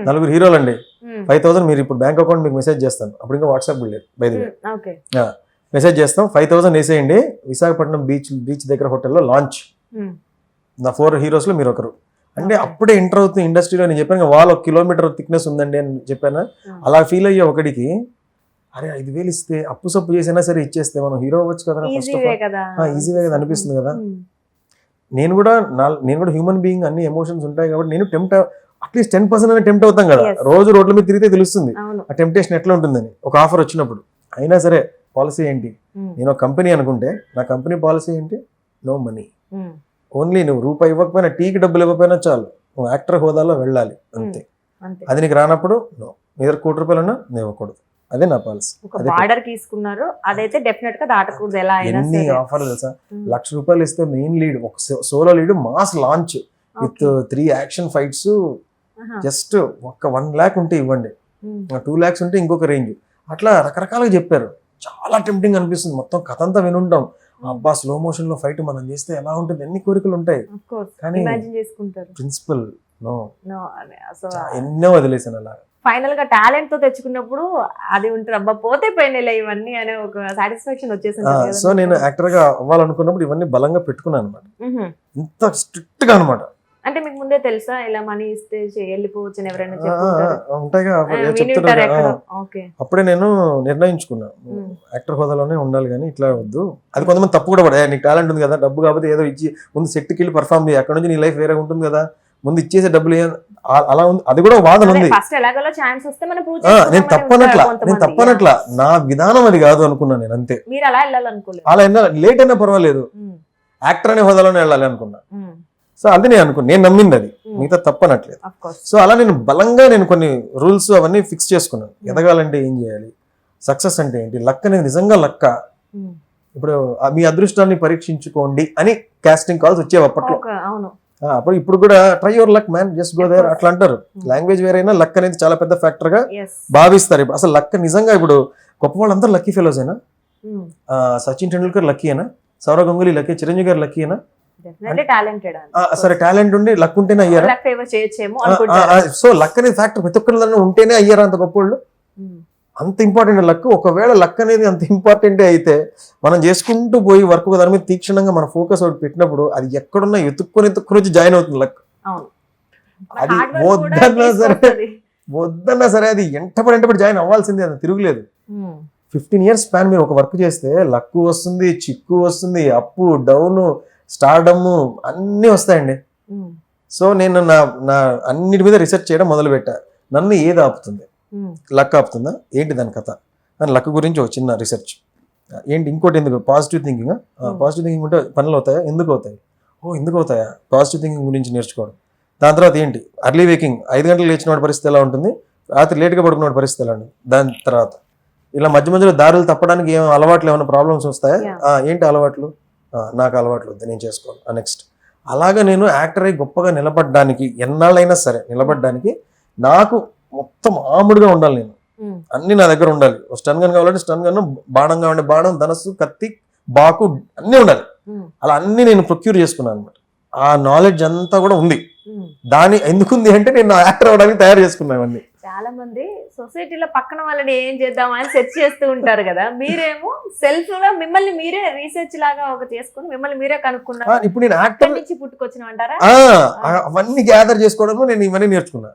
4 హీరోలు అండి. 5,000 మీరు ఇప్పుడు బ్యాంక్ అకౌంట్ మీకు మెసేజ్ చేస్తాను, అప్పుడు ఇంకా వాట్సాప్ లేదు బయట మెసేజ్ చేస్తాం, 5,000 వేసేయండి, విశాఖపట్నం బీచ్ దగ్గర హోటల్లో లాంచ్, నా 4 హీరోస్లో మీరు ఒకరు అంటే అప్పుడే ఎంటర్ అవుతుంది ఇండస్ట్రీలో. నేను చెప్పాను వాళ్ళు 1 కిలోమీటర్ థిక్నెస్ ఉందండి అని చెప్పాను. అలా ఫీల్ అయ్యే ఒకడికి అరే 5,000 ఇస్తే అప్పు సప్పు చేసినా సరే ఇచ్చేస్తే మనం హీరో అవ్వచ్చు కదా, ఫస్ట్ ఆఫ్ ఆల్ ఈజీవే కదా అనిపిస్తుంది కదా. నేను కూడా హ్యూమన్ బీయింగ్, అన్ని ఎమోషన్స్ ఉంటాయి కాబట్టి నేను అట్లీస్ట్ 10% అయినా టెంప్ట్ అవుతాం కదా. రోజు రోడ్ల మీద తిరిగితే తెలుస్తుంది ఆ టెంప్టేషన్ ఎట్లా ఉంటుందని. ఒక ఆఫర్ వచ్చినప్పుడు అయినా సరే పాలసీ ఏంటి, నేను ఒక కంపెనీ అనుకుంటే నా కంపెనీ పాలసీ ఏంటి, నో మనీ, ఓన్లీ నువ్వు రూపాయి ఇవ్వకపోయినా, టీకి డబ్బులు ఇవ్వకపోయినా చాలు, నువ్వు యాక్టర్ హోదాలో వెళ్ళాలి అంతే. అది నీకు రానప్పుడు నో, నీ దగ్గర ₹1,00,000 ఉన్నా నేను ఇవ్వకూడదు. అదే నా పాలసీ. ఆర్డర్ తీసుకున్నారు, అదైతే డెఫినెట్ గా దాటకూడదు. ఎలా అయినా ఎన్ని ఆఫర్లు తెలుసా, ₹1,00,000 ఇస్తే మెయిన్ లీడ్, ఒక solo lead, mass launch with 3 action fights, just ఒక 1 lakh ఉంటే ఇవ్వండి, 2 lakhs ఉంటే ఇంకొక రేంజ్, అట్లా రకరకాలుగా చెప్పారు. చాలా టెంప్టింగ్ అనిపిస్తుంది. మొత్తం కథ అంతా వినుంటాం, అబ్బా స్లో మోషన్ లో ఫైట్ మనం చేస్తే ఎలా ఉంటుంది, ఎన్ని కోరికలు ఉంటాయి. కానీ ప్రిన్సిపల్ ఎన్నో వదిలేసాను. అలా ఫైనల్ గా టాలెంట్ తో తెచ్చుకున్నప్పుడు అది ఉంటుంది, అబ్బా పోతే పోయినలే ఇవన్నీ అనే ఒక సాటిస్ఫాక్షన్ వచ్చేసింది. సో నేను యాక్టర్ గా అవ్వాలనుకున్నప్పుడు ఇవన్నీ బలంగా పెట్టుకున్నాను అనమాట, ఇంత స్ట్రిక్ట్ గా అనమాట. అంటే మీకు ముందే తెలుసా ఇలా మనీ ఇస్తే వెళ్ళిపోవచ్చు ఎవరైనా ఉంటాయిగా చెప్తారు. అప్పుడే నేను నిర్ణయించుకున్నా యాక్టర్ హోదాలోనే ఉండాలి కానీ ఇట్లా వద్దు. అది కొంతమంది తప్పు కూడా పడే, నీకు టాలెంట్ ఉంది కదా, డబ్బు కాబట్టి ఏదో ఇచ్చి ముందు సెట్కి వెళ్ళి పర్ఫామ్ చేయి, అక్కడ నుంచి నీ లైఫ్ వేరే ఉంటుంది కదా, ముందు ఇచ్చేసే డబ్బులు అలా ఉంది. అది కూడా వాదన ఉంది. నేను తప్పనట్లా, నా విధానం అది కాదు అనుకున్నా నేను, అంతే. అలా లేట్ అయినా పర్వాలేదు, యాక్టర్ అనే హోదాలోనే వెళ్ళాలి అనుకున్నా. సో అది నేను అనుకున్నా, నేను నమ్మింది అది, మిగతా తప్పనట్లేదు. సో అలా నేను బలంగా కొన్ని రూల్స్ అవన్నీ ఫిక్స్ చేసుకున్నాను. ఎదగాలంటే ఏం చేయాలి, సక్సెస్ అంటే ఏంటి, లక్ అనేది నిజంగా లక్క. ఇప్పుడు మీ అదృష్టాన్ని పరీక్షించుకోండి అని కాస్టింగ్ కాల్స్ వచ్చేవి అప్పట్లో. అప్పుడు ఇప్పుడు కూడా try your luck man, just go there అట్లా అంటారు. లాంగ్వేజ్ వేరైనా లక్ అనేది చాలా పెద్ద ఫ్యాక్టర్ గా భావిస్తారు. ఇప్పుడు అసలు లక్ నిజంగా ఇప్పుడు గొప్ప వాళ్ళందరూ లక్కీ ఫెలోస్ అయినా, సచిన్ టెండూల్కర్ లక్కీ అయినా, సౌరవ్ గంగూలీ లక్కీ, చిరంజీవి గారు లక్కీ అయినా, సరే టాలెంట్ ఉండి లక్ ఉంటేనే అయ్యారా? సో లక్ అనేది ఫ్యాక్టర్ ప్రతి ఒక్కరిలో ఉంటేనే అయ్యారా అంత గొప్ప వాళ్ళు? అంత ఇంపార్టెంట్ లక్. ఒకవేళ లక్ అనేది అంత ఇంపార్టెంట్ అయితే మనం చేసుకుంటూ పోయి వర్క్ దాని మీద తీక్షణంగా మన ఫోకస్ ఒకటి పెట్టినప్పుడు అది ఎక్కడున్నా ఎత్తుక్కొని వచ్చి జాయిన్ అవుతుంది లక్. అది వద్దన్నా సరే అది ఎంటపడి జాయిన్ అవ్వాల్సిందే, అది తిరుగులేదు. 15 years స్పాన్ మీరు ఒక వర్క్ చేస్తే లక్ వస్తుంది, చిక్కు వస్తుంది, అప్పు డౌన్, స్టార్డమ్ అన్నీ వస్తాయండి. సో నేను నా అన్నిటి మీద రీసెర్చ్ చేయడం మొదలు పెట్టా. నన్ను ఏది ఆపుతుంది, లక్ ఆపుతుందా ఏంటి దాని కథ అని లక్ గురించి ఒక చిన్న రీసెర్చ్ ఏంటి. ఇంకోటి ఎందుకు పాజిటివ్ థింకింగ్, పాజిటివ్ థింకింగ్ ఉంటే పనులు అవుతాయా, ఎందుకు అవుతాయి, ఎందుకు అవుతాయా, పాజిటివ్ థింకింగ్ గురించి నేర్చుకోవడం. దాని తర్వాత ఏంటి, అర్లీ వేకింగ్ 5 గంటలకు లేచిన వాడి పరిస్థితి ఎలా ఉంటుంది, రాత్రి లేట్గా పడుకున్న వాడి పరిస్థితి ఎలా ఉంటుంది. దాని తర్వాత ఇలా మధ్యలో దారులు తప్పడానికి ఏమైనా అలవాట్లు, ఏమైనా ప్రాబ్లమ్స్ వస్తాయా, ఏంటి అలవాట్లు, నాకు అలవాట్లు వద్దు నేను చేసుకోవాలి. నెక్స్ట్ అలాగా నేను యాక్టర్ అయి గొప్పగా నిలబడడానికి, ఎన్నాళ్ళైనా సరే నిలబడడానికి నాకు మొత్తం ఆముడుగా ఉండాలి. నేను అన్ని నా దగ్గర ఉండాలి. స్టన్ గన్ కావాలంటే స్టన్ గన్, బాణం కావాలంటే బాణం, ధనస్సు, కత్తి, బాకు అన్నీ ఉండాలి. అలా అన్ని నేను ప్రొక్యూర్ చేసుకున్నాను అనమాట. ఆ నాలెడ్జ్ అంతా కూడా ఉంది. దాని ఎందుకుంది అంటే నేను యాక్టర్ అవడానికి తయారు చేసుకున్నాను అన్ని. చాలా మంది సొసైటీలో పక్కన వాళ్ళని ఏం చేద్దామని సెర్చ్ చేస్తూ ఉంటారు కదా, మీరేమో సెల్ఫ్ లో మిమ్మల్ని మీరే రీసెర్చ్ లాగా ఒక చేసుకుని మిమ్మల్ని మీరే కనుక్కున్నారు. ఇప్పుడు నేను యాక్టర్ నుంచి పుట్టుకొచ్చిన అంటారా? అవన్నీ గ్యాదర్ చేసుకోవడము నేను ఇవన్నీ నేర్చుకున్నా.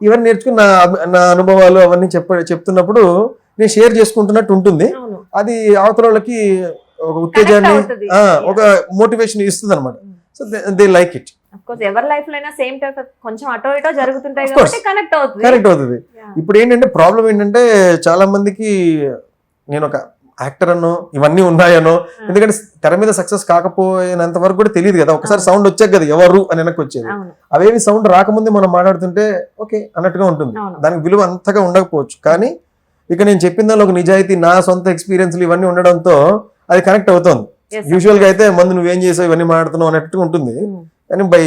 ఇవన్నీ నేర్చుకుని నా అనుభవాలు అవన్నీ చెప్తున్నప్పుడు నేను షేర్ చేసుకుంటున్నట్టు ఉంటుంది. అది అవతల వాళ్ళకి ఒక ఉత్తేజాన్ని, ఒక మోటివేషన్ ఇస్తుంది అనమాట. So they like it. Of course ఎవరి లైఫ్ లో అయినా సేమ్ టైప్ కొంచెం అటో ఇటో జరుగుతుంటాయి Of course. కాబట్టి కనెక్ట్ అవుతుంది. కరెక్ట్ అవుతుంది. ఇప్పుడు ఏంటంటే ప్రాబ్లం ఏంటంటే చాలా మందికి నేను ఒక యాక్టర్ అనో ఇవన్నీ ఉన్నాయనో, ఎందుకంటే తెర మీద సక్సెస్ కాకపోయినంత వరకు కూడా తెలియదు కదా. ఒకసారి సౌండ్ వచ్చాక కదా ఎవరు అని వెనక్కి వచ్చేది. అవును అవేమి సౌండ్ రాకముందే మనం మాట్లాడుతుంటే ఓకే అన్నట్టుగా ఉంటుంది. అవును. దానికి విలువ అంతగా ఉండకపోవచ్చు. కానీ ఇక నేను చెప్పిన దానిలో ఒక నిజాయితీ, నా సొంత ఎక్స్పీరియన్స్లు ఇవన్నీ ఉండడంతో అది కనెక్ట్ అవుతుంది. Yes, యూజువల్ గా అయితే ముందు నువ్వేం చేసావు ఇవన్నీ మాట్లాడుతున్నావు అన్నట్టుగా ఉంటుంది. కానీ by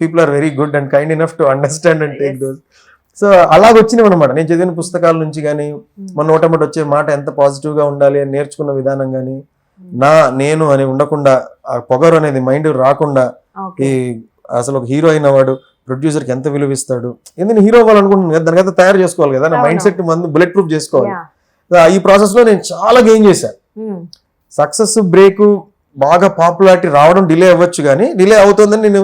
people are very good and kind enough to understand and take those. So అలాగొచ్చినవి అనమాట. నేను చదివిన పుస్తకాల నుంచి కానీ మన నోటమట వచ్చే మాట ఎంత పాజిటివ్ గా ఉండాలి అని నేర్చుకున్న విధానం కానీ, నేను అని ఉండకుండా ఆ పొగరు అనేది మైండ్ రాకుండా, ఓకే ఈ అసలు ఒక హీరో అయిన వాడు ప్రొడ్యూసర్ కి ఎంత విలువ ఇస్తాడు, ఎందుకు హీరో అవ్వాలనుకుంటున్నాను కదా, దానికైతే తయారు చేసుకోవాలి కదా, నా మైండ్ సెట్ మందు బుల్లెట్ ప్రూఫ్ చేసుకోవాలి. ఈ ప్రాసెస్ లో నేను చాలా గెయిన్ చేశాను. సక్సెస్ బ్రేక్ బాగా పాపులారిటీ రావడం డిలే అవ్వచ్చు, కానీ డిలే అవుతుందని నేను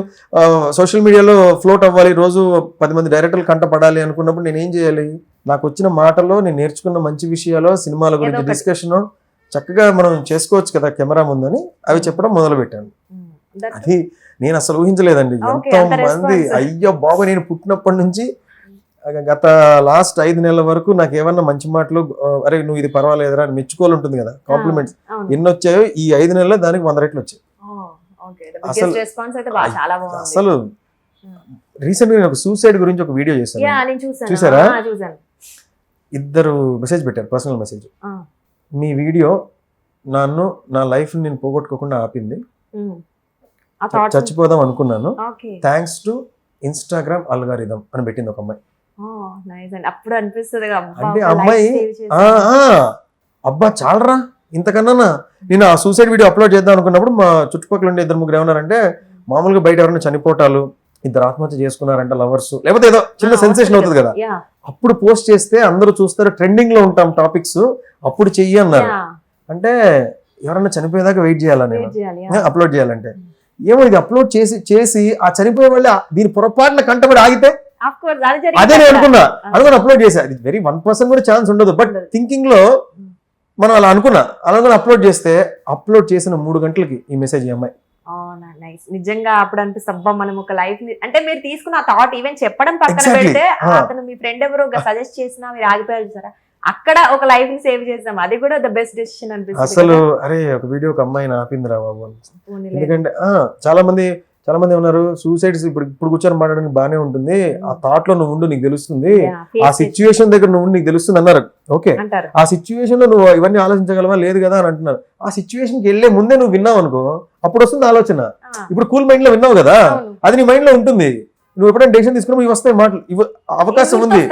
సోషల్ మీడియాలో ఫ్లోట్ అవ్వాలి, రోజు 10 మంది డైరెక్టర్లు కంటపడాలి అనుకున్నప్పుడు నేను ఏం చేయాలి, నాకు వచ్చిన మాటలో నేను నేర్చుకున్న మంచి విషయాలు, సినిమాల గురించి డిస్కషన్ చక్కగా మనం చేసుకోవచ్చు కదా కెమెరా ముందని అవి చెప్పడం మొదలు పెట్టాను. అది నేను అసలు ఊహించలేదండి. ఎంతో మంది అయ్యో బాబు, నేను పుట్టినప్పటి నుంచి గత లాస్ట్ 5 నెలల వరకు నాకు ఏమన్నా మంచి మాటలు, అరే నువ్వు ఇది పర్వాలేదురా అని మెచ్చుకోలు ఉంటుంది కదా, కాంప్లిమెంట్స్ ఎన్ని వచ్చాయో ఈ 5 నెలల్లో దానికి 100 రెట్లు వచ్చాయి. అసలు రీసెంట్ గా ఒక సూసైడ్ గురించి ఒక వీడియో చేశాను, చూసారా? ఇద్దరు మెసేజ్ పెట్టారు, పర్సనల్ మెసేజ్. మీ వీడియో నన్ను నా లైఫ్ నేను పోగొట్టుకోకుండా ఆపింది, చచ్చిపోదాం అనుకున్నాను, థ్యాంక్స్ టు ఇన్స్టాగ్రామ్ అల్గారిథం అని పెట్టింది ఒక అమ్మాయి. అప్పుడు అనిపిస్తుంది అంటే అమ్మాయి అబ్బా చాలరా ఇంతకన్నా. నేను ఆ సూసైడ్ వీడియో అప్లోడ్ చేద్దాం అనుకున్నప్పుడు మా చుట్టుపక్కల ఉండే 2-3 ఏమన్నారంటే, మామూలుగా బయట ఎవరైనా చనిపోవటాలు, ఇద్దరు ఆత్మహత్య చేసుకున్నారంట లవర్స్, లేకపోతే ఏదో చిన్న సెన్సేషన్ అవుతుంది కదా, అప్పుడు పోస్ట్ చేస్తే అందరూ చూస్తారు, ట్రెండింగ్ లో ఉంటాం టాపిక్స్, అప్పుడు చెయ్యి అన్నారు. అంటే ఎవరన్నా చనిపోయేదాకా వెయిట్ చేయాలా నేను అప్లోడ్ చేయాలంటే? ఏమో ఇది అప్లోడ్ చేసి ఆ చనిపోయే వాళ్ళే దీని పొరపాటున కంటబడి ఆగితే అదే నేను అనుకున్నా అప్లోడ్ చేసా. అది వెరీ 1% కూడా ఛాన్స్ ఉండదు, బట్ థింకింగ్ లో మనం అలా అనుకున్నా అప్లోడ్ చేస్తే, అప్లోడ్ చేసిన 3 గంటలకి ఈ మెసేజ్ ఈ అమ్మాయి. నిజంగా అప్పుడు అనిపిస్తుంది, మనం ఒక లైఫ్ ని, అంటే మీరు తీసుకున్న థాట్ ఈవెన్ చెప్పడం పక్కన పెడితే, అతను మీ ఫ్రెండ్ ఎవరో సజెస్ట్ చేసినా మీరు ఆగిపోయారు సార్, అక్కడ ఒక లైఫ్ ని సేవ్ చేసాం, అది కూడా ద బెస్ట్ డెసిషన్ అనిపిస్తుంది అసలు. అరే ఒక వీడియో ఒక అమ్మాయిని ఆపిందిరా బాబు. ఎందుకంటే చాలా మంది ఉన్నారు సూసైడ్స్, ఇప్పుడు కూర్చొని మాట్లాడడానికి బానే ఉంటుంది, ఆ థాట్ లో నువ్వు ఉండు నీకు తెలుస్తుంది, ఆ సిచ్యువేషన్ దగ్గర నువ్వు నీకు తెలుస్తుంది అన్నారు. ఓకే, ఆ సిచ్యువేషన్ లో నువ్వు ఇవన్నీ ఆలోచించగలవా, లేదు కదా అని అంటున్నారు. ఆ సిచ్యువేషన్ కి వెళ్లే ముందే నువ్వు విన్నావు అనుకో, అప్పుడు వస్తుంది ఆలోచన. ఇప్పుడు కూల్ మైండ్ లో విన్నావు కదా, అది నీ మైండ్ లో ఉంటుంది. నువ్వు ఎప్పుడైనా డెసిషన్ తీసుకుని ఇవి వస్తాయి మాటలు, అవకాశం ఉంది.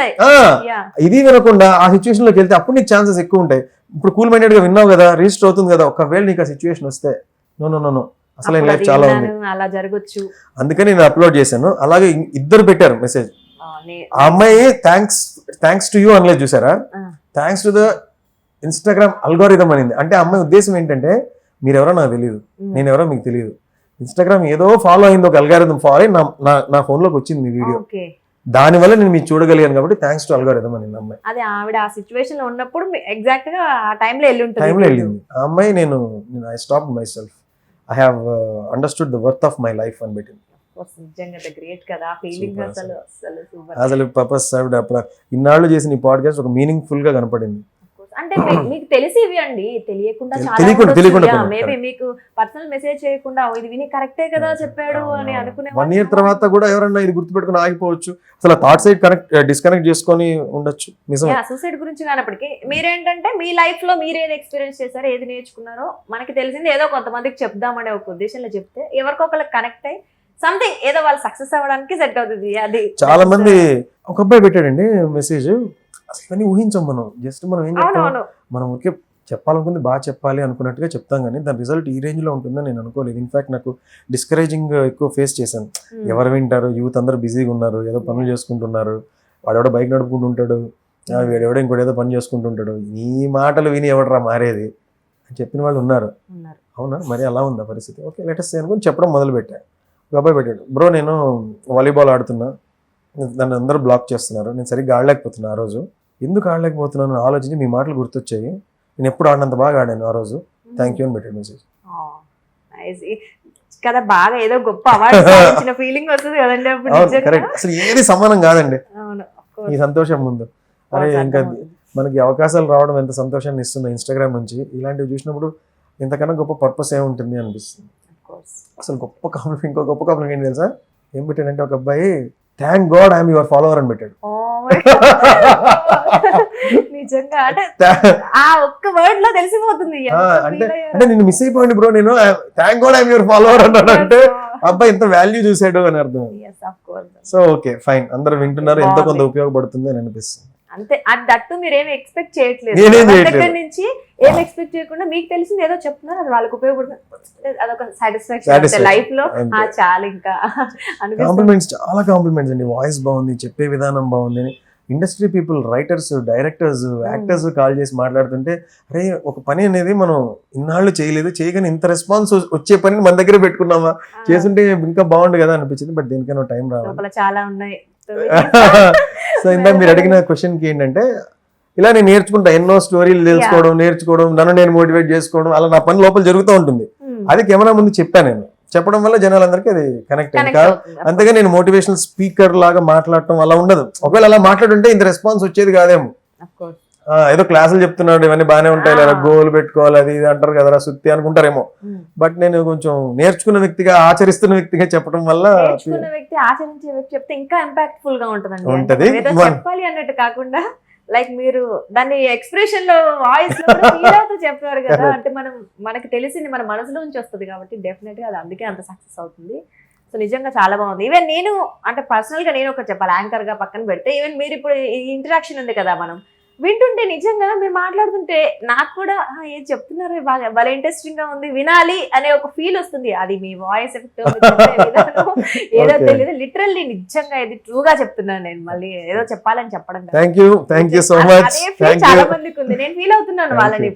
ఇది వినకుండా ఆ సిచ్యువేషన్ లోకి వెళ్తే అప్పుడు నీకు ఛాన్సెస్ ఎక్కువ ఉంటాయి. ఇప్పుడు కూల్ మైండెడ్ గా విన్నావు కదా, రిజిస్టర్ అవుతుంది కదా, ఒకవేళ నీకు ఆ సిచ్యువేషన్ వస్తే నో అసలు లైఫ్ చాలా ఉంది, అలా జరగచ్చు. అందుకని నేను అప్లోడ్ చేశాను. అలాగే ఇద్దరు పెట్టారు మెసేజ్. ఆ అమ్మాయి థ్యాంక్స్ టు యూ అనలేదు, చూసారా? Thanks to the Instagram algorithm అనింది. అంటే అమ్మాయి ఉద్దేశం ఏంటంటే, మీరెవరో నాకు తెలియదు, నేను ఎవరో మీకు తెలియదు, ఇన్స్టాగ్రామ్ ఏదో ఫాలో అయింది, ఒక అల్గారిథం ఫాలో అయి నా ఫోన్ లోకి వచ్చింది మీ వీడియో, దాని వల్ల నేను మీరు చూడగలిగాను కాబట్టి థ్యాంక్స్ టు అల్గారిథం అని అమ్మాయి. అదే ఆవిడ ఆ సిచ్యువేషన్ లో ఉన్నప్పుడు ఎగ్జాక్ట్ గా ఆ టైంలో వెళ్ళింది ఆ అమ్మాయి. నేను I stop my self, I have understood the worth of my life అని పెట్టింది. అసలు పర్పస్ సర్వ్డ్. అప్పుడు ఇన్నాళ్ళు చేసిన ఈ పాడ్కాస్ట్ ఒక మీనింగ్ఫుల్ గా కనపడింది. అంటే మీకు తెలిసి ఇవి అండి, తెలియకుండా మేబీ మీకు పర్సనల్ మెసేజ్ చేయకుండా ఇది విని కరెక్టే కదా చెప్పాడు అని అనుకునే 1 year తర్వాత కూడా ఎవరన్నా ఇది గుర్తుపెట్టుకుని ఆగిపోవచ్చు, అసలు థాట్ సైడ్ డిస్కనెక్ట్ చేసుకొని ఉండొచ్చు. నిజమే. సూసైడ్ గురించి కానప్పటికీ మీరేంటంటే మీ లైఫ్ లో మీరు ఏది ఎక్స్పీరియన్స్ చేశారో, ఏది నేర్చుకున్నారో, మనకి తెలిసింది ఏదో కొంతమందికి చెప్దామనే ఒక ఉద్దేశంలో చెప్తే ఎవరికొకరికి కనెక్ట్ అయ్యి సంథింగ్ ఏదో వాళ్ళు సక్సెస్ అవ్వడానికి సెట్ అవుతుంది. అది చాలా మంది. ఒక అబ్బాయి పెట్టాడండి మెసేజ్, అసలు ఊహించాం మనం, జస్ట్ మనం ఏం చెప్తాం, మనం ఊరికే చెప్పాలనుకుంది బాగా చెప్పాలి అనుకున్నట్టుగా చెప్తాం, కానీ దాని రిజల్ట్ ఈ రేంజ్ లో ఉంటుందని నేను అనుకోలేదు. ఇన్ఫాక్ట్ నాకు డిస్కరేజింగ్ ఎక్కువ ఫేస్ చేశాను. ఎవరు వింటారు, యూత్ అందరూ బిజీగా ఉన్నారు, ఏదో పనులు చేసుకుంటున్నారు, వాడెవడో బైక్ నడుపుకుంటూ ఉంటాడు, వీడెవడో ఇంకోటి ఏదో పని చేసుకుంటుంటాడు, ఈ మాటలు విని ఎవడరా మారేది అని చెప్పిన వాళ్ళు ఉన్నారు. అవునా, మరి అలా ఉందా పరిస్థితి? ఓకే లెటెస్ట్ అనుకుని చెప్పడం మొదలు పెట్టా. ఒక అబ్బాయి పెట్టాడు, బ్రో నేను వాలీబాల్ ఆడుతున్నా, దాన్ని అందరూ బ్లాక్ చేస్తున్నారు, నేను సరిగ్గా ఆడలేకపోతున్నా, ఆ రోజు ఎందుకు ఆడలేకపోతున్నాను ఆలోచించి మీ మాటలు గుర్తొచ్చాయి, నేను ఎప్పుడు ఆడినంత బాగా ఆడాను ఆ రోజు, థ్యాంక్ యూ అని పెట్టాడు మెసేజ్. కదా బాగా ఏదో గొప్ప అవార్డు సాధించిన ఫీలింగ్ వస్తుంది కదండి అప్పుడు అవును నిజంగా. కరెక్ట్, అసలు ఏది సమానం కాదండి అవును ఈ సంతోషం ముందు. అరే ఇంకా మనకి అవకాశాలు రావడం ఎంత సంతోషాన్ని ఇస్తుందో ఇన్స్టాగ్రామ్ నుంచి, ఇలాంటివి చూసినప్పుడు ఇంతకన్నా గొప్ప పర్పస్ ఏముంటుంది అనిపిస్తుంది. అసలు గొప్ప కాంప్లిమెంట్, ఇంకో గొప్ప కాంప్లిమెంట్ ఏంటి తెలుసా, ఏం పెట్టాడంటే ఒక అబ్బాయి thank God I'm your follower అని పెట్టాడు. నిజంగా అంటే ఆ ఒక్క వర్డ్ లో తెలిసిపోతుంది అంటే నేను మిస్ అయిపోయింది బ్రో, నేను thank God I'm your follower అన్నాడు అంటే అబ్బాయి ఎంత వాల్యూ చూసాడు అని అర్థం. సో ఓకే ఫైన్, అందరూ వింటున్నారు, ఎంతో కొంత ఉపయోగపడుతుంది అని అనిపిస్తుంది. అంతే, దట్టు మీరు ఏమి ఎక్స్పెక్ట్ చేయట్లేదు, దగ్గర నుంచి ఏం ఎక్స్పెక్ట్ చేయకుండా మీకు తెలిసింది ఏదో చెప్తున్నారు, అది వాళ్ళకి ఉపయోగపడుతుంది, అదొక సాటిస్ఫాక్షన్ లైఫ్ లో. చాలా ఇంకా కాంప్లిమెంట్స్, చాలా కాంప్లిమెంట్స్ అండి. వాయిస్ బాగుంది, చెప్పే విధానం బాగుంది అని industry people, writers, directors, actors call చేసి మాట్లాడుతుంటే అరే ఒక పని అనేది మనం ఇన్నాళ్ళు చేయలేదు, చేయగానే ఇంత రెస్పాన్స్ వచ్చే పనిని మన దగ్గర పెట్టుకున్నామా, చేస్తుంటే ఇంకా బాగుండు కదా అనిపించింది. బట్ దేనికైనా టైం రావాలి, చాలా ఉన్నాయి. సో ఇందాక మీరు అడిగిన క్వశ్చన్ కి ఏంటంటే, ఇలా నేను నేర్చుకుంటా, ఎన్నో స్టోరీలు తెలుసుకోవడం, నేర్చుకోవడం, నన్ను నేను మోటివేట్ చేసుకోవడం, అలా నా పని లోపల జరుగుతూ ఉంటుంది. అది కెమెరా ముందు చెప్పాను, నేను చెప్పడం వల్ల జనాలందరికీ అది కనెక్ట్ అయింది కాదు. అంతగా నేను మోటివేషనల్ స్పీకర్ లాగా మాట్లాడటం అలా ఉండదు. ఒకవేళ అలా మాట్లాడుంటే ఇంత రెస్పాన్స్ వచ్చేది కాదేమో. ఏదో క్లాసులు చెప్తున్నాడు, ఇవన్నీ బాగానే ఉంటాయి లేదా, గోల్ పెట్టుకోవాలి అది ఇది అంటారు కదరా సుత్తి అనుకుంటారేమో. బట్ నేను కొంచెం నేర్చుకున్న వ్యక్తిగా, ఆచరిస్తున్న వ్యక్తిగా చెప్పడం వల్ల, నేర్చుకున్న వ్యక్తి ఆచరించే వ్యక్తి చెప్తే ఇంకా ఇంపాక్ట్ఫుల్ గా ఉంటది. చెప్పాలి అన్నట్టు కాకుండా లైక్ మీరు దాన్ని ఎక్స్ప్రెషన్ లో, వాయిస్ లో ఫీల్ అవుతూ చెప్పారు కదా, అంటే మనకి తెలిసింది మన మనసులో నుంచి వస్తుంది కాబట్టి డెఫినెట్ గా అది అందుకే అంత సక్సెస్ అవుతుంది. సో నిజంగా చాలా బాగుంది. ఈవెన్ నేను అంటే పర్సనల్ గా నేను ఒకటి చెప్పాలి, యాంకర్ గా పక్కన పెడితే, ఈవెన్ మీరు ఇప్పుడు ఈ ఇంటరాక్షన్ ఉంది కదా, మనం వింటుంటే నిజంగా మీరు మాట్లాడుతుంటే నాకు కూడా ఏం చెప్తున్నారు బాగా భలే ఇంట్రెస్టింగ్ గా ఉంది, వినాలి అనే ఒక ఫీల్ వస్తుంది. అది మీ వాయిస్ ఎఫెక్ట్ ఏదో తెలియదు, లిటరల్లీ నిజంగా ఇది ట్రూగా చెప్తున్నాను నేను, మళ్ళీ ఏదో చెప్పాలని చెప్పడం చాలా మందికి ఉంది, నేను ఫీల్ అవుతున్నాను వాళ్ళని.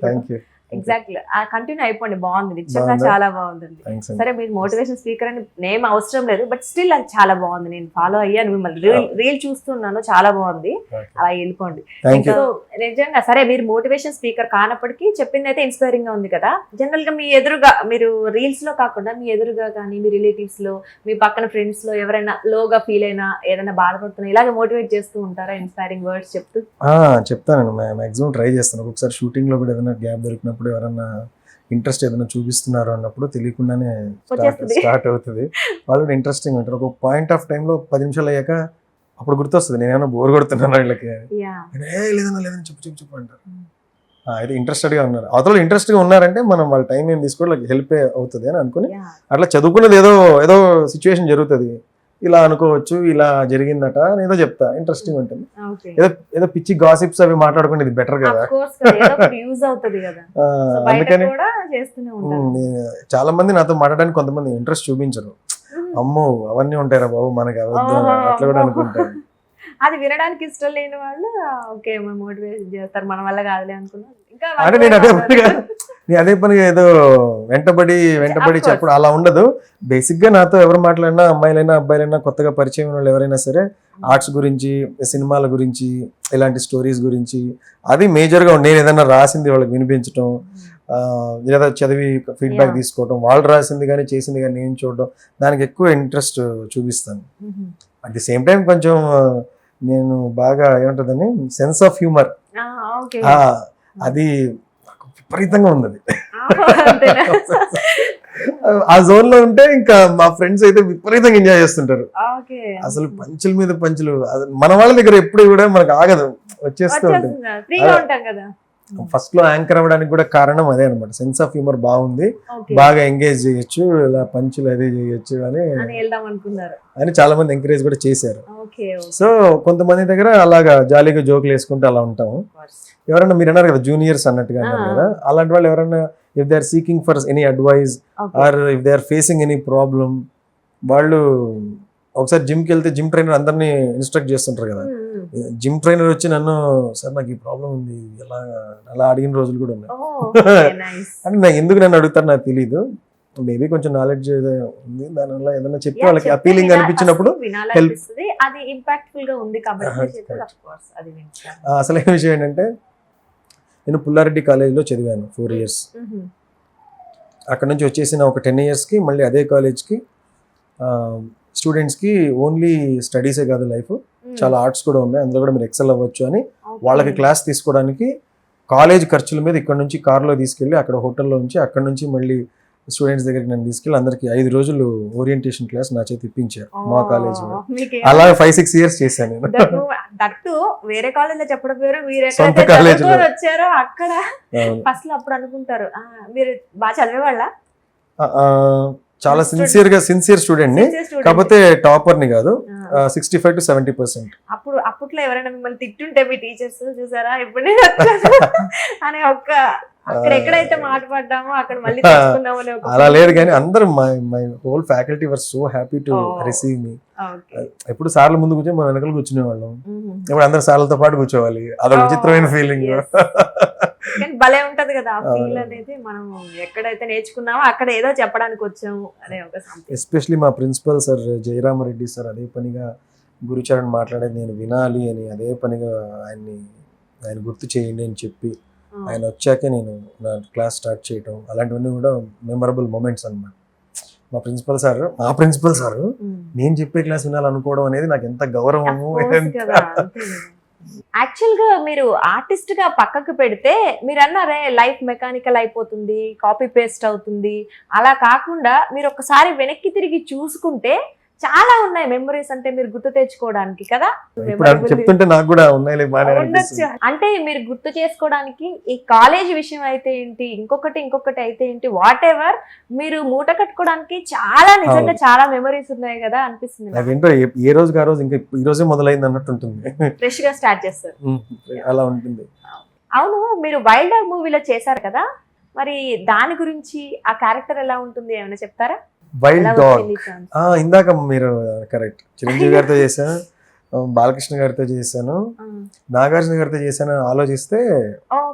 ఎగ్జాక్ట్లీ కంటిన్యూ అయిపోండి, బాగుంది నిజంగా, చాలా బాగుందండి. సరే మీరు మోటివేషన్ స్పీకర్ అని నేమ్ అవసరం లేదు, బట్ స్టిల్ అది చాలా బాగుంది, నేను ఫాలో అయ్యాను మిమ్మల్ని, రీల్ చూస్తున్నాను, చాలా బాగుంది, అలా వెళ్ళిపోండి. సో నిజంగా సరే మీరు మోటివేషన్ స్పీకర్ కానప్పటికీ చెప్పింది అయితే ఇన్స్పైరింగ్ గా ఉంది కదా. జనరల్ గా మీ ఎదురుగా, మీరు రీల్స్ లో కాకుండా మీ ఎదురుగా కానీ మీ రిలేటివ్స్ లో, మీ పక్కన ఫ్రెండ్స్ లో ఎవరైనా లోగా ఫీల్ అయినా, ఏదైనా బాధపడుతున్నా, ఇలాగే మోటివేట్ చేస్తూ ఉంటారా ఇన్స్పైరింగ్ వర్డ్స్ చెప్తూ? చెప్తాను, మాక్సిమం ట్రై చేస్తాను. ఒకసారి షూటింగ్ లో కూడా ఏదైనా గ్యాప్ దొరికినప్పుడు, ఎవరైనా ఇంట్రెస్ట్ ఏదైనా చూపిస్తున్నారు అన్నప్పుడు తెలియకుండానే స్టార్ట్ అవుతుంది. వాళ్ళు కూడా ఇంట్రెస్టింగ్ ఉంటారు. ఒక పాయింట్ ఆఫ్ టైంలో 10 నిమిషాలు అయ్యాక అప్పుడు గుర్తొస్తుంది, నేనేమన్నా బోర్ కొడుతున్నాను వీళ్ళకి, లేదన్నా లేదని చెప్పు అంటారు. అయితే ఇంట్రెస్టెడ్గా ఉన్నారు, అవతల ఇంట్రెస్ట్గా ఉన్నారంటే మనం వాళ్ళ టైం ఏం తీసుకోవడం హెల్ప్ అవుతుంది అని అనుకుని, అట్లా చదువుకున్నది ఏదో సిచ్యువేషన్ జరుగుతుంది, ఇలా అనుకోవచ్చు, ఇలా జరిగిందట అని ఏదో చెప్తా, ఇంట్రెస్టింగ్ ఉంటుంది. ఏదో పిచ్చి గాసిప్స్ అవి మాట్లాడుకుంటే ఇది బెటర్ కదా. అందుకని చాలా మంది నాతో మాట్లాడడానికి కొంతమంది ఇంట్రెస్ట్ చూపించరు, అమ్మో అవన్నీ ఉంటారా బాబు మనకి అవద్దు అట్లా కూడా అనుకుంటారు. అది వినడానికి ఇష్టం లేని వాళ్ళు ఓకే మోటివేట్ చేస్తారు, మన వల్ల కాదులే అనుకున్నా. అంటే నేను అదే పనిగా ఏదో వెంటబడి చెప్పడం అలా ఉండదు. బేసిక్ గా నాతో ఎవరు మాట్లాడినా, అమ్మాయిలైనా అబ్బాయిలైనా, కొత్తగా పరిచయం వాళ్ళు ఎవరైనా సరే, ఆర్ట్స్ గురించి, సినిమాల గురించి, ఇలాంటి స్టోరీస్ గురించి, అది మేజర్ గా నేను ఏదైనా రాసింది వాళ్ళకి వినిపించడం, లేదా చదివి ఫీడ్బ్యాక్ తీసుకోవడం, వాళ్ళు రాసింది కానీ చేసింది కానీ నేను చూడడం, దానికి ఎక్కువ ఇంట్రెస్ట్ చూపిస్తాను. అట్ ది సేమ్ టైం కొంచెం నేను బాగా ఏమంటుందని సెన్స్ ఆఫ్ హ్యూమర్, అది విపరీతంగా ఉంది. ఆ జోన్ లో ఉంటే ఇంకా మా ఫ్రెండ్స్ అయితే విపరీతంగా ఎంజాయ్ చేస్తుంటారు. అసలు పంచుల మీద పంచులు, మన వాళ్ళ దగ్గర ఎప్పుడు కూడా మనకు ఆగదు, వచ్చేస్తూ ఉంటుంది. ఫస్ట్ లో యాంకర్ అవ్వడానికి కూడా కారణం అదే అనమాట, సెన్స్ ఆఫ్ హ్యూమర్ బాగుంది, బాగా ఎంగేజ్ చేయొచ్చు, ఇలా పంచులు అదే చేయొచ్చు అని చాలా మంది ఎంకరేజ్ కూడా చేశారు. సో కొంతమంది దగ్గర అలాగా జాలీగా జోకులు వేసుకుంటూ అలా ఉంటాము. ఎవరైనా మీరు అన్నారు కదా జూనియర్స్ అన్నట్టుగా అన్నారు కదా, అలాంటి వాళ్ళు ఎవరైనా if they are seeking for any advice or if they are facing any problem, వాళ్ళు ఒకసారి జిమ్కి వెళ్తే జిమ్ ట్రైనర్ అందరినీ ఇన్స్ట్రక్ట్ చేస్తుంటారు కదా, జిమ్ ట్రైనర్ వచ్చి నన్ను సార్ నాకు ఈ ప్రాబ్లం ఉంది ఎలా అలా అడిగిన రోజులు కూడా ఉన్నాయి. అంటే నాకు ఎందుకు నన్ను అడుగుతారు నాకు తెలీదు, మేబీ కొంచెం నాలెడ్జ్ ఉంది, దానివల్ల ఏదైనా చెప్తే వాళ్ళకి అపీలింగ్ అనిపించినప్పుడు హెల్ప్. అసలైన విషయం ఏంటంటే, నేను పుల్లారెడ్డి కాలేజీలో చదివాను 4 years. అక్కడ నుంచి వచ్చేసిన ఒక 10 yearsకి మళ్ళీ అదే కాలేజ్కి స్టూడెంట్స్కి ఓన్లీ స్టడీసే కాదు లైఫ్, చాలా ఆర్ట్స్ కూడా ఉన్నాయి, అందులో కూడా మీరు ఎక్సెల్ అవ్వచ్చు అని వాళ్ళకి క్లాస్ తీసుకోవడానికి కాలేజ్ ఖర్చుల మీద ఇక్కడ నుంచి కార్లో తీసుకెళ్ళి అక్కడ హోటల్లో ఉంచి అక్కడ నుంచి మళ్ళీ స్టూడెంట్స్ దగ్గరికి నన్ను తీసుకెళ్ళి అందరికి 5 రోజులు ఓరియంటేషన్ క్లాస్ నా చేతి ఇప్పించారు మా కాలేజ్. అలా 5-6 years చేశాను నేను. దట్టు వేరే కాలేజ్ లో చెప్పడం వేరు, మీరు సొంత college లో. వచ్చారో అక్కడ ఫస్ట్ లో అప్పుడు అనుకుంటారు మీరు బాగా చదివేవాళ్ళ, చాలా సిన్సియర్ స్టూడెంట్ ని, కాకపోతే టాపర్ ని కాదు, 65 to 70%. అప్పట్లో ఎవరైనా మిమ్మల్ని తిట్టుంటే మీ టీచర్స్ చూసారా ఇప్పుడు నేను వచ్చాను అనే ఒక్క అక్కడ ఎక్కడైతే మాట పడ్డామో అక్కడ మళ్ళీ తెచ్చుకున్నామో అనే ఒక అలా లేదు కానీ అందరూ my whole faculty were so happy to receive me. ఎప్పుడు సార్ల ముందు కూర్చొని మన వెనకాల కూర్చునే వాళ్ళం, ఇప్పుడు అందరు సార్లతో పాటు కూర్చోవాలి, అదొక విచిత్రమైన ఫీలింగ్. కానీ భలే ఉంటది కదా ఆ ఫీల్ అనేది, మనం ఎక్కడైతే నేర్చుకున్నామో అక్కడ ఏదో చెప్పడానికి వచ్చాము అనే ఒక సంతృప్తి. ఎస్పెషలీ మా ప్రిన్సిపల్ సార్ జయరామరెడ్డి సార్ అదే పనిగా గురుచరణ్ మాట్లాడేది నేను వినాలి అని అదే పనిగా ఆయన గుర్తు చేయండి అని చెప్పి ఆయన వచ్చాకే నేను నా క్లాస్ స్టార్ట్ చేయటం, అలాంటివన్నీ కూడా మెమరబుల్ మూమెంట్స్ అన్నమాట. మా ప్రిన్సిపల్ సార్ నేను చెప్పే క్లాస్ వినాలనుకోవడం అనేది నాకు ఎంత గౌరవము. యాక్చువల్ గా మీరు ఆర్టిస్ట్ గా పక్కకు పెడితే మీరు అన్నారే లైఫ్ మెకానికల్ అయిపోతుంది, కాపీ పేస్ట్ అవుతుంది, అలా కాకుండా మీరు ఒకసారి వెనక్కి తిరిగి చూసుకుంటే చాలా ఉన్నాయి మెమరీస్, అంటే మీరు గుర్తు తెచ్చుకోవడానికి కదా. చెప్తుంటే నాకు కూడా ఉన్నాయి. అంటే మీరు గుర్తు చేసుకోవడానికి ఈ కాలేజ్ విషయం అయితే ఏంటి, ఇంకొకటి అయితే ఏంటి, వాట్ ఎవర్ మీరు మూట కట్టుకోవడానికి చాలా నిజంగా చాలా మెమరీస్ ఉన్నాయి కదా అనిపిస్తుంది. నాకేంటో ఏ రోజుకి ఆ రోజు ఇంకా ఈ రోజే మొదలైంది అన్నట్టు ఉంటుంది, ఫ్రెష్ గా స్టార్ట్ చేస్తారు అలా ఉంటుంది. అవును, మీరు వైల్డ్ డాగ్ మూవీలో చేశారు కదా, మరి దాని గురించి ఆ క్యారెక్టర్ ఎలా ఉంటుంది ఏమైనా చెప్తారా? వైల్డ్ డాగ్ ఇందాక మీరు కరెక్ట్, చిరంజీవి గారితో చేశాను, బాలకృష్ణ గారితో చేశాను, నాగార్జున గారితో చేశాను, ఆలోచిస్తే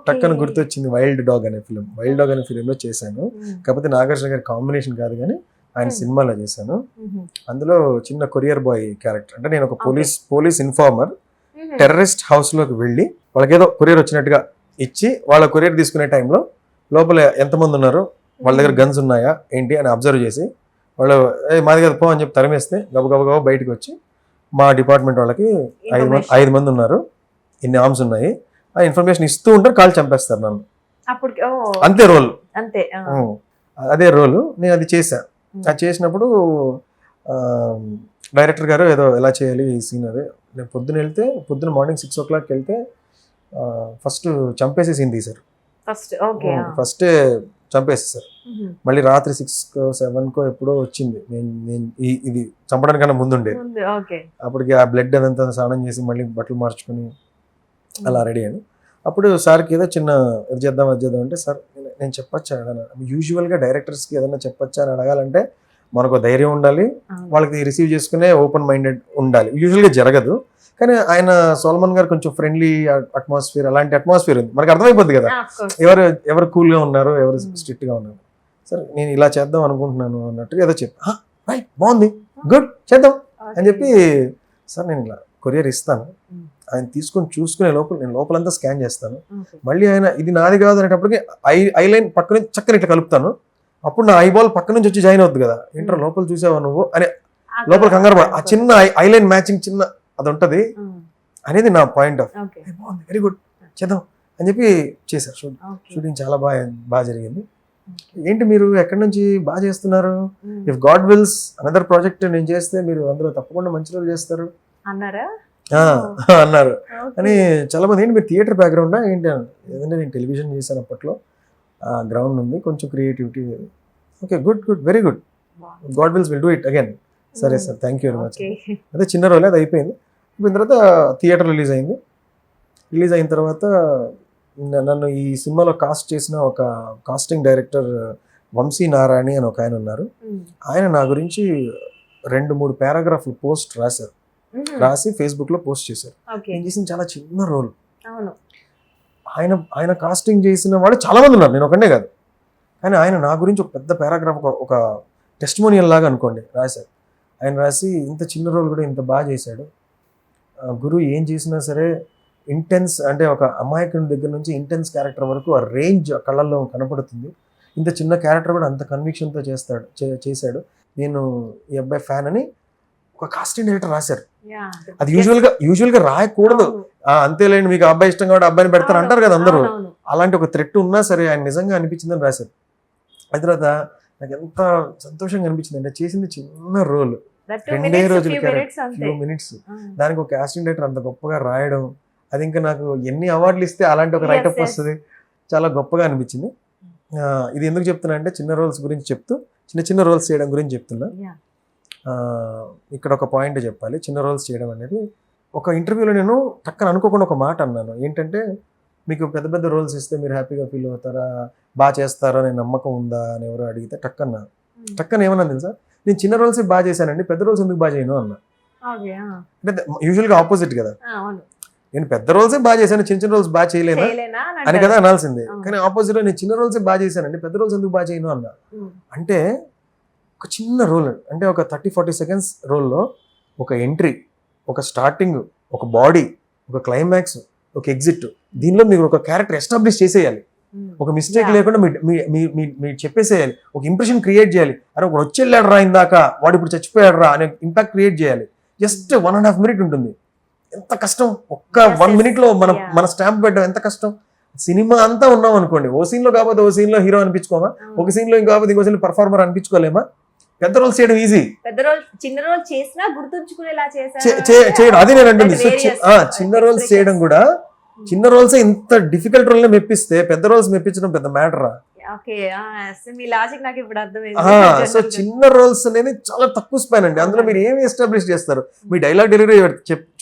టక్కన గుర్తొచ్చింది వైల్డ్ డాగ్ అనే ఫిలిం. వైల్డ్ డాగ్ అనే ఫిలిం లో చేశాను, కాకపోతే నాగార్జున గారి కాంబినేషన్ కాదు కానీ ఆయన సినిమాలో చేశాను. అందులో చిన్న కొరియర్ బాయ్ క్యారెక్టర్, అంటే నేను ఒక పోలీస్ ఇన్ఫార్మర్ టెర్రరిస్ట్ హౌస్ లోకి వెళ్ళి వాళ్ళకి ఏదో కొరియర్ వచ్చినట్టుగా ఇచ్చి వాళ్ళ కొరియర్ తీసుకునే టైంలో లోపల ఎంతమంది ఉన్నారు, వాళ్ళ దగ్గర గన్స్ ఉన్నాయా ఏంటి అని అబ్జర్వ్ చేసి వాళ్ళు మాది కదా పో అని చెప్పి తరిమేస్తే గబగబా బయటకు వచ్చి మా డిపార్ట్మెంట్ వాళ్ళకి 5 మంది ఉన్నారు, ఇన్ని ఆర్మ్స్ ఉన్నాయి, ఆ ఇన్ఫర్మేషన్ ఇస్తూ ఉంటారు, కాల్ చంపేస్తారు నన్ను. అంతే రోల్, అదే రోల్. నేను అది చేశాను. అది చేసినప్పుడు డైరెక్టర్ గారు ఏదో ఎలా చేయాలి ఈ సీన్, అదే నేను పొద్దున మార్నింగ్ 6 o'clock వెళ్తే ఫస్ట్ చంపేసే సీన్ తీశారు. ఫస్ట్ చంపేసేసారు. మళ్ళీ రాత్రి 6-7 ఎప్పుడో వచ్చింది, నేను ఇది చంపడానికన్నా ముందుండే, అప్పటికి ఆ బ్లడ్ అదంతా స్నానం చేసి మళ్ళీ బట్టలు మార్చుకుని అలా రెడీ అయ్యాను. అప్పుడు సార్కి ఏదో చిన్న అది చేద్దాం అంటే, సార్ నేను చెప్పచ్చా ఏదైనా, యూజువల్గా డైరెక్టర్స్కి ఏదైనా చెప్పచ్చా అని అడగాలంటే మనకు ధైర్యం ఉండాలి, వాళ్ళకి రిసీవ్ చేసుకునే ఓపెన్ మైండెడ్ ఉండాలి. యూజువల్గా జరగదు, కానీ ఆయన సోల్మన్ గారు కొంచెం ఫ్రెండ్లీ అట్మాస్ఫియర్, అలాంటి అట్మాస్ఫియర్ ఉంది, మనకు అర్థమైపోద్ది కదా ఎవరు కూల్గా ఉన్నారు, ఎవరు స్ట్రిక్ట్గా ఉన్నారు. సరే నేను ఇలా చేద్దాం అనుకుంటున్నాను అన్నట్టుగా ఏదో చెప్పి రైట్ బాగుంది గుడ్ చేద్దాం అని చెప్పి, సార్ నేను ఇలా కొరియర్ ఇస్తాను, ఆయన తీసుకొని చూసుకునే లోపల నేను లోపలంతా స్కాన్ చేస్తాను, మళ్ళీ ఆయన ఇది నాది కాదు అనేటప్పటికి ఐ లైన్ పక్కన చక్కని ఇట్లా కలుపుతాను, అప్పుడు నా ఐబాల్ పక్క నుంచి వచ్చి జాయిన్ అవుతుంది కదా, ఏంటో లోపల చూసావా నువ్వు అని లోపల కంగారు ఆ చిన్న ఐ లైన్ మ్యాచింగ్ చిన్న అది ఉంటది అనేది నా పాయింట్ ఆఫ్, వెరీ గుడ్ చేద్దాం అని చెప్పి చేశారు. షూటింగ్ చాలా బాగా జరిగింది. ఏంటి మీరు ఎక్కడి నుంచి బాగా చేస్తున్నారు, if God wills another project నేను చేస్తే మీరు అందులో తప్పకుండా మంచి రోజులు చేస్తారు అన్నారు అని చాలా మంది. ఏంటి మీరు థియేటర్ బ్యాక్గ్రౌండా ఏంటి, ఏదంటే నేను టెలివిజన్ చేశాను అప్పట్లో, గ్రౌండ్ ఉంది కొంచెం creativity, okay good very good, God wills will do it again. సరే sir thank you very much. అదే చిన్న రోలే, అది అయిపోయింది. అయిపోయిన తర్వాత థియేటర్ రిలీజ్ అయిన తర్వాత నన్ను ఈ సినిమాలో కాస్ట్ చేసిన ఒక కాస్టింగ్ డైరెక్టర్ వంశీ నారాయణి అని ఒక ఆయన ఉన్నారు. ఆయన నా గురించి 2-3 పారాగ్రాఫ్లు పోస్ట్ రాసి ఫేస్బుక్లో పోస్ట్ చేశారు. నేను చేసిన చాలా చిన్న రోల్, ఆయన కాస్టింగ్ చేసిన వాళ్ళు చాలా మంది ఉన్నారు, నేను ఒకనే కాదు, కానీ ఆయన నా గురించి ఒక పెద్ద పారాగ్రాఫ్, ఒక టెస్టిమోనియల్ లాగా అనుకోండి రాశారు. ఆయన రాసి ఇంత చిన్న రోల్ కూడా ఇంత బాగా చేశాడు, గురు ఏం చేసినా సరే ఇంటెన్స్, అంటే ఒక అమాయకుని దగ్గర నుంచి ఇంటెన్స్ క్యారెక్టర్ వరకు ఆ రేంజ్ కళ్ళల్లో కనపడుతుంది, ఇంత చిన్న క్యారెక్టర్ కూడా అంత కన్విక్షన్తో చేశాడు. నేను ఈ అబ్బాయి ఫ్యాన్ అని ఒక కాస్టింగ్ డైరెక్టర్ రాశారు. అది యూజువల్గా రాయకూడదు. అంతేలేండి, మీకు అబ్బాయి ఇష్టం కాబట్టి అబ్బాయిని పెడతారు అంటారు కదా అందరూ. అలాంటి ఒక థ్రెట్ ఉన్నా సరే ఆయన నిజంగా అనిపించిందని రాశారు. అది తర్వాత నాకు ఎంత సంతోషంగా అనిపించింది అంటే, చేసింది చిన్న రోల్, 2 రోజులు ఫ్యూ మినిట్స్, దానికి ఒక కాస్టింగ్ డైరెక్టర్ అంత గొప్పగా రాయడం, అది ఇంకా నాకు ఎన్ని అవార్డులు ఇస్తే అలాంటి ఒక రైటప్ వస్తుంది, చాలా గొప్పగా అనిపించింది. ఇది ఎందుకు చెప్తున్నా అంటే, చిన్న రోల్స్ గురించి చెప్తూ చిన్న రోల్స్ చేయడం గురించి చెప్తున్నా. ఇక్కడ ఒక పాయింట్ చెప్పాలి. చిన్న రోల్స్ చేయడం అనేది, ఒక ఇంటర్వ్యూలో నేను టక్కన అనుకోకుండా ఒక మాట అన్నాను. ఏంటంటే, మీకు పెద్ద పెద్ద రోల్స్ ఇస్తే మీరు హ్యాపీగా ఫీల్ అవుతారా, బాగా చేస్తారా అనే నమ్మకం ఉందా అని ఎవరో అడిగితే టక్కన ఏమన్నా తెలుసా, నేను చిన్న రోల్స్ బాగా చేశానండి, పెద్ద రోల్స్ ఎందుకు బాగా చేయను అన్నా. అంటే యూజువల్గా ఆపోజిట్ కదా, నేను పెద్ద రోల్సే బాగా చేశాను, చిన్న రోల్స్ బాగా చేయలేనా అని కదా అనాల్సిందే. కానీ ఆపోజిట్ నేను చిన్న రోల్సే బాగా చేశానండి, పెద్ద రోల్స్ ఎందుకు బాగా చేయను అన్నా. అంటే ఒక చిన్న రోల్ అంటే ఒక 30-40 సెకండ్స్ రోల్లో ఒక ఎంట్రీ, ఒక స్టార్టింగ్, ఒక బాడీ, ఒక క్లైమాక్స్, ఒక ఎగ్జిట్, దీనిలో మీరు ఒక క్యారెక్టర్ ఎస్టాబ్లిష్ చేసేయాలి. ఒక మిస్టేక్ లేకుండా మీరు చెప్పేసేయాలి, ఒక ఇంప్రెషన్ క్రియేట్ చేయాలి. అరే ఒకడు వచ్చి వెళ్ళాడు రా ఇందాక, వాడు ఇప్పుడు చచ్చిపోయాడు రా అనే ఇంపాక్ట్ క్రియేట్ చేయాలి. జస్ట్ 1.5 minute ఉంటుంది. ఎంత కష్టం, ఒక్క 1 minute లో మన స్టాంప్ పెట్టడం ఎంత కష్టం. సినిమా అంతా ఉన్నాం అనుకోండి, ఓ సీన్ లో కాకపోతే ఓ సీన్ లో హీరో అనిపించుకోమా, ఒక సీన్ లో ఇంకో ఇంకో సీన్ పర్ఫార్మర్ అనిపించుకోలేమా. పెద్ద రోల్స్ చేయడం ఈజీ, చిన్న రోల్ చేసినా గుర్తుంచుకునేలా చేయడం అది నేను అంటుంది. చిన్న రోల్స్ చేయడం కూడా, చిన్న రోల్స్ ఇంత డిఫికల్ట్ రోల్ మెప్పిస్తే పెద్ద రోల్స్ మెప్పించడం పెద్ద మ్యాటరా. సో చిన్న రోల్స్ అనేది చాలా తక్కువ స్పాన్ అండి. అందులో మీరు ఏమి ఎస్టాబ్లిష్ చేస్తారు, మీ డైలాగ్ డెలివరీ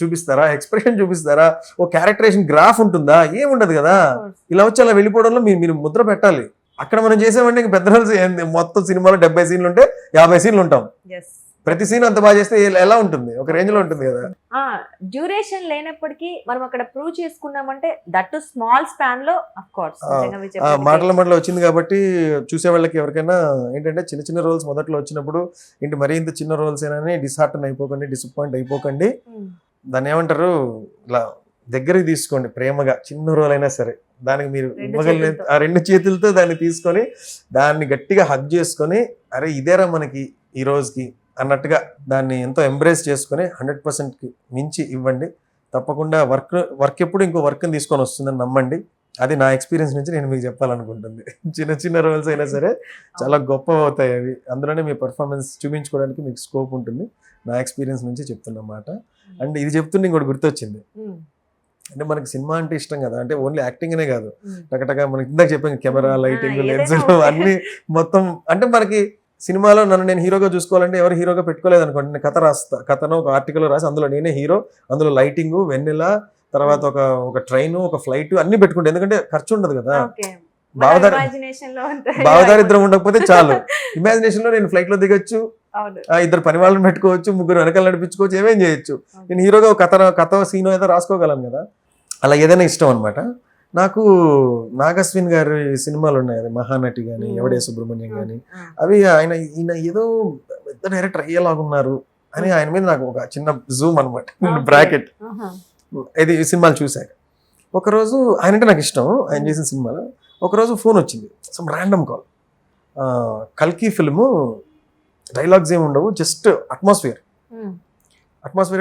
చూపిస్తారా, ఎక్స్ప్రెషన్ చూపిస్తారా, ఓ క్యారెక్టరేషన్ గ్రాఫ్ ఉంటుందా, ఏముండదు కదా. ఇలా వచ్చి అలా వెళ్ళిపోవడంలో మీరు ముద్ర పెట్టాలి. అక్కడ మనం చేసామంటే పెద్ద రోల్స్ మొత్తం సినిమాలో 70 సీన్లు ఉంటే 50 సీన్లు ఉంటాం. ప్రతి సీన్ అంత బాగా చేస్తే ఎలా ఉంటుంది, ఒక రేంజ్ లో ఉంటుంది కదా. డ్యూరేషన్ లేనప్పటికీ మనం అక్కడ ప్రూవ్ చేసుకున్నామంటే దట్ స్మాల్ స్పాన్ లో ఆఫ్ కోర్స్ మాటల వచ్చింది కాబట్టి చూసే వాళ్ళకి ఎవరికైనా ఏంటంటే, చిన్న చిన్న రోల్స్ మొదట్లో వచ్చినప్పుడు ఏంటి మరీ ఇంత చిన్న రోల్స్ ఏనని డిసార్టన్ అయిపోకండి, డిసప్పాయింట్ అయిపోకండి. దాన్ని ఏమంటారు, ఇలా దగ్గరికి తీసుకోండి ప్రేమగా, చిన్న రోల్ అయినా సరే దానికి మీరు ఇవ్వగలిగిన ఆ 2 చేతులతో దాన్ని తీసుకొని దాన్ని గట్టిగా హగ్ చేసుకొని, అరే ఇదేరా మనకి ఈ రోజుకి అన్నట్టుగా దాన్ని ఎంతో ఎంబ్రేస్ చేసుకొని 100%కి మించి ఇవ్వండి. తప్పకుండా వర్క్ ఎప్పుడు ఇంకో వర్క్ని తీసుకొని వస్తుందని నమ్మండి. అది నా ఎక్స్పీరియన్స్ నుంచి నేను మీకు చెప్పాలనుకుంటుంది. చిన్న రోల్స్ అయినా సరే చాలా గొప్ప అవుతాయి అవి, అందులోనే మీ పర్ఫార్మెన్స్ చూపించుకోవడానికి మీకు స్కోప్ ఉంటుంది. నా ఎక్స్పీరియన్స్ నుంచి చెప్తున్నమాట. అండ్ ఇది చెప్తుంటే ఇంకోటి గుర్తొచ్చింది. అంటే మనకి సినిమా అంటే ఇష్టం కదా, అంటే ఓన్లీ యాక్టింగ్ అనే కాదు, టకటగా మనకి ఇందాక చెప్పాను కెమెరా, లైటింగ్, లెన్సులు అన్ని మొత్తం. అంటే మనకి సినిమాలో నన్ను నేను హీరోగా చూసుకోవాలంటే ఎవరు హీరోగా పెట్టుకోలేదు అనుకోండి, నేను కథ రాస్తా, కథను ఒక ఆర్టికల్ రాసి అందులో నేనే హీరో, అందులో లైటింగ్, వెన్నెల, తర్వాత ఒక ట్రైన్, ఒక ఫ్లైట్ అన్ని పెట్టుకుంటే, ఎందుకంటే ఖర్చు ఉండదు కదా. భావదారిద్రం ఉండకపోతే చాలు. ఇమాజినేషన్ లో నేను ఫ్లైట్ లో దిగొచ్చు, 2 పని వాళ్ళని పెట్టుకోవచ్చు, 3 వెనకాల నడిపించుకోవచ్చు, ఏమేం చేయొచ్చు. నేను హీరోగా కథ సీన్ ఏదో రాసుకోగలను కదా, అలా ఏదైనా ఇష్టం అనమాట నాకు. నాగశ్విన్ గారి సినిమాలు ఉన్నాయి కదా, మహానటి కానీ, ఎవడే సుబ్రహ్మణ్యం కానీ, అవి ఈయన ఏదో పెద్ద డైరెక్టర్ అయ్యేలాగున్నారు అని ఆయన మీద నాకు ఒక చిన్న జూమ్ అనమాట, బ్రాకెట్. ఇది ఈ సినిమాలు చూశాక ఒకరోజు, ఆయన అంటే నాకు ఇష్టం, ఆయన చేసిన సినిమాలో ఒకరోజు ఫోన్ వచ్చింది, సమ్ ర్యాండమ్ కాల్. కల్కి ఫిల్ము, డైలాగ్స్ ఏమి ఉండవు, జస్ట్ అట్మాస్ఫియర్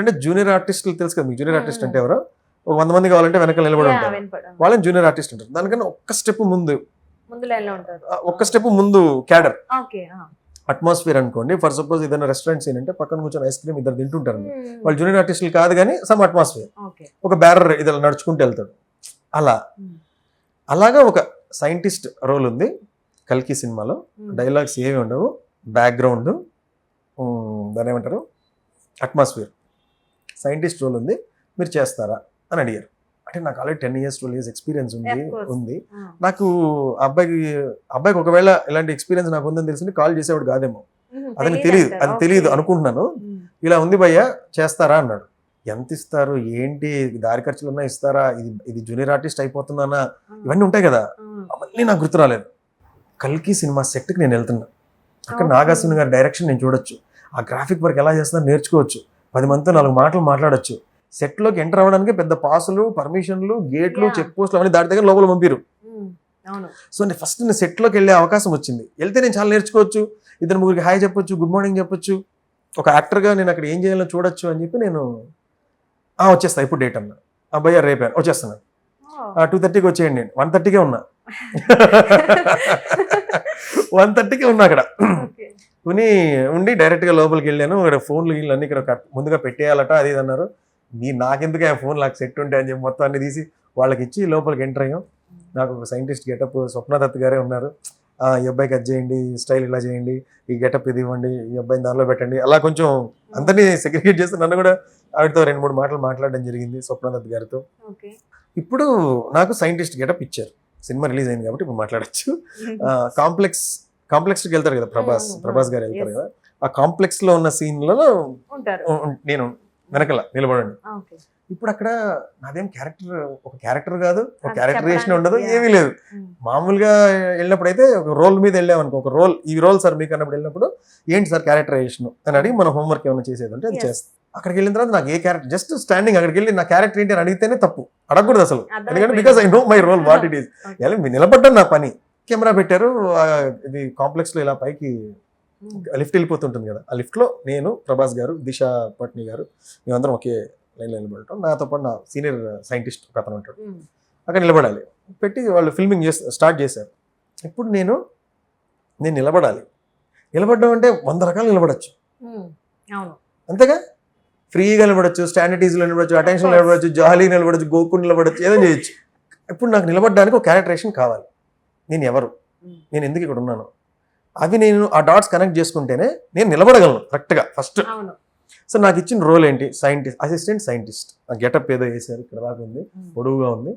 అంటే జూనియర్ ఆర్టిస్టులు తెలుసు కదా మీకు. జూనియర్ ఆర్టిస్ట్ అంటే ఎవరో 100 మంది కావాలంటే వెనకాల నిలబడి ఉంటారు, వాళ్ళని జూనియర్ ఆర్టిస్ట్ అంటారు. దానికన్నా ఒక్క స్టెప్ ముందు క్యాడర్. అట్మాస్ఫియర్ అనుకోండి, ఫర్ సపోజ్ ఏదైనా రెస్టారెంట్ సీన్ అంటే పక్కన కూర్చొని ఐస్ క్రీమ్ 2 తింటుంటారు, వాళ్ళు జూనియర్ ఆర్టిస్టులు కాదు కానీ సమ్ అట్మాస్ఫియర్. ఒక బ్యారర్ ఇది నడుచుకుంటూ వెళ్తాడు. అలాగా ఒక సైంటిస్ట్ రోల్ ఉంది కల్కి సినిమాలో. డైలాగ్స్ ఏమి ఉండవు, బ్యాక్గ్రౌండ్, దాని ఏమంటారు, అట్మాస్ఫియర్, సైంటిస్ట్ రోల్ ఉంది, మీరు చేస్తారా అని అడిగారు. అంటే నాకు ఆల్రెడీ 10 years 12 years ఎక్స్పీరియన్స్ ఉంది. నాకు అబ్బాయికి ఒకవేళ ఇలాంటి ఎక్స్పీరియన్స్ నాకు ఉందని తెలిసి కాల్ చేసేవాడు కాదేమో, అది తెలియదు అనుకుంటున్నాను. ఇలా ఉంది భయ్యా చేస్తారా అన్నాడు. ఎంత ఇస్తారు, ఏంటి, దారి ఖర్చులన్నా ఇస్తారా, ఇది జూనియర్ ఆర్టిస్ట్ అయిపోతున్నానా, ఇవన్నీ ఉంటాయి కదా, అవన్నీ నాకు గుర్తు రాలేదు. కల్కి సినిమా సెట్కి నేను వెళ్తున్నా, అక్కడ నాగార్జున గారి డైరెక్షన్ నేను చూడొచ్చు, ఆ గ్రాఫిక్ వర్క్ ఎలా చేస్తున్నా నేర్చుకోవచ్చు, 10 మందితో 4 మాటలు మాట్లాడచ్చు. సెట్లోకి ఎంటర్ అవ్వడానికి పెద్ద పాసులు, పర్మిషన్లు, గేట్లు, చెక్ పోస్టులు అవన్నీ దాటి దగ్గర లోపల పంపిరు. అవును. సో నేను ఫస్ట్ నేను సెట్లోకి వెళ్ళే అవకాశం వచ్చింది. వెళ్తే నేను చాలా నేర్చుకోవచ్చు, ఇద్దరు ముగ్గురికి హాయ్ చెప్పొచ్చు, గుడ్ మార్నింగ్ చెప్పొచ్చు, ఒక యాక్టర్గా నేను అక్కడ ఏం చేయాలో చూడొచ్చు అని చెప్పి నేను వచ్చేస్తా ఇప్పుడు డేట్ అన్నా. అబ్బాయి రేపాను వచ్చేస్తాను, 2:30కి వచ్చేయండి. 1:30కే ఉన్నా 1:30కే ఉన్నా అక్కడ కొని ఉండి డైరెక్ట్గా లోపలికి వెళ్ళాను. ఇక్కడ ఫోన్లు గిళ్ళు అన్ని ఇక్కడ ముందుగా పెట్టేయాలట అది ఇది అన్నారు. నాకెందుకు ఆ ఫోన్ నాకు సెట్ ఉంటే అని చెప్పి మొత్తం అన్ని తీసి వాళ్ళకి ఇచ్చి లోపలికి ఎంటర్ అయ్యాం. నాకు ఒక సైంటిస్ట్ గెటప్ స్వప్నదత్ గారే ఉన్నారు. ఈ అబ్బాయికి అది చేయండి, స్టైల్ ఇలా చేయండి, ఈ గెటప్ ఇది ఇవ్వండి, ఈ అబ్బాయిని దానిలో పెట్టండి, అలా కొంచెం అందరినీ సెగ్రిగేట్ చేస్తే నన్ను కూడా ఆవిడతో 2-3 మాటలు మాట్లాడడం జరిగింది స్వప్నదత్ గారితో. ఇప్పుడు నాకు సైంటిస్ట్ గెటప్ ఇచ్చారు. సినిమా రిలీజ్ అయింది కాబట్టి ఇప్పుడు మాట్లాడచ్చు. కాంప్లెక్స్కి వెళ్తారు కదా ప్రభాస్ గారు వెళ్తారు కదా, ఆ కాంప్లెక్స్ లో ఉన్న సీన్లలో నేను వెనకల నిలబడండి. ఇప్పుడు అక్కడ నాదేం ఒక క్యారెక్టర్ కాదు, ఒక క్యారెక్టరేషన్ ఉండదు, ఏమీ లేదు. మామూలుగా వెళ్ళినప్పుడు అయితే ఒక రోల్ మీద వెళ్ళామనుకో, ఒక రోల్ ఈ రోల్ సార్ మీకు అన్నప్పుడు వెళ్ళినప్పుడు ఏంటి సార్ క్యారెక్టరేషన్ అని అడిగి మన హోంవర్క్ ఏమైనా చేసేది అంటే అది చేస్తాం. అక్కడికి వెళ్ళిన తర్వాత నాకు ఏ క్యారెక్టర్ జస్ట్ స్టాండింగ్ అక్కడికి వెళ్ళి నా క్యారెక్టర్ ఏంటి అని అడిగితేనే తప్పు, అడగకూడదు అసలు. ఎందుకంటే because I know my role what it is. నిలబడ్డాను నా పని. కెమెరా పెట్టారు, ఇది కాంప్లెక్స్ లో ఇలా పైకి లిఫ్ట్ వెళ్ళిపోతుంటుంది కదా, ఆ లిఫ్ట్ లో నేను, ప్రభాస్ గారు, దిశా పట్ని గారు మేమందరం ఒకే లైన్లో నిలబడటం. నాతో పాటు నా సీనియర్ సైంటిస్ట్ ఒక అతను ఉంటాడు, అక్కడ నిలబడాలి. పెట్టి వాళ్ళు ఫిల్మింగ్ స్టార్ట్ చేశారు. ఇప్పుడు నేను నిలబడాలి. నిలబడడం అంటే 100 రకాలు నిలబడచ్చు, అంతేగా. ఫ్రీగా నిలబడచ్చు, స్టాండర్డీస్లో నిలబడచ్చు, అటెన్షన్ నిలబడచ్చు, జాలీ నిలబడచ్చు, గోకుని నిలబడచ్చు, ఏదో చేయొచ్చు. ఇప్పుడు నాకు నిలబడడానికి ఒక క్యారెక్టరేషన్ కావాలి. నేను ఎవరు, నేను ఎందుకు ఇక్కడ ఉన్నాను, అవి నేను ఆ డాట్స్ కనెక్ట్ చేసుకుంటేనే నేను నిలబడగలను కరెక్ట్గా ఫస్ట్. సో నాకు ఇచ్చిన రోల్ ఏంటి, అసిస్టెంట్ సైంటిస్ట్. ఆ గెటప్ ఏదో వేసారు, ఇక్కడ దాకా ఉంది, పొడుగుగా ఉంది.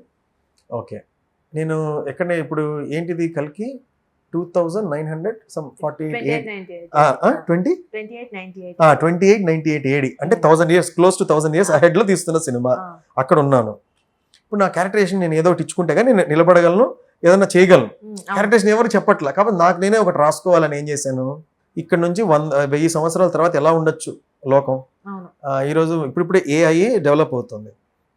ఓకే, నేను ఎక్కడ ఇప్పుడు ఏంటిది కల్కి 2898 ఏడి అంటే 1000 years, close to 1000 years ahead లో తీస్తున్న సినిమా. అక్కడ ఉన్నాను. ఇప్పుడు నా క్యారెక్టరేషన్ నేను ఏదో ఇచ్చుకుంటే కానీ నేను నిలబడగలను, ఏదన్నా చేయగలను. క్యారెక్టరేషన్ ఎవరు చెప్పట్లా, కాబట్టి నాకు నేనే ఒకటి రాసుకోవాలని ఏం చేశాను, ఇక్కడ నుంచి 1000 సంవత్సరాల తర్వాత ఎలా ఉండొచ్చు లోకం. ఈరోజు ఇప్పుడిప్పుడే ఏఐ డెవలప్ అవుతుంది.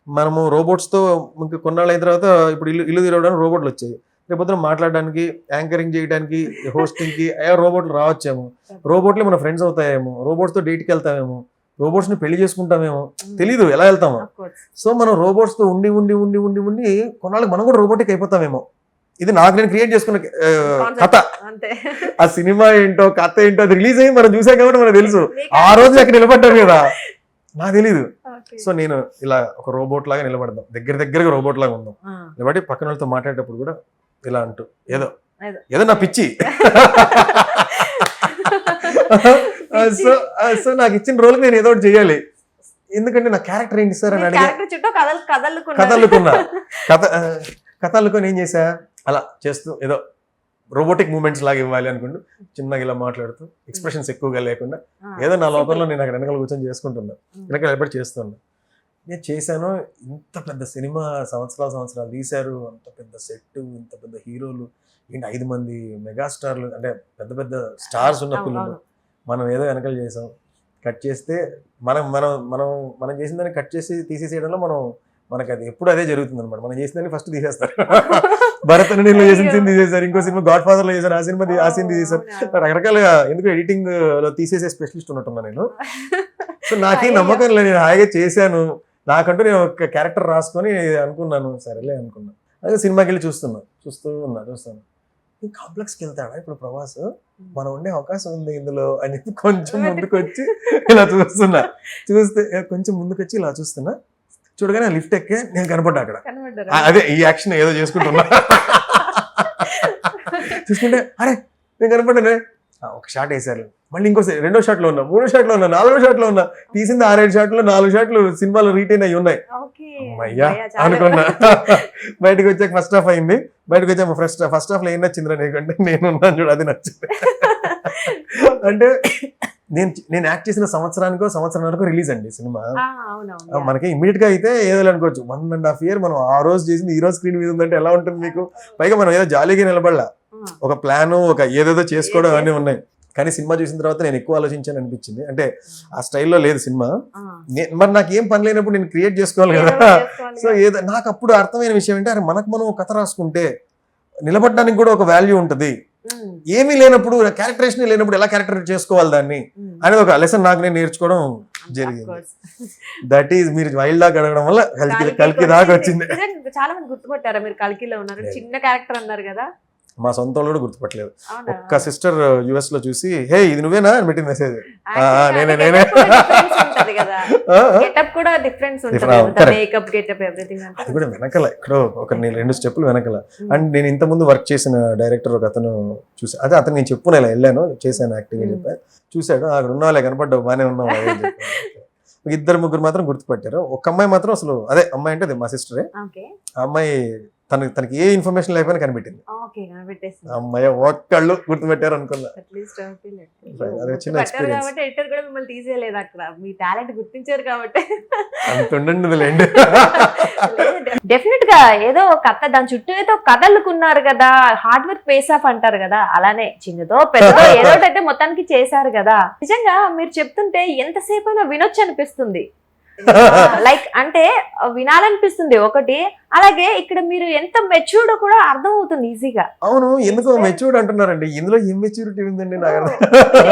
మనము రోబోట్స్తో ఇంకా కొన్నాళ్ళు అయిన తర్వాత ఇప్పుడు ఇల్లు తిరగడానికి రోబోట్లు వచ్చాయి. రేపొద్దున మాట్లాడడానికి, యాంకరింగ్ చేయడానికి, హోస్టింగ్కి రోబోట్లు రావచ్చేమో. రోబోట్లే మన ఫ్రెండ్స్ అవుతాయేమో, రోబోట్స్తో డేట్కి వెళ్తామేమో, రోబోట్స్ని పెళ్లి చేసుకుంటామేమో, తెలీదు ఎలా వెళ్తామో. సో మనం రోబోట్స్తో ఉండి ఉండి ఉండి ఉండి ఉండి కొన్నాళ్ళకి మనం కూడా రోబోటిక్ అయిపోతామేమో. ఇది నాకు నేను క్రియేట్ చేసుకున్న కథ. ఆ సినిమా ఏంటో కథ ఏంటో అది రిలీజ్ అయ్యి మనం చూసాం కాబట్టి మనకు తెలుసు. ఆ రోజు అక్కడ నిలబడ్డాను కదా, నాకు తెలీదు. సో నేను ఇలా ఒక రోబోట్ లాగా నిలబడదాం, దగ్గరగా రోబోట్ లాగా ఉందాం. నిలబడి పక్కన వాళ్ళతో మాట్లాడేటప్పుడు కూడా ఇలా అంటూ ఏదో నా పిచ్చి. సో నాకు ఇచ్చిన రోల్ నేను ఏదో ఒకటి చేయాలి. ఎందుకంటే నా క్యారెక్టర్ ఏంటి సార్ అని అడిగా, కథలుకొని ఏం చేసా, అలా చేస్తూ ఏదో రోబోటిక్ మూమెంట్స్ లాగా ఇవ్వాలి అనుకుంటూ చిన్నగా ఇలా మాట్లాడుతూ ఎక్స్ప్రెషన్స్ ఎక్కువగా లేకుండా ఏదో నా లోపంలో నేను అక్కడ వెనకాల కూర్చొని చేసుకుంటున్నా, వెనకాల ఎప్పుడు చేస్తున్నా. నేను చేశాను. ఇంత పెద్ద సినిమా సంవత్సరాలు తీశారు, అంత పెద్ద సెట్, ఇంత పెద్ద హీరోలు, ఏంటి 5 మంది మెగాస్టార్లు, అంటే పెద్ద పెద్ద స్టార్స్ ఉన్న ఫిల్మ్. మనం ఏదో వెనకాల చేసాం. కట్ చేస్తే మనం చేసిన దాన్ని కట్ చేసి తీసేసేయడంలో మనకు అది ఎప్పుడు అదే జరుగుతుంది అనమాట. మనం చేసిన దాన్ని ఫస్ట్ తీసేస్తారు. భరత్ అనే నేను చేసిన సీన్ తీసేశారు, ఇంకో సినిమా గాడ్ ఫాదర్ లో చేశారు, ఆ సీన్ తీసేశారు. రకరకాలుగా ఎందుకు ఎడిటింగ్ లో తీసేసే స్పెషలిస్ట్ ఉన్నట్టున్నా నేను. సో నాకేం నమ్మకం లేదు, నేను హాయిగా చేశాను. నాకంటూ నేను ఒక క్యారెక్టర్ రాసుకొని అనుకున్నాను, సరేలే అనుకున్నాను. అదే సినిమాకి వెళ్ళి చూస్తాను. కాంప్లెక్స్కి వెళ్తాడా ఇప్పుడు ప్రభాస్, మనం ఉండే అవకాశం ఉంది ఇందులో అని కొంచెం ముందుకు వచ్చి ఇలా చూస్తే కొంచెం ముందుకు వచ్చి ఇలా చూస్తున్నా. చూడగానే లిఫ్ట్ ఎక్కే నేను కనపడ్డా అక్కడ. అదే ఈ యాక్షన్ ఏదో చేసుకుంటున్నా. చూసుకుంటే అరే నేను కనపడ్డానే. ఒక షాట్ వేసారు, మళ్ళీ ఇంకో 2వ షాట్లో ఉన్నా, 3వ షాట్లో ఉన్నా, 4వ షాట్లో ఉన్నా. తీసింది 6-7 షాట్లు, 4 షాట్లు సినిమాలో రీటైన్ అయ్యి ఉన్నాయి. అయ్యా అనుకున్నా. బయటకు వచ్చాక ఫస్ట్ హాఫ్ అయింది. బయటకు వచ్చాక ఫస్ట్ హాఫ్ లో ఏం నచ్చిందిరా నీకంటే నేనున్నాను చూడు, అది నచ్చింది. అంటే నేను యాక్ట్ చేసిన సంవత్సరానికి రిలీజ్ అండి సినిమా. మనకి ఇమీడియట్ గా అయితే ఏదో అనుకోవచ్చు, 1.5 year మనం ఆ రోజు చేసింది ఈ రోజు స్క్రీన్ మీద ఉందంటే ఎలా ఉంటుంది మీకు. పైగా మనం ఏదో జాలీగా నిలబడలా, ఒక ప్లాన్, ఒక ఏదేదో చేసుకోవడం అన్నీ ఉన్నాయి. కానీ సినిమా చూసిన తర్వాత నేను ఎక్కువ ఆలోచించాను అనిపించింది. అంటే ఆ స్టైల్లో లేదు సినిమా. మరి నాకు ఏం పని లేనప్పుడు నేను క్రియేట్ చేసుకోవాలి కదా. సో నాకు అప్పుడు అర్థమైన విషయం ఏంటి, అరే మనకు మనం కథ రాసుకుంటే నిలబడడానికి కూడా ఒక వాల్యూ ఉంటుంది. ఏమీ లేనప్పుడు క్యారెక్టరేషన్ లేనప్పుడు ఎలా క్యారెక్టర్ చేసుకోవాలి దాన్ని అనేది ఒక లెసన్ నాకు నేను నేర్చుకోవడం జరిగింది. దట్ ఈస్ మీరు వైల్డ్ డాగ్ అడగడం వల్ల కల్కి దాకా వచ్చింది. చాలా మంది గుర్తుపట్టారా మీరు కల్కిలో ఉన్నారు, చిన్న క్యారెక్టర్ అన్నారు కదా? మా సొంత వాళ్ళు కూడా గుర్తుపట్టలేదు. ఒక్క సిస్టర్ యుఎస్ లో చూసి హే ఇది నువ్వేనా అని పెట్టింది మెసేజ్. నేనే అది కూడా వెనకల ఎక్కడో ఒక 2 స్టెప్పులు వెనకల. అండ్ నేను ఇంత ముందు వర్క్ చేసిన డైరెక్టర్ ఒక అతను చూసి అదే అతను నేను చెప్పుకునే ఇలా వెళ్ళాను చేశాను యాక్టింగ్ అని చెప్పి చూశాడు. అక్కడ ఉన్న వాళ్ళే కనపడ్డావు బాగానే ఉన్నావు. 2-3 మాత్రం గుర్తుపట్టారు. ఒక అమ్మాయి మాత్రం అసలు అదే అమ్మాయి అంటే మా సిస్టరే. ఆ అమ్మాయి తనకి ఏ ఇన్ఫర్మేషన్ లేకపోయినా కనిపెట్టింది. అమ్మాయి ఒక్కళ్ళు గుర్తుపెట్టారు అనుకున్నా. డెఫినెట్ గా ఏదో కథ దాని చుట్టూ ఏదో కథలుకున్నారు కదా, హార్డ్ వర్క్ పేస్ ఆఫ్ అంటారు కదా, అలానే చిన్నదో పెద్దదో ఏదోటైతే మొత్తానికి చేశారు కదా. నిజంగా మీరు చెప్తుంటే ఎంతసేపు అయినా వినొచ్చు అనిపిస్తుంది. లైక్ అంటే వినాలనిపిస్తుంది ఒకటి, అలాగే ఇక్కడ మీరు ఎంత మెచ్యూర్డ్ కూడా అర్థం అవుతుంది ఈజీగా. అవును, ఎందుకు మెచ్యూర్డ్ అంటున్నారండి? ఇందులో ఏం మెచ్యూరిటీ ఉందండి?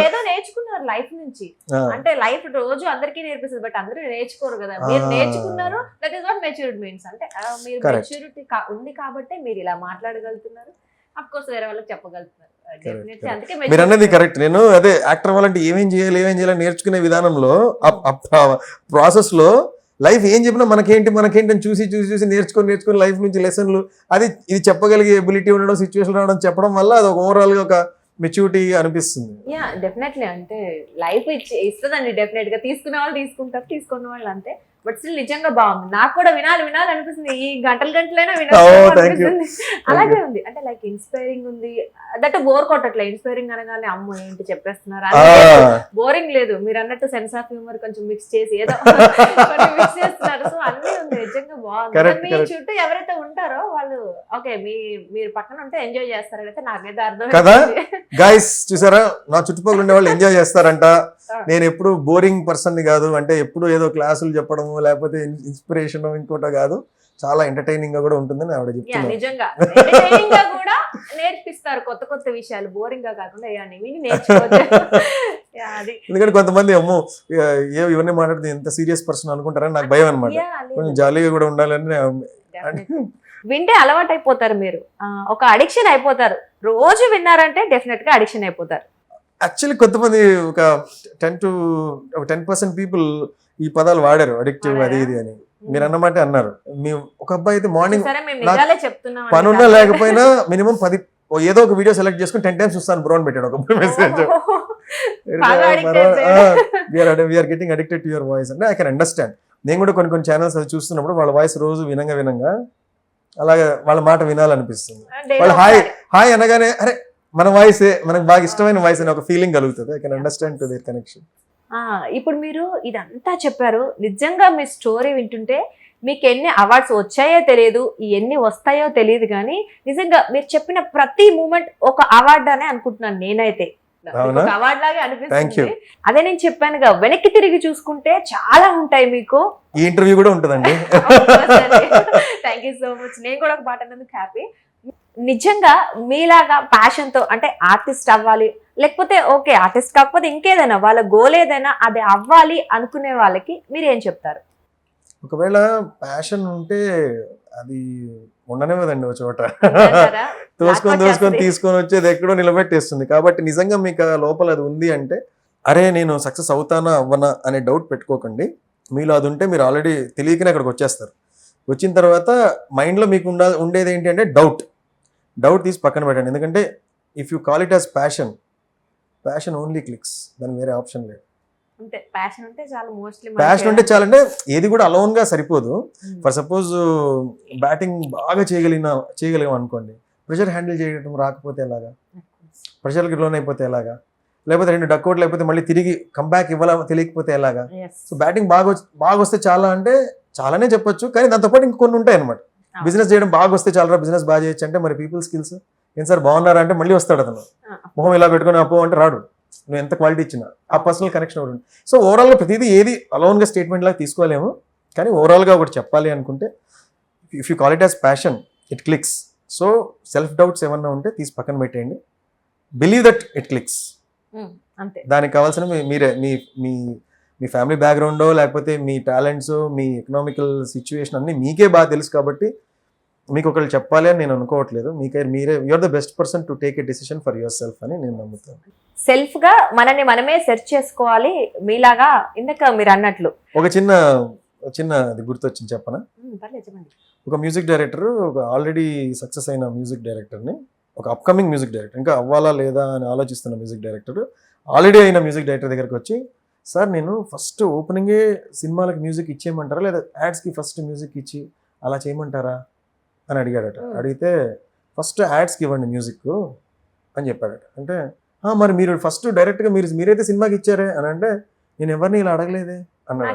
ఏదో నేర్చుకున్నారు లైఫ్ నుంచి, అంటే లైఫ్ రోజు అందరికీ నేర్పిస్తుంది, బట్ అందరూ నేర్చుకోరు కదా. మీరు నేర్చుకున్నారు, that is what matured means. అంటే మీరు మెచ్యూరిటీ ఉంది కాబట్టి మీరు ఇలా మాట్లాడగలుగుతున్నారు. అఫ్ కోర్స్ వేరే వాళ్ళకి చెప్పగలుగుతున్నారు. మీరు అన్నది కరెక్ట్. నేను అదే యాక్టర్ వాళ్ళంటే ఏమేం చేయాలి నేర్చుకునే విధానంలో ప్రాసెస్ లో లైఫ్ ఏం చెప్పినా మనకేంటి అని చూసి నేర్చుకొని లైఫ్ నుంచి లెసన్లు అది ఇది చెప్పగలిగే ఎబిలిటీ ఉండడం, సిచ్యువేషన్ రావడం చెప్పడం వల్ల అది ఓవరాల్ గా ఒక మెచ్యూరిటీ అనిపిస్తుంది. యా డెఫినెట్లీ, అంటే లైఫ్ ఇస్తుందండి డెఫినెట్ గా. తీసుకునే వాళ్ళు తీసుకుంటారు, తీసుకున్న వాళ్ళు అంతే. బట్ స్టిల్ నిజంగా బాగుంది. నాకు కూడా వినాలి అనిపిస్తుంది. ఈ గంటలైనా వినాలి. అలాగే ఉంది, అంటే లైక్ ఇన్స్పైరింగ్ ఉంది. దట్ బోర్ కొట్టట్లే. ఇన్స్పైరింగ్ అనగానే అమ్మో ఏంటి చెప్పేస్తున్నారు బోరింగ్ లేదు. మీరు అన్నట్టు సెన్స్ ఆఫ్ హ్యూమర్ కొంచెం మిక్స్ చేసి ఏదో మిక్స్ చేస్తున్నారు. సో అన్ని ఉంది, నిజంగా బాగుంది. మీ చుట్టూ ఎవరైతే ఉంటారో వాళ్ళు ఓకే మీరు పక్కన ఉంటే ఎంజాయ్ చేస్తారు అయితే నాకైతే అర్థం కదా. గైస్ చూసారా, నా చుట్టుపక్కల ఉండే వాళ్ళు ఎంజాయ్ చేస్తారంట. నేను ఎప్పుడు బోరింగ్ పర్సన్ కాదు, అంటే ఎప్పుడు ఏదో క్లాసులు చెప్పడము లేకపోతే ఇన్స్పిరేషన్ ఇంకోటో కాదు, చాలా ఎంటర్టైనింగ్ గా కూడా ఉంటుందని ఆవిడ చెప్తున్నారు. నిజంగా ఎంటర్టైనింగ్ గా కూడా నేర్పిస్తారు కొత్త విషయాలు, బోరింగ్ గా కాకుండా నేర్చుకోవచ్చు. ఎందుకంటే కొంతమంది అమ్మో ఇవన్నీ మాట్లాడితే ఎంత సీరియస్ పర్సన్ అనుకుంటారని నాకు భయం అనమాట. కొంచెం జాలీగా కూడా ఉండాలని. వింటే అలవాటు అయిపోతారు మీరు, ఒక అడిక్షన్ అయిపోతారు. రోజు విన్నారంటే డెఫినెట్ గా అడిక్షన్ అయిపోతారు. యాక్చువల్లీ కొంతమంది ఒక 10% పీపుల్ ఈ పదాలు వాడారు, అడిక్టివ్ అది ఇది అని. మీరు అన్నమాట అన్నారు. మేము ఒక అబ్బాయి అయితే మార్నింగ్ పని ఉన్నా లేకపోయినా మినిమం 10 ఏదో ఒక వీడియో సెలెక్ట్ చేసుకుని 10 times చూస్తాను బ్రో అని పెట్టాడు ఒక message. We are getting addicted to your voice అంటే ఐ కెన్ అండర్స్టాండ్. నేను కూడా కొన్ని ఛానల్స్ అది చూస్తున్నప్పుడు వాళ్ళ వాయిస్ రోజు వినంగా అలాగే వాళ్ళ మాట వినాలనిపిస్తుంది. వాళ్ళు హాయ్ అనగానే అరే మన వాయిసే మనకు బాగా ఇష్టమైన వాయిస్ అని ఒక ఫీలింగ్ కలుగుతుంది. I can understand to their connection. ఇప్పుడు మీరు ఇదంతా చెప్పారు, నిజంగా మీ స్టోరీ వింటుంటే మీకు ఎన్ని అవార్డ్స్ వచ్చాయో తెలియదు, ఎన్ని వస్తాయో తెలియదు, కానీ నిజంగా మీరు చెప్పిన ప్రతి మూమెంట్ ఒక అవార్డు అనే అనుకుంటున్నాను నేనైతే. అవార్డు లాగే అనిపిస్తుంది. అదే నేను చెప్పానుగా, వెనక్కి తిరిగి చూసుకుంటే చాలా ఉంటాయి మీకు. ఈ ఇంటర్వ్యూ కూడా ఉంటుందండి. Thank you so much. నేను కూడా ఒక పాట అన్నందుకు హ్యాపీ. నిజంగా మీలాగా ప్యాషన్ తో, అంటే ఆర్టిస్ట్ అవ్వాలి, లేకపోతే ఓకే ఆర్టిస్ట్ కాకపోతే ఇంకేదైనా వాళ్ళ గోల్ ఏదైనా అది అవ్వాలి అనుకునే వాళ్ళకి మీరు ఏం చెప్తారు? ఒకవేళ ప్యాషన్ ఉంటే అది ఉండనివ్వదండి ఒక చోట. తోసుకొని తీసుకొని వచ్చేది ఎక్కడో నిలబెట్టేస్తుంది. కాబట్టి నిజంగా మీకు లోపల అది ఉంది అంటే అరే నేను సక్సెస్ అవుతానా అవ్వనా అనే డౌట్ పెట్టుకోకండి. మీలో అది ఉంటే మీరు ఆల్రెడీ తెలియకనే అక్కడికి వచ్చేస్తారు. వచ్చిన తర్వాత మైండ్లో మీకు ఉండేది ఏంటి అంటే డౌట్ తీసి పక్కన పెట్టండి. ఎందుకంటే if you call it as passion only clicks, దానికి వేరే ఆప్షన్ లేదు. ప్యాషన్ ఉంటే చాలంటే ఏది కూడా అలోన్ గా సరిపోదు. ఫర్ సపోజ్ బ్యాటింగ్ బాగా చేయగలిగాం అనుకోండి, ప్రెషర్ హ్యాండిల్ చేయడం రాకపోతే ఎలాగా, ప్రెషర్కి లోన్ అయిపోతే ఎలాగా, లేకపోతే 2 డక్అవుట్ లేకపోతే మళ్ళీ తిరిగి కంబ్యాక్ తెలియకపోతే ఎలాగా. సో బ్యాటింగ్ బాగా వస్తే చాలా అంటే చాలానే చెప్పొచ్చు, కానీ దాంతోపాటు ఇంకొన్ని ఉంటాయి అనమాట. బిజినెస్ చేయడం బాగా వస్తే చాలా బిజినెస్ బాగా చేయొచ్చు అంటే మరి పీపుల్ స్కిల్స్ ఏం సార్ బాగున్నారా అంటే మళ్ళీ వస్తాడు అతను. మొహం ఇలా పెట్టుకుని అపో అంటే రాడు, నువ్వు ఎంత క్వాలిటీ ఇచ్చినా. ఆ పర్సనల్ కనెక్షన్ ఒకటి. సో ఓవరాల్గా ప్రతిదీ ఏది అలోన్గా స్టేట్మెంట్ లాగా తీసుకోలేము, కానీ ఓవరాల్గా ఒకటి చెప్పాలి అనుకుంటే if you call it as passion it clicks. So self doubts ఏమన్నా ఉంటే తీసి పక్కన పెట్టేయండి. Believe that it clicks. అంతే. దానికి కావాల్సిన మీరే మీ మీ మీ ఫ్యామిలీ బ్యాక్గ్రౌండో లేకపోతే మీ టాలెంట్స్ మీ ఎకనామికల్ సిచ్యువేషన్ అన్ని మీకే బాగా తెలుసు కాబట్టి మీకు ఒకళ్ళు చెప్పాలి అని నేను అనుకోవట్లేదు. మీరే you are the best person to take a decision for yourself అని నేను నమ్ముతాను. సెల్ఫ్ గా మనల్ని మనమే సెర్చ్ చేసుకోవాలి. మీలాగా ఇందాక మీరు అన్నట్లు ఒక చిన్న అది గుర్తొచ్చింది చెప్పనా? పర్లేదు చెప్పండి. ఒక మ్యూజిక్ డైరెక్టర్, ఒక ఆల్రెడీ సక్సెస్ అయిన మ్యూజిక్ డైరెక్టర్ని, ఒక అప్కమింగ్ మ్యూజిక్ డైరెక్టర్, ఇంకా అవ్వాలా లేదా అని ఆలోచిస్తున్న మ్యూజిక్ డైరెక్టర్ ఆల్రెడీ అయిన మ్యూజిక్ డైరెక్టర్ దగ్గరికి వచ్చి, సార్ నేను ఫస్ట్ ఓపెనింగే సినిమాలకు మ్యూజిక్ ఇచ్చేయమంటారా లేదా యాడ్స్కి ఫస్ట్ మ్యూజిక్ ఇచ్చి అలా చేయమంటారా అని అడిగాడట. అడిగితే ఫస్ట్ యాడ్స్కి ఇవ్వండి మ్యూజిక్ అని చెప్పాడట. అంటే మరి మీరు ఫస్ట్ డైరెక్ట్గా మీరైతే సినిమాకి ఇచ్చారే అని అంటే, నేను ఎవరిని ఇలా అడగలేదే అన్నాడు.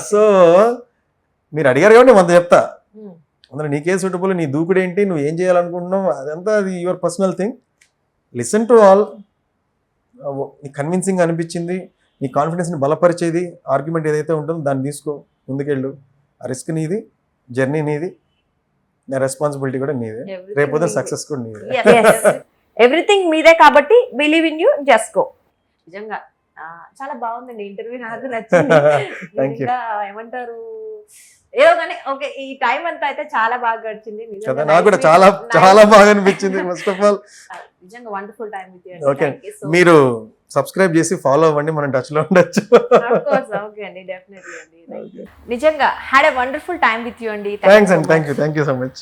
సో మీరు అడిగారు కాబట్టి నేను అంత చెప్తా. అందులో నీకేం సూటబుల్, నీ దూకుడు ఏంటి, నువ్వు ఏం చేయాలనుకుంటున్నావు, అదంతా అది your personal thing. Listen to all. నీ కన్విన్సింగ్ అనిపించింది, నీ కాన్ఫిడెన్స్ని బలపరిచేది ఆర్గ్యుమెంట్ ఏదైతే ఉంటుందో దాన్ని తీసుకో, ముందుకెళ్ళు. ఆ రిస్క్ నీది, జర్నీ నీది, నా రెస్పాన్సిబిలిటీ కూడా నీదే, రేపు సక్సెస్ కూడా నీదే. ఎవ్రీథింగ్ మీదే కాబట్టి believe in you, just go. నిజంగా చాలా బాగుందండి ఇంటర్వ్యూ, నాకు నచ్చింది. ఇంకా ఏమంటారు ఏదో కానీ ఓకే, ఈ టైం అంతా అయితే చాలా బాగా గడిచింది. నాకు కూడా చాలా చాలా బాగా అనిపించింది. ఫస్ట్ ఆఫ్ ఆల్ నిజంగా wonderful time with you. Okay, మీరు సబ్స్క్రైబ్ చేసి ఫాలో అవ్వండి, మనం టచ్ లో ఉండొచ్చు. ఓకే అండి, డెఫినెట్లీ అండి. నిజంగా had a wonderful time with you అండి. థ్యాంక్స్ అండి, థ్యాంక్ యూ సో మచ్.